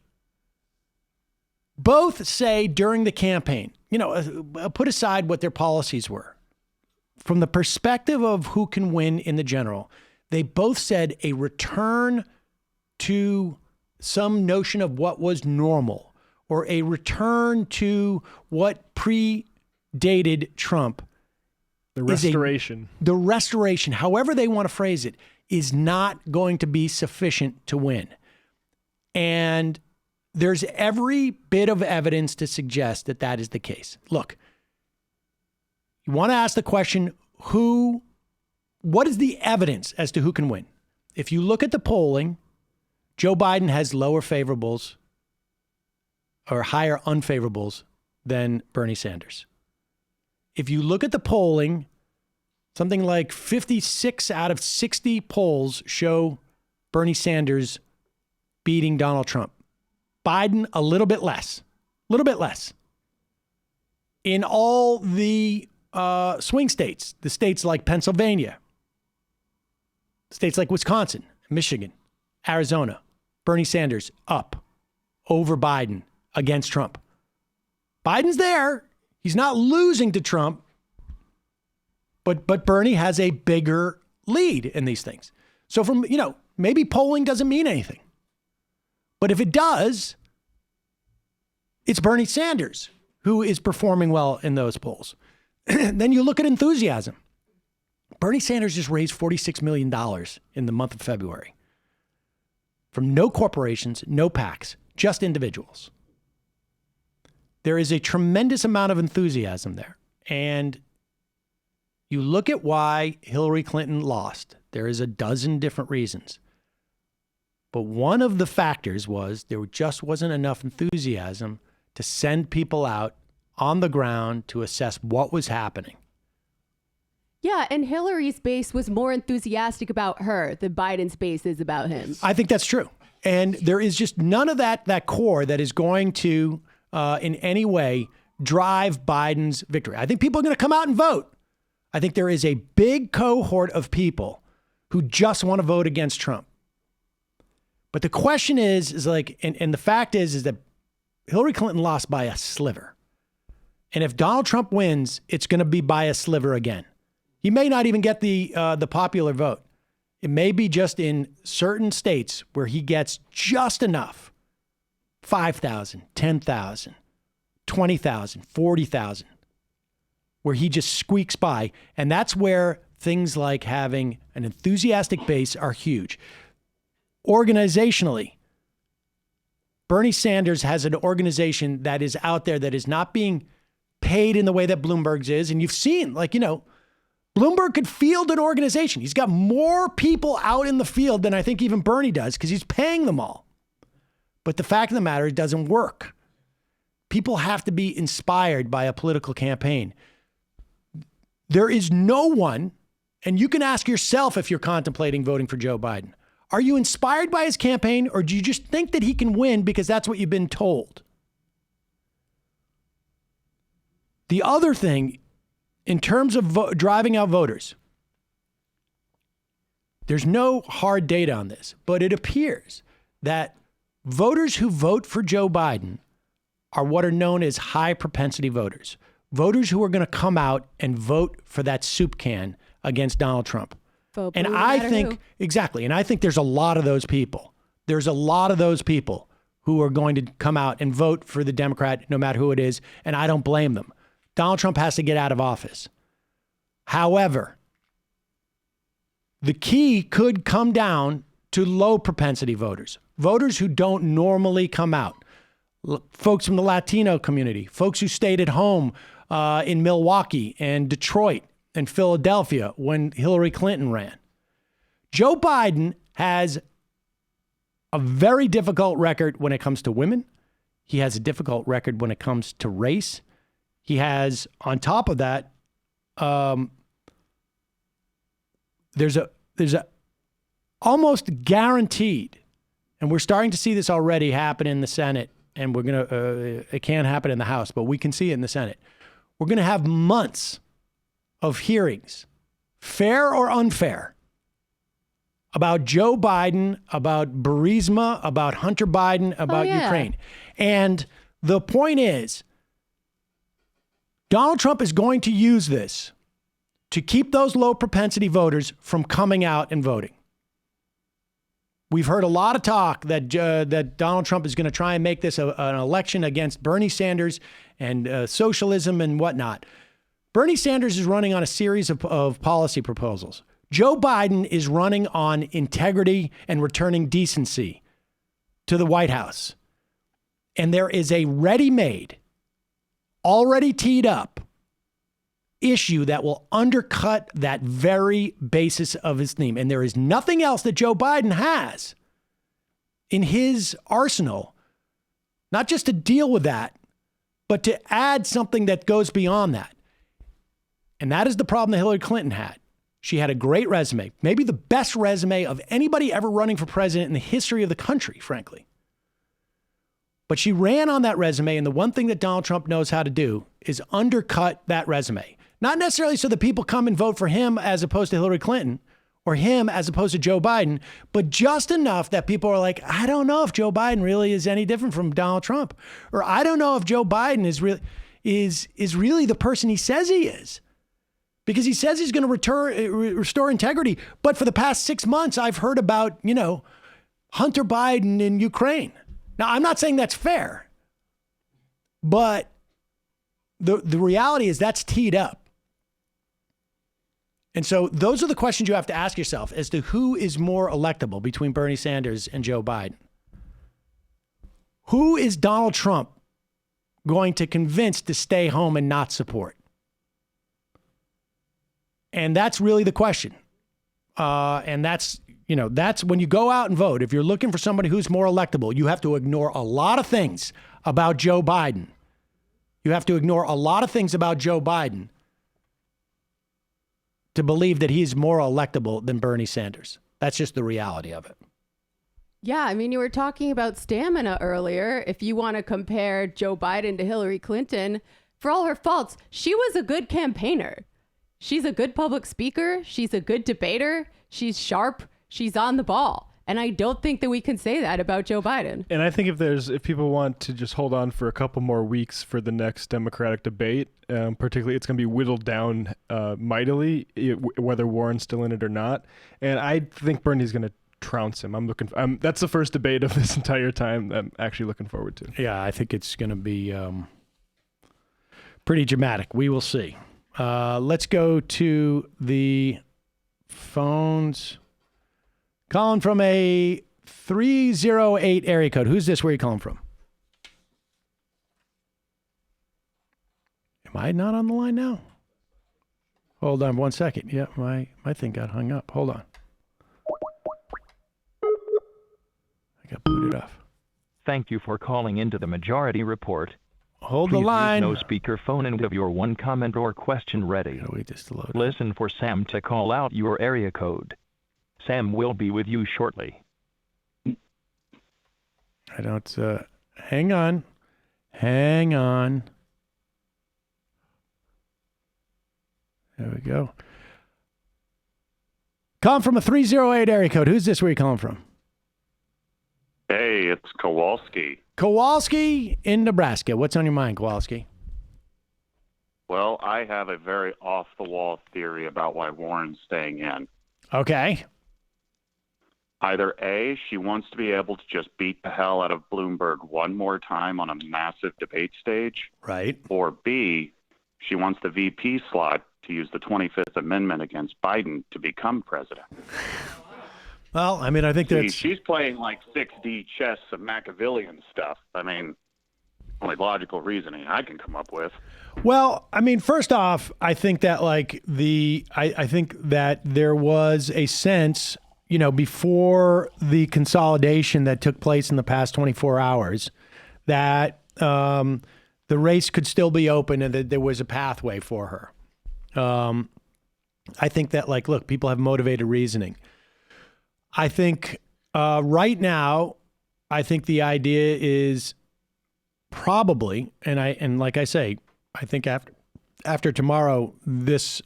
Speaker 6: Both say during the campaign, put aside what their policies were. From the perspective of who can win in the general, they both said a return to some notion of what was normal, or a return to what predated Trump.
Speaker 8: The restoration.
Speaker 6: The restoration, however they want to phrase it, is not going to be sufficient to win. And there's every bit of evidence to suggest that that is the case. Look, you want to ask the question, what is the evidence as to who can win? If you look at the polling, Joe Biden has lower favorables or higher unfavorables than Bernie Sanders. If you look at the polling, something like 56 out of 60 polls show Bernie Sanders beating Donald Trump. Biden, a little bit less. In all the swing states, the states like Pennsylvania, states like Wisconsin, Michigan, Arizona, Bernie Sanders up over Biden against Trump. Biden's there. He's not losing to Trump, but Bernie has a bigger lead in these things. So maybe polling doesn't mean anything. But if it does, it's Bernie Sanders who is performing well in those polls. Then you look at enthusiasm. Bernie Sanders just raised $46 million in the month of February from no corporations, no PACs, just individuals. There is a tremendous amount of enthusiasm there. And you look at why Hillary Clinton lost. There is a dozen different reasons. But one of the factors was there just wasn't enough enthusiasm to send people out on the ground to assess what was happening.
Speaker 7: Yeah, and Hillary's base was more enthusiastic about her than Biden's base is about him.
Speaker 6: I think that's true. And there is just none of that core that is going to, in any way, drive Biden's victory. I think people are going to come out and vote. I think there is a big cohort of people who just want to vote against Trump. But the question is like, and the fact is that Hillary Clinton lost by a sliver. And if Donald Trump wins, it's going to be by a sliver again. He may not even get the popular vote. It may be just in certain states where he gets just enough. 5,000, 10,000, 20,000, 40,000, where he just squeaks by. And that's where things like having an enthusiastic base are huge. Organizationally, Bernie Sanders has an organization that is out there that is not being paid in the way that Bloomberg's is. And you've seen, Bloomberg could field an organization. He's got more people out in the field than I think even Bernie does because he's paying them all. But the fact of the matter, it doesn't work. People have to be inspired by a political campaign. There is no one, and you can ask yourself if you're contemplating voting for Joe Biden. Are you inspired by his campaign, or do you just think that he can win because that's what you've been told? The other thing, in terms of driving out voters, there's no hard data on this, but it appears that voters who vote for Joe Biden are what are known as high propensity voters. Voters who are going to come out and vote for that soup can against Donald Trump. And I think, exactly, and I think there's a lot of those people. There's a lot of those people who are going to come out and vote for the Democrat, no matter who it is, and I don't blame them. Donald Trump has to get out of office. However, the key could come down to low propensity voters, voters who don't normally come out, folks from the Latino community, folks who stayed at home in Milwaukee and Detroit and Philadelphia when Hillary Clinton ran. Joe Biden has a very difficult record when it comes to women. He has a difficult record when it comes to race. He has, on top of that, there's a almost guaranteed, and we're starting to see this already happen in the Senate, and we're going to, it can't happen in the House, but we can see it in the Senate. We're going to have months of hearings, fair or unfair, about Joe Biden, about Burisma, about Hunter Biden, about Ukraine. And the point is, Donald Trump is going to use this to keep those low propensity voters from coming out and voting. We've heard a lot of talk that that Donald Trump is going to try and make this an election against Bernie Sanders and socialism and whatnot. Bernie Sanders is running on a series of policy proposals. Joe Biden is running on integrity and returning decency to the White House. And there is a ready-made, already teed up issue that will undercut that very basis of his theme. And there is nothing else that Joe Biden has in his arsenal, not just to deal with that, but to add something that goes beyond that. And that is the problem that Hillary Clinton had. She had a great resume, maybe the best resume of anybody ever running for president in the history of the country, frankly. But she ran on that resume, and the one thing that Donald Trump knows how to do is undercut that resume. Not necessarily so that people come and vote for him as opposed to Hillary Clinton, or him as opposed to Joe Biden, but just enough that people are like, I don't know if Joe Biden really is any different from Donald Trump, or I don't know if Joe Biden is really the person he says he is. Because he says he's going to restore integrity. But for the past 6 months, I've heard about, Hunter Biden in Ukraine. Now, I'm not saying that's fair, but the reality is that's teed up. And so those are the questions you have to ask yourself as to who is more electable between Bernie Sanders and Joe Biden. Who is Donald Trump going to convince to stay home and not support? And that's really the question. And that's when you go out and vote, if you're looking for somebody who's more electable, you have to ignore a lot of things about Joe Biden. You have to ignore a lot of things about Joe Biden to believe that he's more electable than Bernie Sanders. That's just the reality of it.
Speaker 7: Yeah, I mean, you were talking about stamina earlier. If you want to compare Joe Biden to Hillary Clinton, for all her faults, she was a good campaigner. She's a good public speaker. She's a good debater. She's sharp. She's on the ball. And I don't think that we can say that about Joe Biden.
Speaker 8: And I think if people want to just hold on for a couple more weeks for the next Democratic debate, particularly it's going to be whittled down mightily, whether Warren's still in it or not. And I think Bernie's going to trounce him. That's the first debate of this entire time that I'm actually looking forward to.
Speaker 6: Yeah, I think it's going to be pretty dramatic. We will see. Let's go to the phones. Calling from a 308 area code. Who's this? Where are you calling from? Am I not on the line now? Hold on 1 second. Yeah, my thing got hung up. Hold on. I got booted off.
Speaker 4: Thank you for calling into the Majority Report.
Speaker 6: Hold
Speaker 4: Please
Speaker 6: the line.
Speaker 4: Use no speakerphone and have your one comment or question ready.
Speaker 6: Wait just to load.
Speaker 4: Listen for Sam to call out your area code. Sam will be with you shortly.
Speaker 6: I don't. Hang on. There we go. Calling from a 308 area code. Who's this? Where are you calling from?
Speaker 5: Hey, it's Kowalski.
Speaker 6: Kowalski in Nebraska. What's on your mind, Kowalski?
Speaker 5: Well, I have a very off-the-wall theory about why Warren's staying in.
Speaker 6: Okay.
Speaker 5: Either A, she wants to be able to just beat the hell out of Bloomberg one more time on a massive debate stage.
Speaker 6: Right.
Speaker 5: Or B, she wants the VP slot to use the 25th Amendment against Biden to become president.
Speaker 6: Well, I mean, I think that's...
Speaker 5: She's playing like 6D chess of Machiavellian stuff. I mean, only logical reasoning I can come up with.
Speaker 6: Well, I mean, first off, I think that I think that there was a sense before the consolidation that took place in the past 24 hours, that the race could still be open and that there was a pathway for her. I think that, look, people have motivated reasoning. I think right now, I think the idea is probably, and like I say, I think after tomorrow, this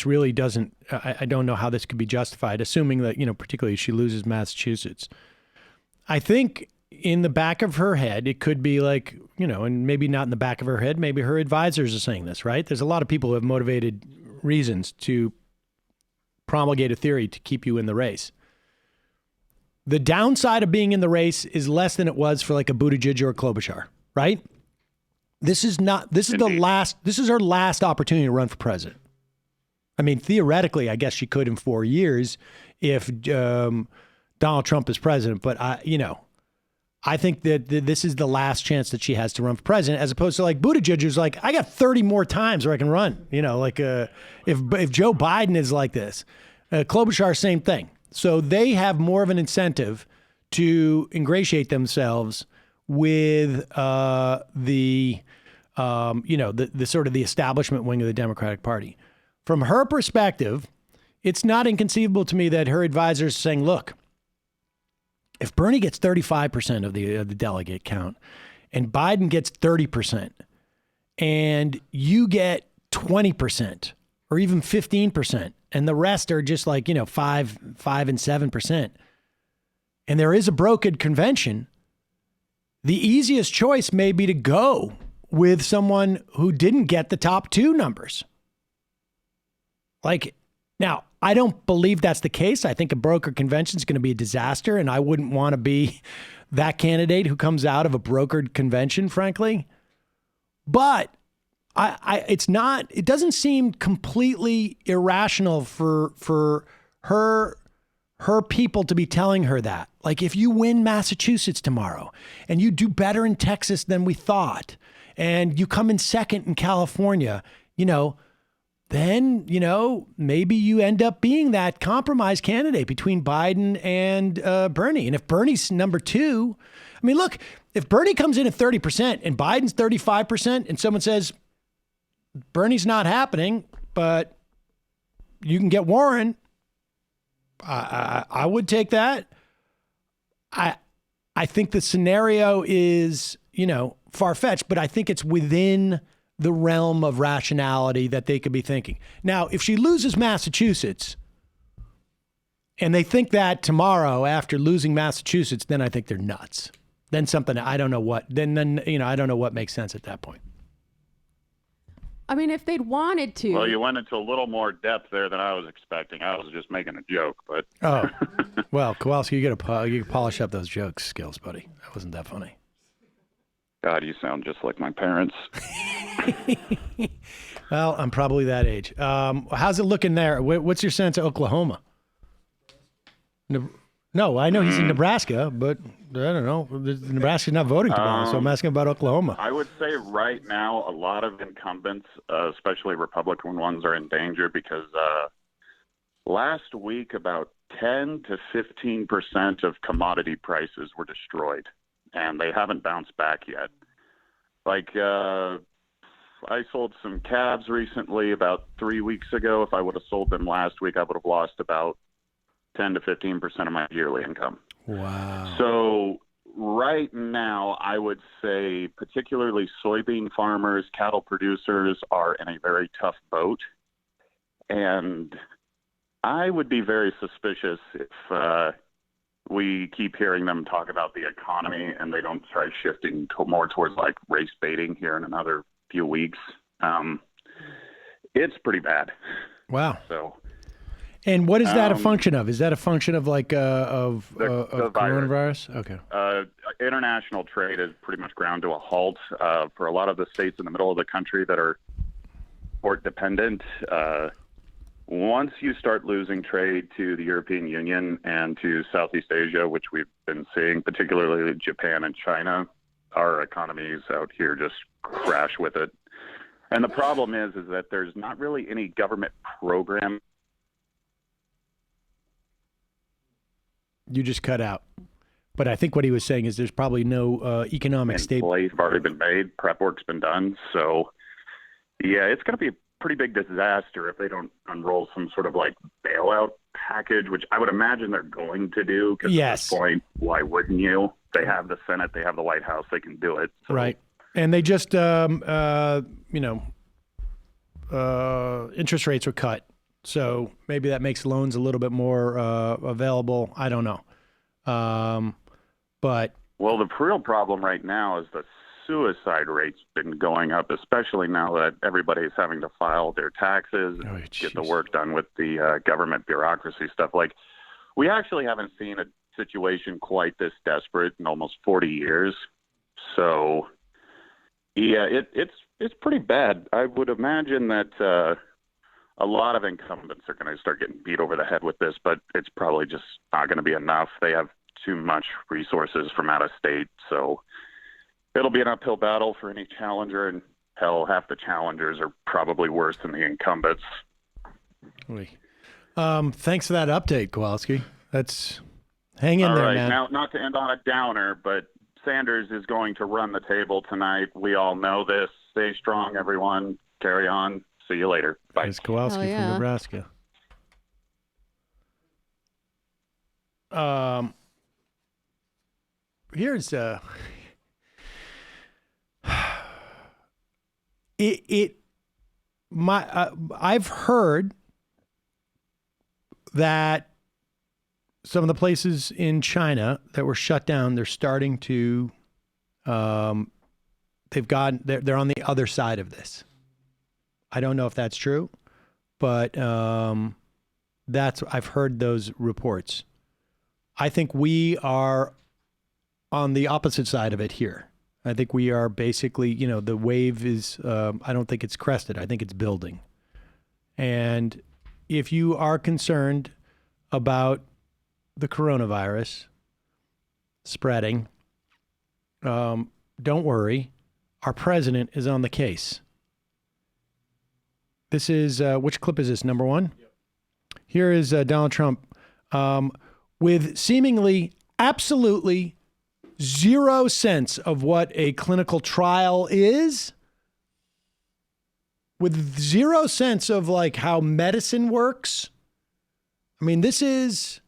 Speaker 6: really doesn't. I don't know how this could be justified, assuming that particularly she loses Massachusetts. I think in the back of her head, it could be and maybe not in the back of her head. Maybe her advisors are saying this, right? There's a lot of people who have motivated reasons to promulgate a theory to keep you in the race. The downside of being in the race is less than it was for a Buttigieg or a Klobuchar, right? This is her last opportunity to run for president. I mean, theoretically, I guess she could in 4 years if Donald Trump is president, but I think that this is the last chance that she has to run for president, as opposed to Buttigieg, who's I got 30 more times where I can run. If Joe Biden is like this, Klobuchar, same thing. So they have more of an incentive to ingratiate themselves with the sort of the establishment wing of the Democratic Party. From her perspective, it's not inconceivable to me that her advisors are saying, look, if Bernie gets 35% of the delegate count and Biden gets 30% and you get 20% or even 15% and the rest are just 5 and 7%, and there is a brokered convention, the easiest choice may be to go with someone who didn't get the top two numbers. Now, I don't believe that's the case. I think a brokered convention is going to be a disaster, and I wouldn't want to be that candidate who comes out of a brokered convention, frankly. But it doesn't seem completely irrational for her people to be telling her that. If you win Massachusetts tomorrow and you do better in Texas than we thought, and you come in second in California, then, maybe you end up being that compromise candidate between Biden and Bernie. And if Bernie's number two, I mean, look, if Bernie comes in at 30% and Biden's 35% and someone says, Bernie's not happening, but you can get Warren, I would take that. I think the scenario is, far-fetched, but I think it's within the realm of rationality that they could be thinking. Now, if she loses Massachusetts and they think that tomorrow after losing Massachusetts, then I think they're nuts. Then I don't know what, I don't know what makes sense at that point.
Speaker 7: I mean, if they'd wanted to.
Speaker 5: Well, you went into a little more depth there than I was expecting. I was just making a joke, but.
Speaker 6: Oh, well, Kowalski, you can polish up those joke skills, buddy. That wasn't that funny.
Speaker 5: God, you sound just like my parents.
Speaker 6: Well, I'm probably that age. How's it looking there? What's your sense of Oklahoma? No, I know he's in Nebraska, but I don't know. Nebraska's not voting tomorrow, so I'm asking about Oklahoma.
Speaker 5: I would say right now a lot of incumbents, especially Republican ones, are in danger because last week about 10 to 15% of commodity prices were destroyed, and they haven't bounced back yet. I sold some calves recently about 3 weeks ago. If I would have sold them last week, I would have lost about 10 to 15% of my yearly income.
Speaker 6: Wow.
Speaker 5: So right now, I would say particularly soybean farmers, cattle producers are in a very tough boat. And I would be very suspicious if we keep hearing them talk about the economy and they don't try shifting more towards race baiting here in another few weeks. It's pretty bad.
Speaker 6: Wow.
Speaker 5: So.
Speaker 6: And what is that a function of? Is that a function of the coronavirus? Okay.
Speaker 5: International trade is pretty much ground to a halt for a lot of the states in the middle of the country that are port dependent. Once you start losing trade to the European Union and to Southeast Asia, which we've been seeing, particularly Japan and China, our economies out here just crash with it. And the problem is that there's not really any government program
Speaker 6: You just cut out. But I think what he was saying is there's probably no economic
Speaker 5: Plays have already been made. Prep work's been done. So, yeah, it's going to be a pretty big disaster if they don't unroll some sort of like bailout package, which I would imagine they're going to do. Because at this point, why wouldn't you? They have the Senate, they have the White House, they can do it. So.
Speaker 6: Right. And they just, interest rates were cut. So maybe that makes loans a little bit more available. I don't know. But
Speaker 5: the real problem right now is the suicide rate's been going up, especially now that everybody's having to file their taxes and get the work done with the government bureaucracy stuff. Like, we actually haven't seen a situation quite this desperate in almost 40 years. So, yeah, it's pretty bad. I would imagine that a lot of incumbents are going to start getting beat over the head with this, but it's probably just not going to be enough. They have too much resources from out of state, so it'll be an uphill battle for any challenger, and hell, half the challengers are probably worse than the incumbents.
Speaker 6: Thanks for that update, Kowalski. Hang in there, man.
Speaker 5: Now, not to end on a downer, but Sanders is going to run the table tonight. We all know this. Stay strong, everyone. Carry on. See you later. Bye.
Speaker 6: It's Kowalski from Nebraska. Here's I've heard that some of the places in China that were shut down, they're starting to they're on the other side of this. I don't know if that's true, but I've heard those reports. I think we are on the opposite side of it here. I think we are basically, the wave is, I don't think it's crested. I think it's building. And if you are concerned about the coronavirus spreading, don't worry. Our president is on the case. This is, which clip is this, number one? Yep. Here is Donald Trump with seemingly absolutely zero sense of what a clinical trial is, with zero sense of like how medicine works. I mean, this is,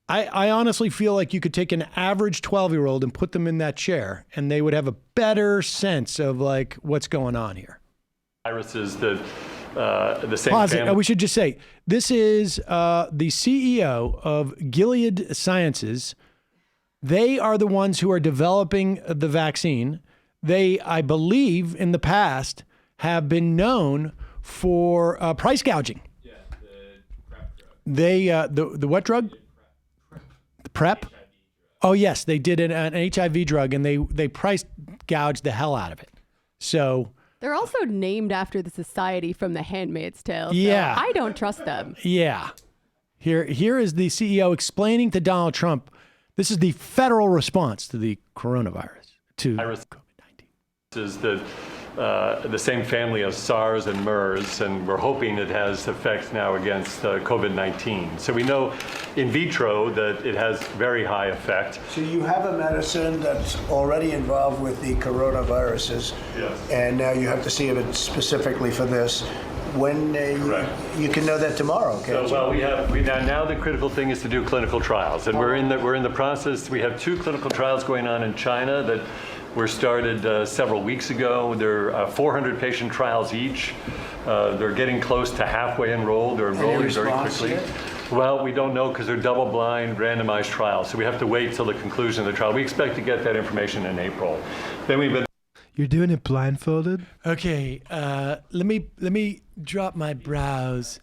Speaker 6: I honestly feel like you could take an average 12-year-old and put them in that chair and they would have a better sense of like what's going on here.
Speaker 3: Viruses that the same
Speaker 6: Pause
Speaker 3: family.
Speaker 6: it. We should just say, this is the CEO of Gilead Sciences. They are the ones who are developing the vaccine. They, I believe, in the past have been known for price gouging. Yeah, the PrEP drug. They, the what drug? PrEP. The PrEP? Oh, yes, they did an HIV drug, and they price gouged the hell out of it. So
Speaker 7: they're also named after the society from The Handmaid's Tale. So
Speaker 6: yeah.
Speaker 7: I don't trust them.
Speaker 6: Yeah. Here is the CEO explaining to Donald Trump, this is the federal response to the coronavirus, to COVID-19.
Speaker 3: This is the same family as SARS and MERS, and we're hoping it has effects now against COVID-19. So we know in vitro that it has very high effect.
Speaker 9: So you have a medicine that's already involved with the coronaviruses,
Speaker 3: yes.
Speaker 9: And now you have to see if it's specifically for this. When you can know that tomorrow, okay?
Speaker 3: So, now the critical thing is to do clinical trials, and we're in the process. We have 2 clinical trials going on in China that were started several weeks ago. They're 400 patient trials each. They're getting close to halfway enrolled. They're enrolling very quickly. Well, we don't know because they're double-blind, randomized trials. So we have to wait till the conclusion of the trial. We expect to get that information in April. Then we've been.
Speaker 8: You're doing it blindfolded?
Speaker 6: Okay, let me drop my brows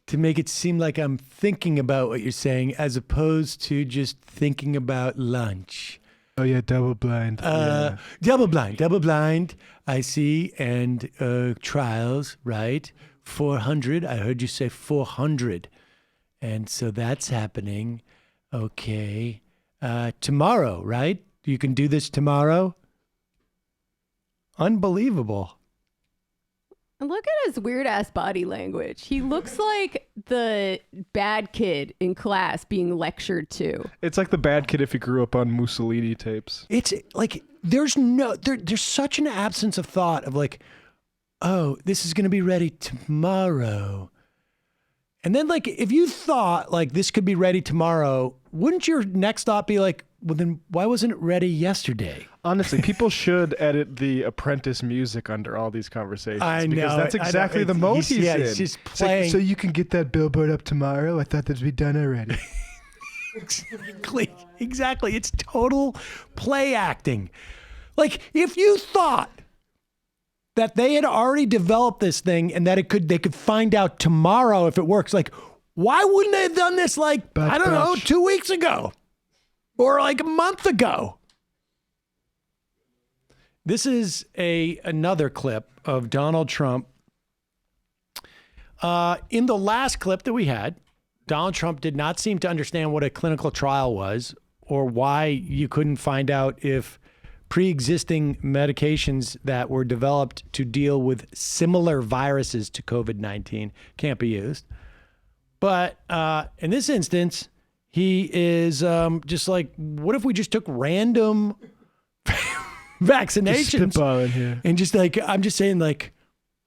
Speaker 6: to make it seem like I'm thinking about what you're saying as opposed to just thinking about lunch.
Speaker 8: Oh yeah, double blind. Yeah.
Speaker 6: Double blind. I see, and trials, right? 400. I heard you say 400, and so that's happening. Okay, tomorrow, right? You can do this tomorrow. Unbelievable.
Speaker 7: And look at his weird ass body language. He looks like the bad kid in class being lectured to.
Speaker 8: It's like the bad kid if he grew up on Mussolini tapes.
Speaker 6: It's like there's such an absence of thought of like, oh, this is going to be ready tomorrow. And then like if you thought like this could be ready tomorrow, wouldn't your next thought be like, well then why wasn't it ready yesterday?
Speaker 8: Honestly, people should edit the Apprentice music under all these conversations.
Speaker 6: I know.
Speaker 8: Because that's exactly the mode he's in.
Speaker 6: It's just playing.
Speaker 8: Like, so you can get that billboard up tomorrow? I thought that'd be done already.
Speaker 6: Exactly. It's total play acting. Like if you thought that they had already developed this thing and that they could find out tomorrow if it works, like why wouldn't they have done this like, I don't know, 2 weeks ago or like a month ago? This is another clip of Donald Trump. In the last clip that we had, Donald Trump did not seem to understand what a clinical trial was or why you couldn't find out if pre-existing medications that were developed to deal with similar viruses to COVID-19 can't be used. But in this instance, he is just like, what if we just took random vaccinations and just like, I'm just saying like,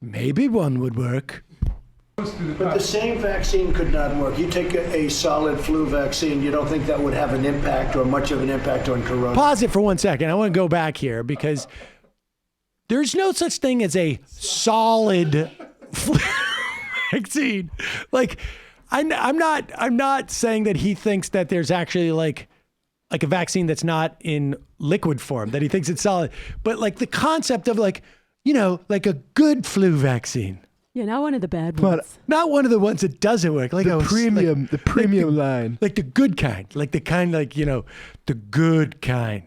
Speaker 6: maybe one would work.
Speaker 9: But the same vaccine could not work. You take a solid flu vaccine, you don't think that would have an impact or much of an impact on corona?
Speaker 6: Pause it for 1 second. I want to go back here because there's no such thing as a solid flu vaccine. Like, I'm not saying that he thinks that there's actually like a vaccine that's not in liquid form, that he thinks it's solid, but like the concept of like, you know, like a good flu vaccine.
Speaker 7: Yeah, not one of the bad ones.
Speaker 6: Not one of the ones that doesn't work. Like
Speaker 8: the premium line.
Speaker 6: Like the good kind. Like the kind like, you know, the good kind.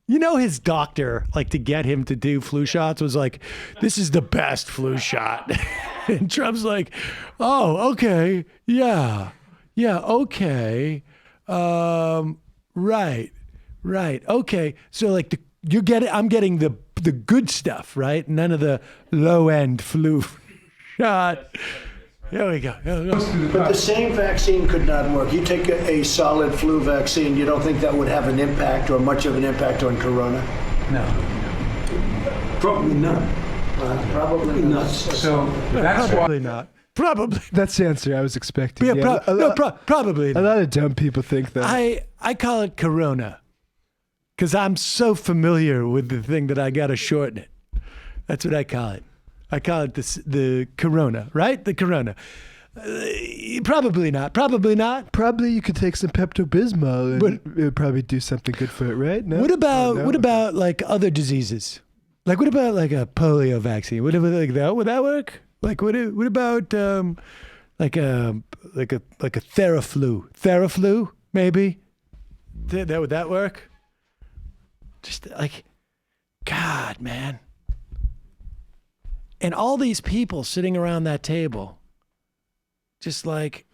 Speaker 6: You know, his doctor, like to get him to do flu shots was like, this is the best flu shot. And Trump's like, oh, okay. Yeah, okay. Right. Okay. So like I'm getting the good stuff, right? None of the low end flu shot. There we go.
Speaker 9: But the same vaccine could not work. You take a solid flu vaccine, you don't think that would have an impact or much of an impact on corona?
Speaker 10: No. Probably not.
Speaker 9: Probably not.
Speaker 10: So that's
Speaker 6: probably not. Probably.
Speaker 8: That's the answer I was expecting.
Speaker 6: Yeah, probably.
Speaker 8: A lot of dumb people think that.
Speaker 6: I call it Corona because I'm so familiar with the thing that I got to shorten it. That's what I call it. I call it the Corona, right? The Corona. Probably not.
Speaker 8: Probably you could take some Pepto-Bismol and it would probably do something good for it, right? No?
Speaker 6: What about like other diseases? Like what about like a polio vaccine? Would that work? Like what about like a Theraflu? Theraflu maybe? Would that work? Just like, God, man. And all these people sitting around that table, just like,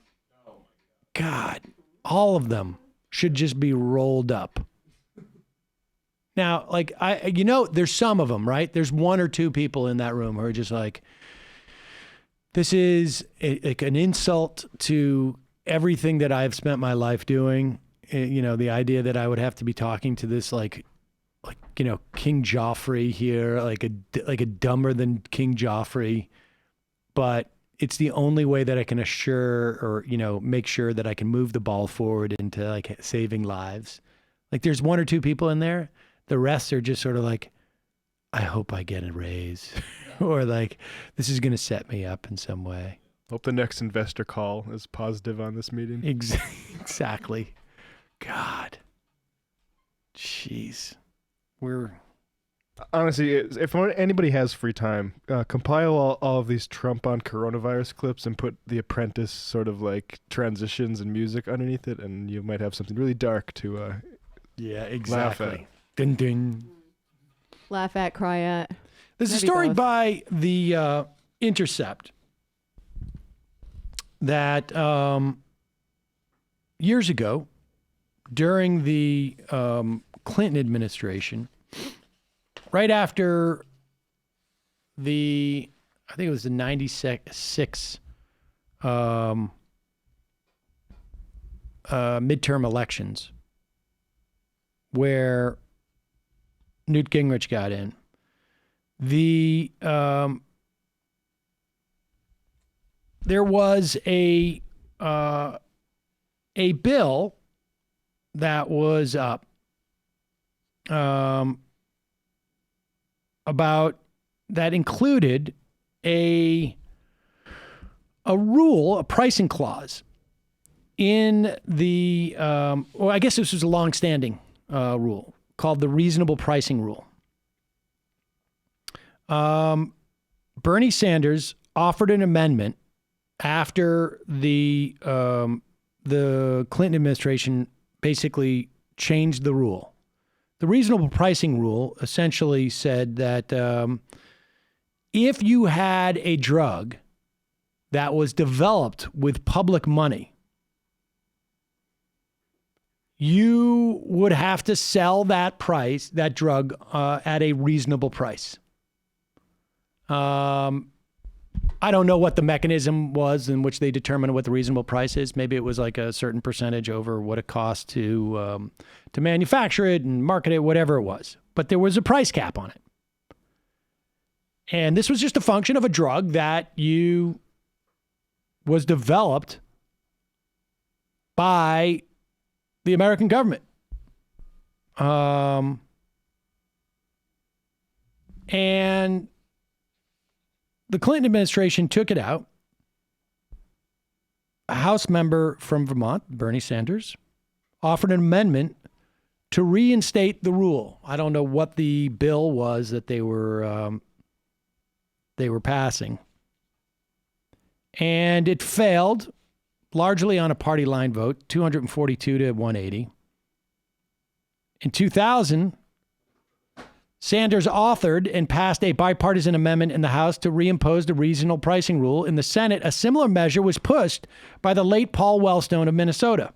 Speaker 6: God, all of them should just be rolled up. Now, like, there's some of them, right? There's one or two people in that room who are just like, this is like an insult to everything that I've spent my life doing. You know, the idea that I would have to be talking to this like King Joffrey here, like a dumber than King Joffrey, but it's the only way that I can assure or make sure that I can move the ball forward into like saving lives. Like there's one or two people in there. The rest are just sort of like, I hope I get a raise, or like this is going to set me up in some way.
Speaker 8: Hope the next investor call is positive on this meeting.
Speaker 6: Exactly. God. Jeez.
Speaker 8: Honestly, if anybody has free time, compile all of these Trump on coronavirus clips and put The Apprentice sort of like transitions and music underneath it, and you might have something really dark to
Speaker 6: exactly.
Speaker 8: laugh at.
Speaker 6: Dun, dun.
Speaker 7: Laugh at, cry at.
Speaker 6: There's a story by The Intercept that years ago, during the Clinton administration, right after the I think it was the 96 midterm elections where Newt Gingrich got in. There was a bill that was up about that included a rule, a pricing clause in the well, I guess this was a longstanding rule called the reasonable pricing rule. Bernie Sanders offered an amendment after the Clinton administration basically changed the rule. The reasonable pricing rule essentially said that if you had a drug that was developed with public money, you would have to sell that drug at a reasonable price. I don't know what the mechanism was in which they determined what the reasonable price is. Maybe it was like a certain percentage over what it cost to manufacture it and market it, whatever it was. But there was a price cap on it. And this was just a function of a drug that was developed by the American government. And the Clinton administration took it out. A House member from Vermont, Bernie Sanders, offered an amendment to reinstate the rule. I don't know what the bill was that they were passing. And it failed largely on a party line vote, 242 to 180. In 2000, Sanders authored and passed a bipartisan amendment in the House to reimpose the reasonable pricing rule. In the Senate, a similar measure was pushed by the late Paul Wellstone of Minnesota.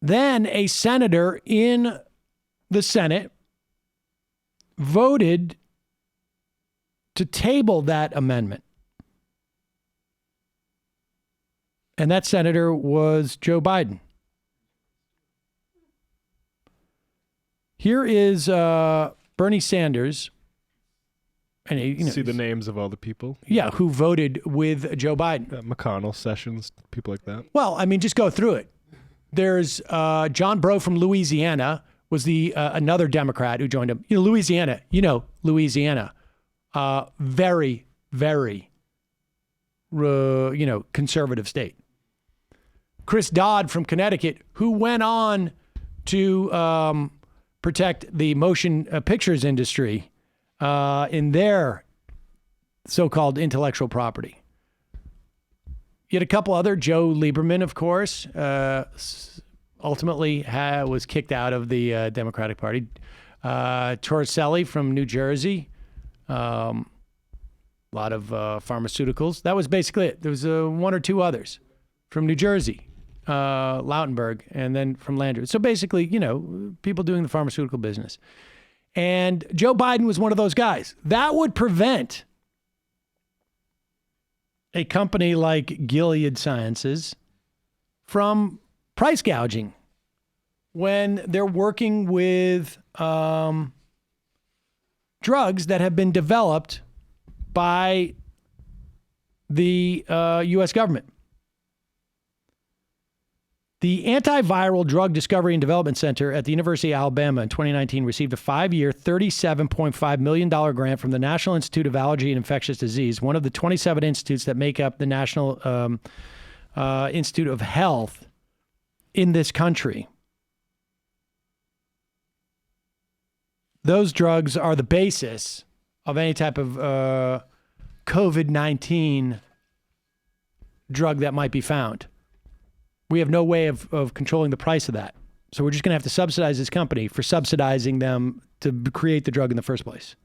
Speaker 6: Then a senator in the Senate voted to table that amendment. And that senator was Joe Biden. Here is Bernie Sanders. And
Speaker 8: see the names of all the people.
Speaker 6: Yeah, who voted with Joe Biden.
Speaker 8: McConnell, Sessions, people like that.
Speaker 6: Well, I mean, just go through it. There's John Breaux from Louisiana was another Democrat who joined him. Louisiana, very, very, conservative state. Chris Dodd from Connecticut, who went on to protect the motion pictures industry in their so-called intellectual property. You had a couple other, Joe Lieberman, of course, ultimately was kicked out of the Democratic Party. Torricelli from New Jersey, a lot of pharmaceuticals. That was basically it. There was one or two others from New Jersey, Lautenberg, and then from Landry. So basically, people doing the pharmaceutical business. And Joe Biden was one of those guys. That would prevent a company like Gilead Sciences from price gouging when they're working with drugs that have been developed by the U.S. government. The Antiviral Drug Discovery and Development Center at the University of Alabama in 2019 received a 5-year, $37.5 million grant from the National Institute of Allergy and Infectious Disease, one of the 27 institutes that make up the National Institute of Health in this country. Those drugs are the basis of any type of COVID-19 drug that might be found. We have no way of controlling the price of that. So we're just going to have to subsidize this company for subsidizing them to create the drug in the first place.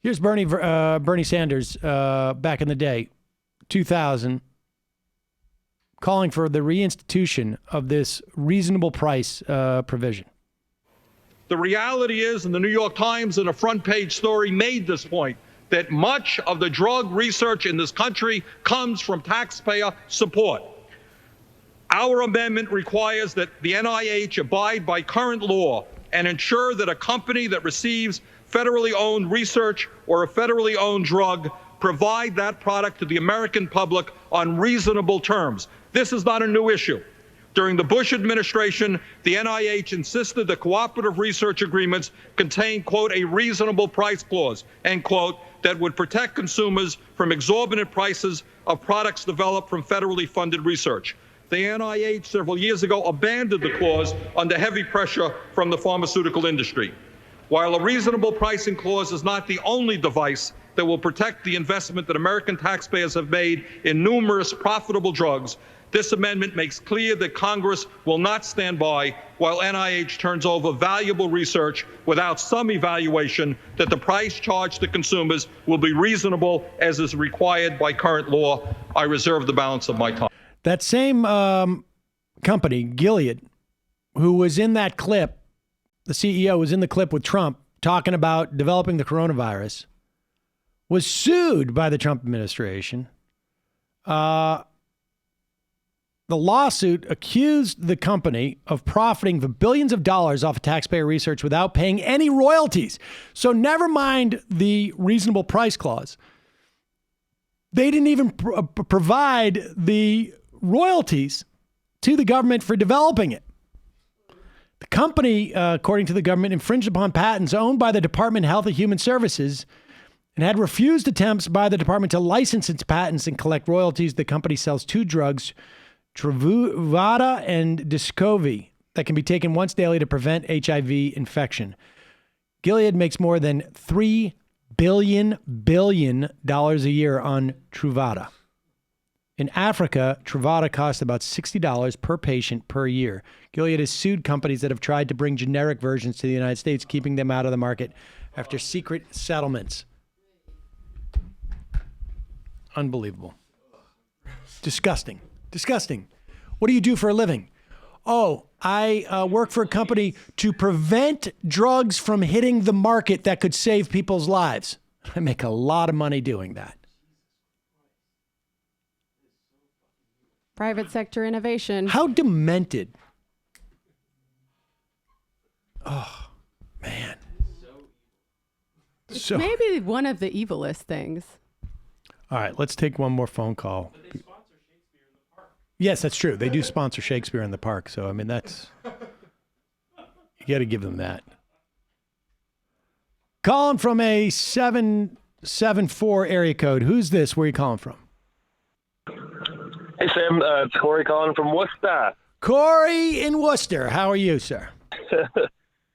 Speaker 6: Here's Bernie Sanders back in the day, 2000, calling for the reinstitution of this reasonable price provision.
Speaker 11: The reality is, and the New York Times in a front page story made this point, that much of the drug research in this country comes from taxpayer support. Our amendment requires that the NIH abide by current law and ensure that a company that receives federally owned research or a federally owned drug provide that product to the American public on reasonable terms. This is not a new issue. During the Bush administration, the NIH insisted that cooperative research agreements contain, quote, a reasonable price clause, end quote, that would protect consumers from exorbitant prices of products developed from federally funded research. The NIH several years ago abandoned the clause under heavy pressure from the pharmaceutical industry. While a reasonable pricing clause is not the only device that will protect the investment that American taxpayers have made in numerous profitable drugs, this amendment makes clear that Congress will not stand by while NIH turns over valuable research without some evaluation that the price charged to consumers will be reasonable as is required by current law. I reserve the balance of my time.
Speaker 6: That same company, Gilead, who was in that clip, the CEO was in the clip with Trump talking about developing the coronavirus, was sued by the Trump administration. The lawsuit accused the company of profiting for billions of dollars off of taxpayer research without paying any royalties. So never mind the reasonable price clause. They didn't even provide the royalties to the government for developing it. The company, according to the government, infringed upon patents owned by the Department of Health and Human Services and had refused attempts by the department to license its patents and collect royalties. The company sells two drugs, Truvada and Descovy, that can be taken once daily to prevent HIV infection. Gilead makes more than $3 billion a year on Truvada. In Africa, Truvada costs about $60 per patient per year. Gilead has sued companies that have tried to bring generic versions to the United States, keeping them out of the market after secret settlements. Unbelievable. Disgusting. Disgusting. What do you do for a living? Oh, I work for a company to prevent drugs from hitting the market that could save people's lives. I make a lot of money doing that.
Speaker 7: Private sector innovation.
Speaker 6: How demented. Oh, man.
Speaker 7: It's maybe one of the evilest things.
Speaker 6: All right, let's take one more phone call. Yes, that's true. They do sponsor Shakespeare in the Park. So, I mean, that's, you got to give them that. Calling from a 774 area code. Who's this? Where are you calling from?
Speaker 12: Hey, Sam. It's Corey calling from Worcester.
Speaker 6: Corey in Worcester. How are you, sir?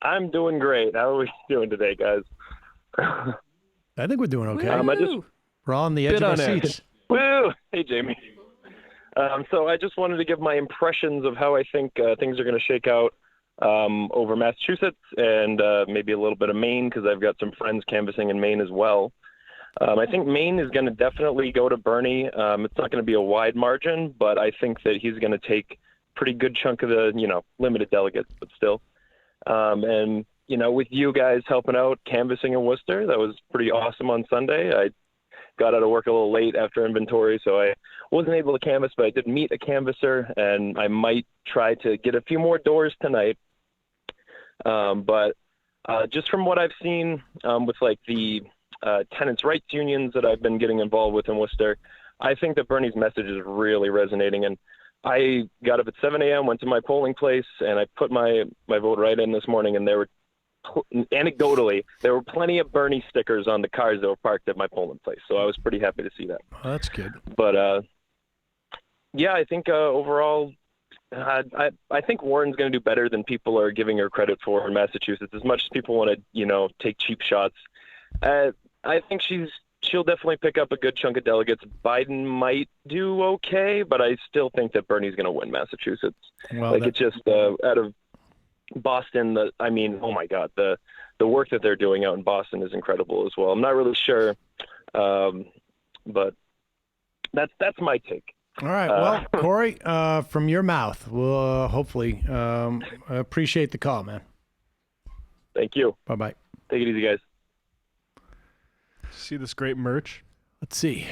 Speaker 12: I'm doing great. How are we doing today, guys?
Speaker 6: I think we're doing okay.
Speaker 12: We're
Speaker 6: on the edge of our seats.
Speaker 12: Woo! Hey, Jamie. So I just wanted to give my impressions of how I think things are going to shake out over Massachusetts and maybe a little bit of Maine, because I've got some friends canvassing in Maine as well. I think Maine is going to definitely go to Bernie. It's not going to be a wide margin, but I think that he's going to take a pretty good chunk of the, limited delegates, but still. And, with you guys helping out canvassing in Worcester, that was pretty awesome on Sunday. I got out of work a little late after inventory, so I wasn't able to canvass, but I did meet a canvasser, and I might try to get a few more doors tonight. But just from what I've seen with the tenants' rights unions that I've been getting involved with in Worcester, I think that Bernie's message is really resonating. And I got up at 7 a.m., went to my polling place, and I put my vote right in this morning, and anecdotally, there were plenty of Bernie stickers on the cars that were parked at my polling place. So I was pretty happy to see that.
Speaker 6: Oh, that's good.
Speaker 12: But, yeah, I think overall, I think Warren's going to do better than people are giving her credit for in Massachusetts. As much as people want to, take cheap shots, I think she'll definitely pick up a good chunk of delegates. Biden might do okay, but I still think that Bernie's going to win Massachusetts.
Speaker 6: Well,
Speaker 12: it's just out of Boston, oh my God, the work that they're doing out in Boston is incredible as well. I'm not really sure, but that's my take.
Speaker 6: All right. Well, Corey, from your mouth, we'll hopefully appreciate the call, man.
Speaker 12: Thank you.
Speaker 6: Bye-bye.
Speaker 12: Take it easy, guys.
Speaker 8: See this great merch?
Speaker 6: Let's see.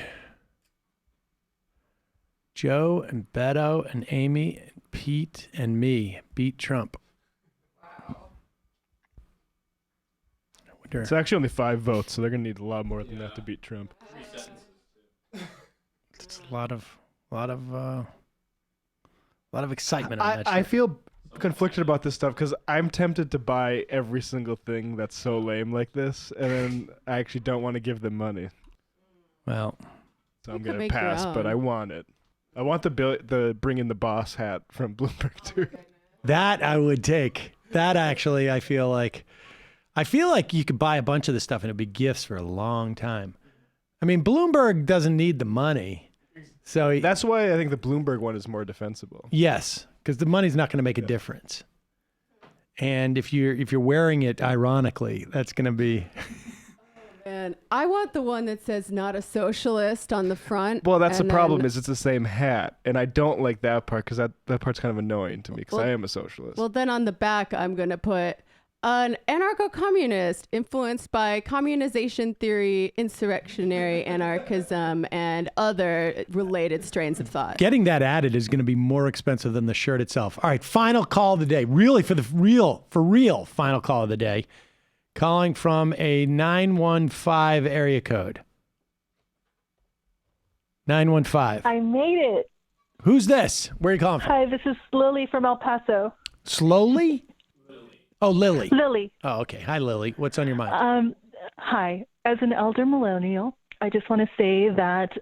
Speaker 6: Joe and Beto and Amy and Pete and me beat Trump.
Speaker 8: It's actually only 5 votes, so they're going to need a lot more than that to beat Trump.
Speaker 6: It's a lot of excitement on that
Speaker 8: I
Speaker 6: shit.
Speaker 8: feel conflicted about this stuff because I'm tempted to buy every single thing that's so lame like this, and then I actually don't want to give them money.
Speaker 6: Well,
Speaker 8: so I'm
Speaker 7: could
Speaker 8: going to
Speaker 7: make your
Speaker 8: pass, but
Speaker 7: own.
Speaker 8: I want it. I want the bring in the boss hat from Bloomberg too.
Speaker 6: That I would take. That actually, I feel like you could buy a bunch of this stuff and it'd be gifts for a long time. I mean, Bloomberg doesn't need the money, so
Speaker 8: That's why I think the Bloomberg one is more defensible.
Speaker 6: yes, because the money's not going to make a difference. And if you're wearing it ironically, that's going to be.
Speaker 7: And I want the one that says "not a socialist" on the front.
Speaker 8: Well, that's the
Speaker 7: and
Speaker 8: problem
Speaker 7: then-
Speaker 8: is it's the same hat, and I don't like that part because that part's kind of annoying to me because I am a socialist.
Speaker 7: Well, then on the back, I'm going to put an anarcho-communist influenced by communization theory, insurrectionary anarchism, and other related strains of thought.
Speaker 6: Getting that added is going to be more expensive than the shirt itself. All right, final call of the day. Really, for real, final call of the day. Calling from a 915 area code. 915.
Speaker 13: I made it.
Speaker 6: Who's this? Where are you calling from?
Speaker 13: Hi, this is Lily from El Paso.
Speaker 6: Slowly? Oh, Lily.
Speaker 13: Lily.
Speaker 6: Oh, okay. Hi, Lily. What's on your mind?
Speaker 13: Hi. As an elder millennial, I just want to say that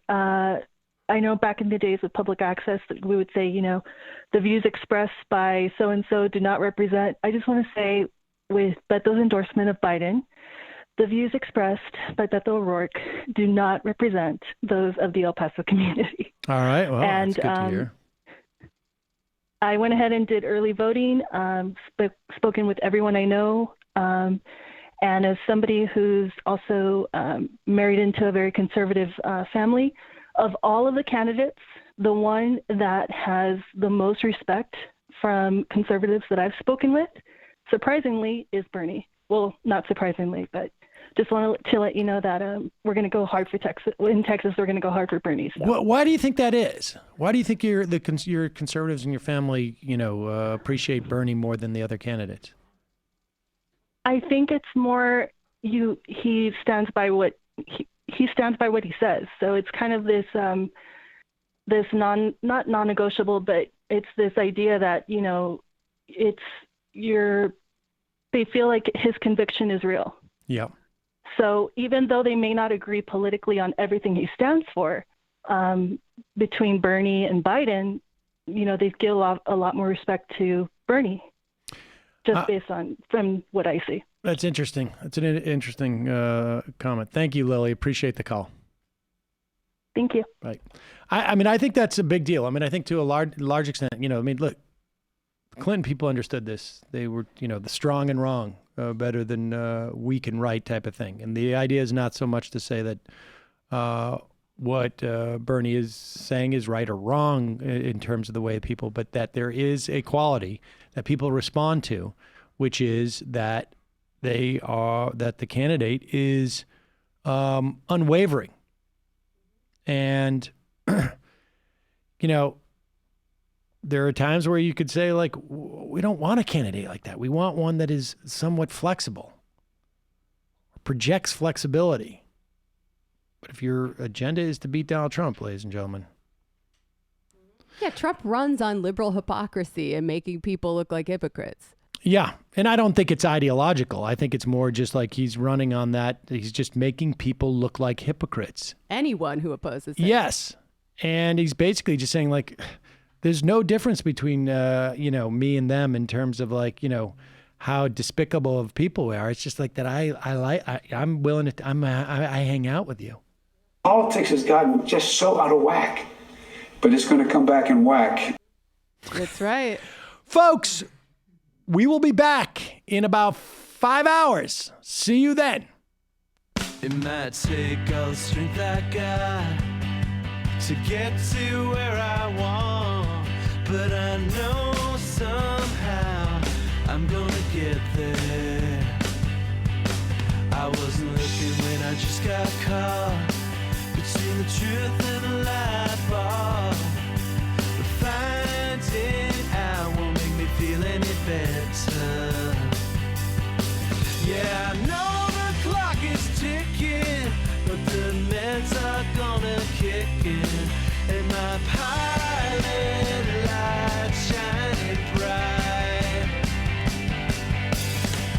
Speaker 13: I know back in the days of public access that we would say, the views expressed by so-and-so do not represent. I just want to say with Beto's endorsement of Biden, the views expressed by Beto O'Rourke do not represent those of the El Paso community.
Speaker 6: All right. Well,
Speaker 13: And,
Speaker 6: that's good to hear.
Speaker 13: I went ahead and did early voting, spoken with everyone I know. And as somebody who's also married into a very conservative family, of all of the candidates, the one that has the most respect from conservatives that I've spoken with, surprisingly, is Bernie. Well, not surprisingly, but just wanted to let you know that we're going to go hard for Texas. In Texas, we're going to go hard for Bernie. So.
Speaker 6: Why do you think that is? Why do you think your conservatives in your family, appreciate Bernie more than the other candidates?
Speaker 13: I think it's more he stands by what he stands by what he says. So it's kind of this this not non-negotiable, but it's this idea that they feel like his conviction is real.
Speaker 6: Yeah.
Speaker 13: So even though they may not agree politically on everything he stands for, between Bernie and Biden, they give a lot more respect to Bernie, just based on from what I see.
Speaker 6: That's interesting. That's an interesting comment. Thank you, Lily. Appreciate the call.
Speaker 13: Thank you.
Speaker 6: Right. I think that's a big deal. I think to a large extent, look, Clinton people understood this. They were, the strong and wrong better than weak and right type of thing. And the idea is not so much to say that what Bernie is saying is right or wrong in terms of the way people, but that there is a quality that people respond to, which is that that the candidate is unwavering. And, there are times where you could say, like, we don't want a candidate like that. We want one that is somewhat flexible, projects flexibility. But if your agenda is to beat Donald Trump, ladies and gentlemen.
Speaker 7: Yeah, Trump runs on liberal hypocrisy and making people look like hypocrites.
Speaker 6: Yeah, and I don't think it's ideological. I think it's more just like he's running on that. He's just making people look like hypocrites.
Speaker 7: Anyone who opposes him.
Speaker 6: Yes, and he's basically just saying, like, there's no difference between, me and them in terms of, like, how despicable of people we are. It's just like that I'm willing to, I hang out with you.
Speaker 10: Politics has gotten just so out of whack, but it's going to come back and whack.
Speaker 7: That's right.
Speaker 6: Folks, we will be back in about 5 hours. See you then.
Speaker 14: It might take all the strength I got to get to where I want, but I know somehow I'm gonna get there. wasn't looking when I just got caught between the truth and the lie bar. But finding out won't make me feel any better. Yeah, I know the clock is ticking, but the meds are gonna kick in, and my pilot light shining bright.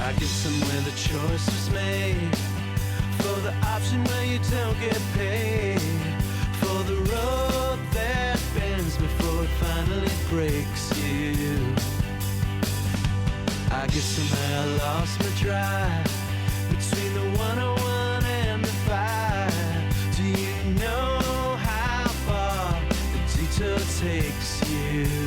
Speaker 14: I guess somewhere the choice was made for the option where you don't get paid, for the road that bends before it finally breaks you. I guess somehow I lost my drive between the 101 and the 5. Do you know how far the detour takes you?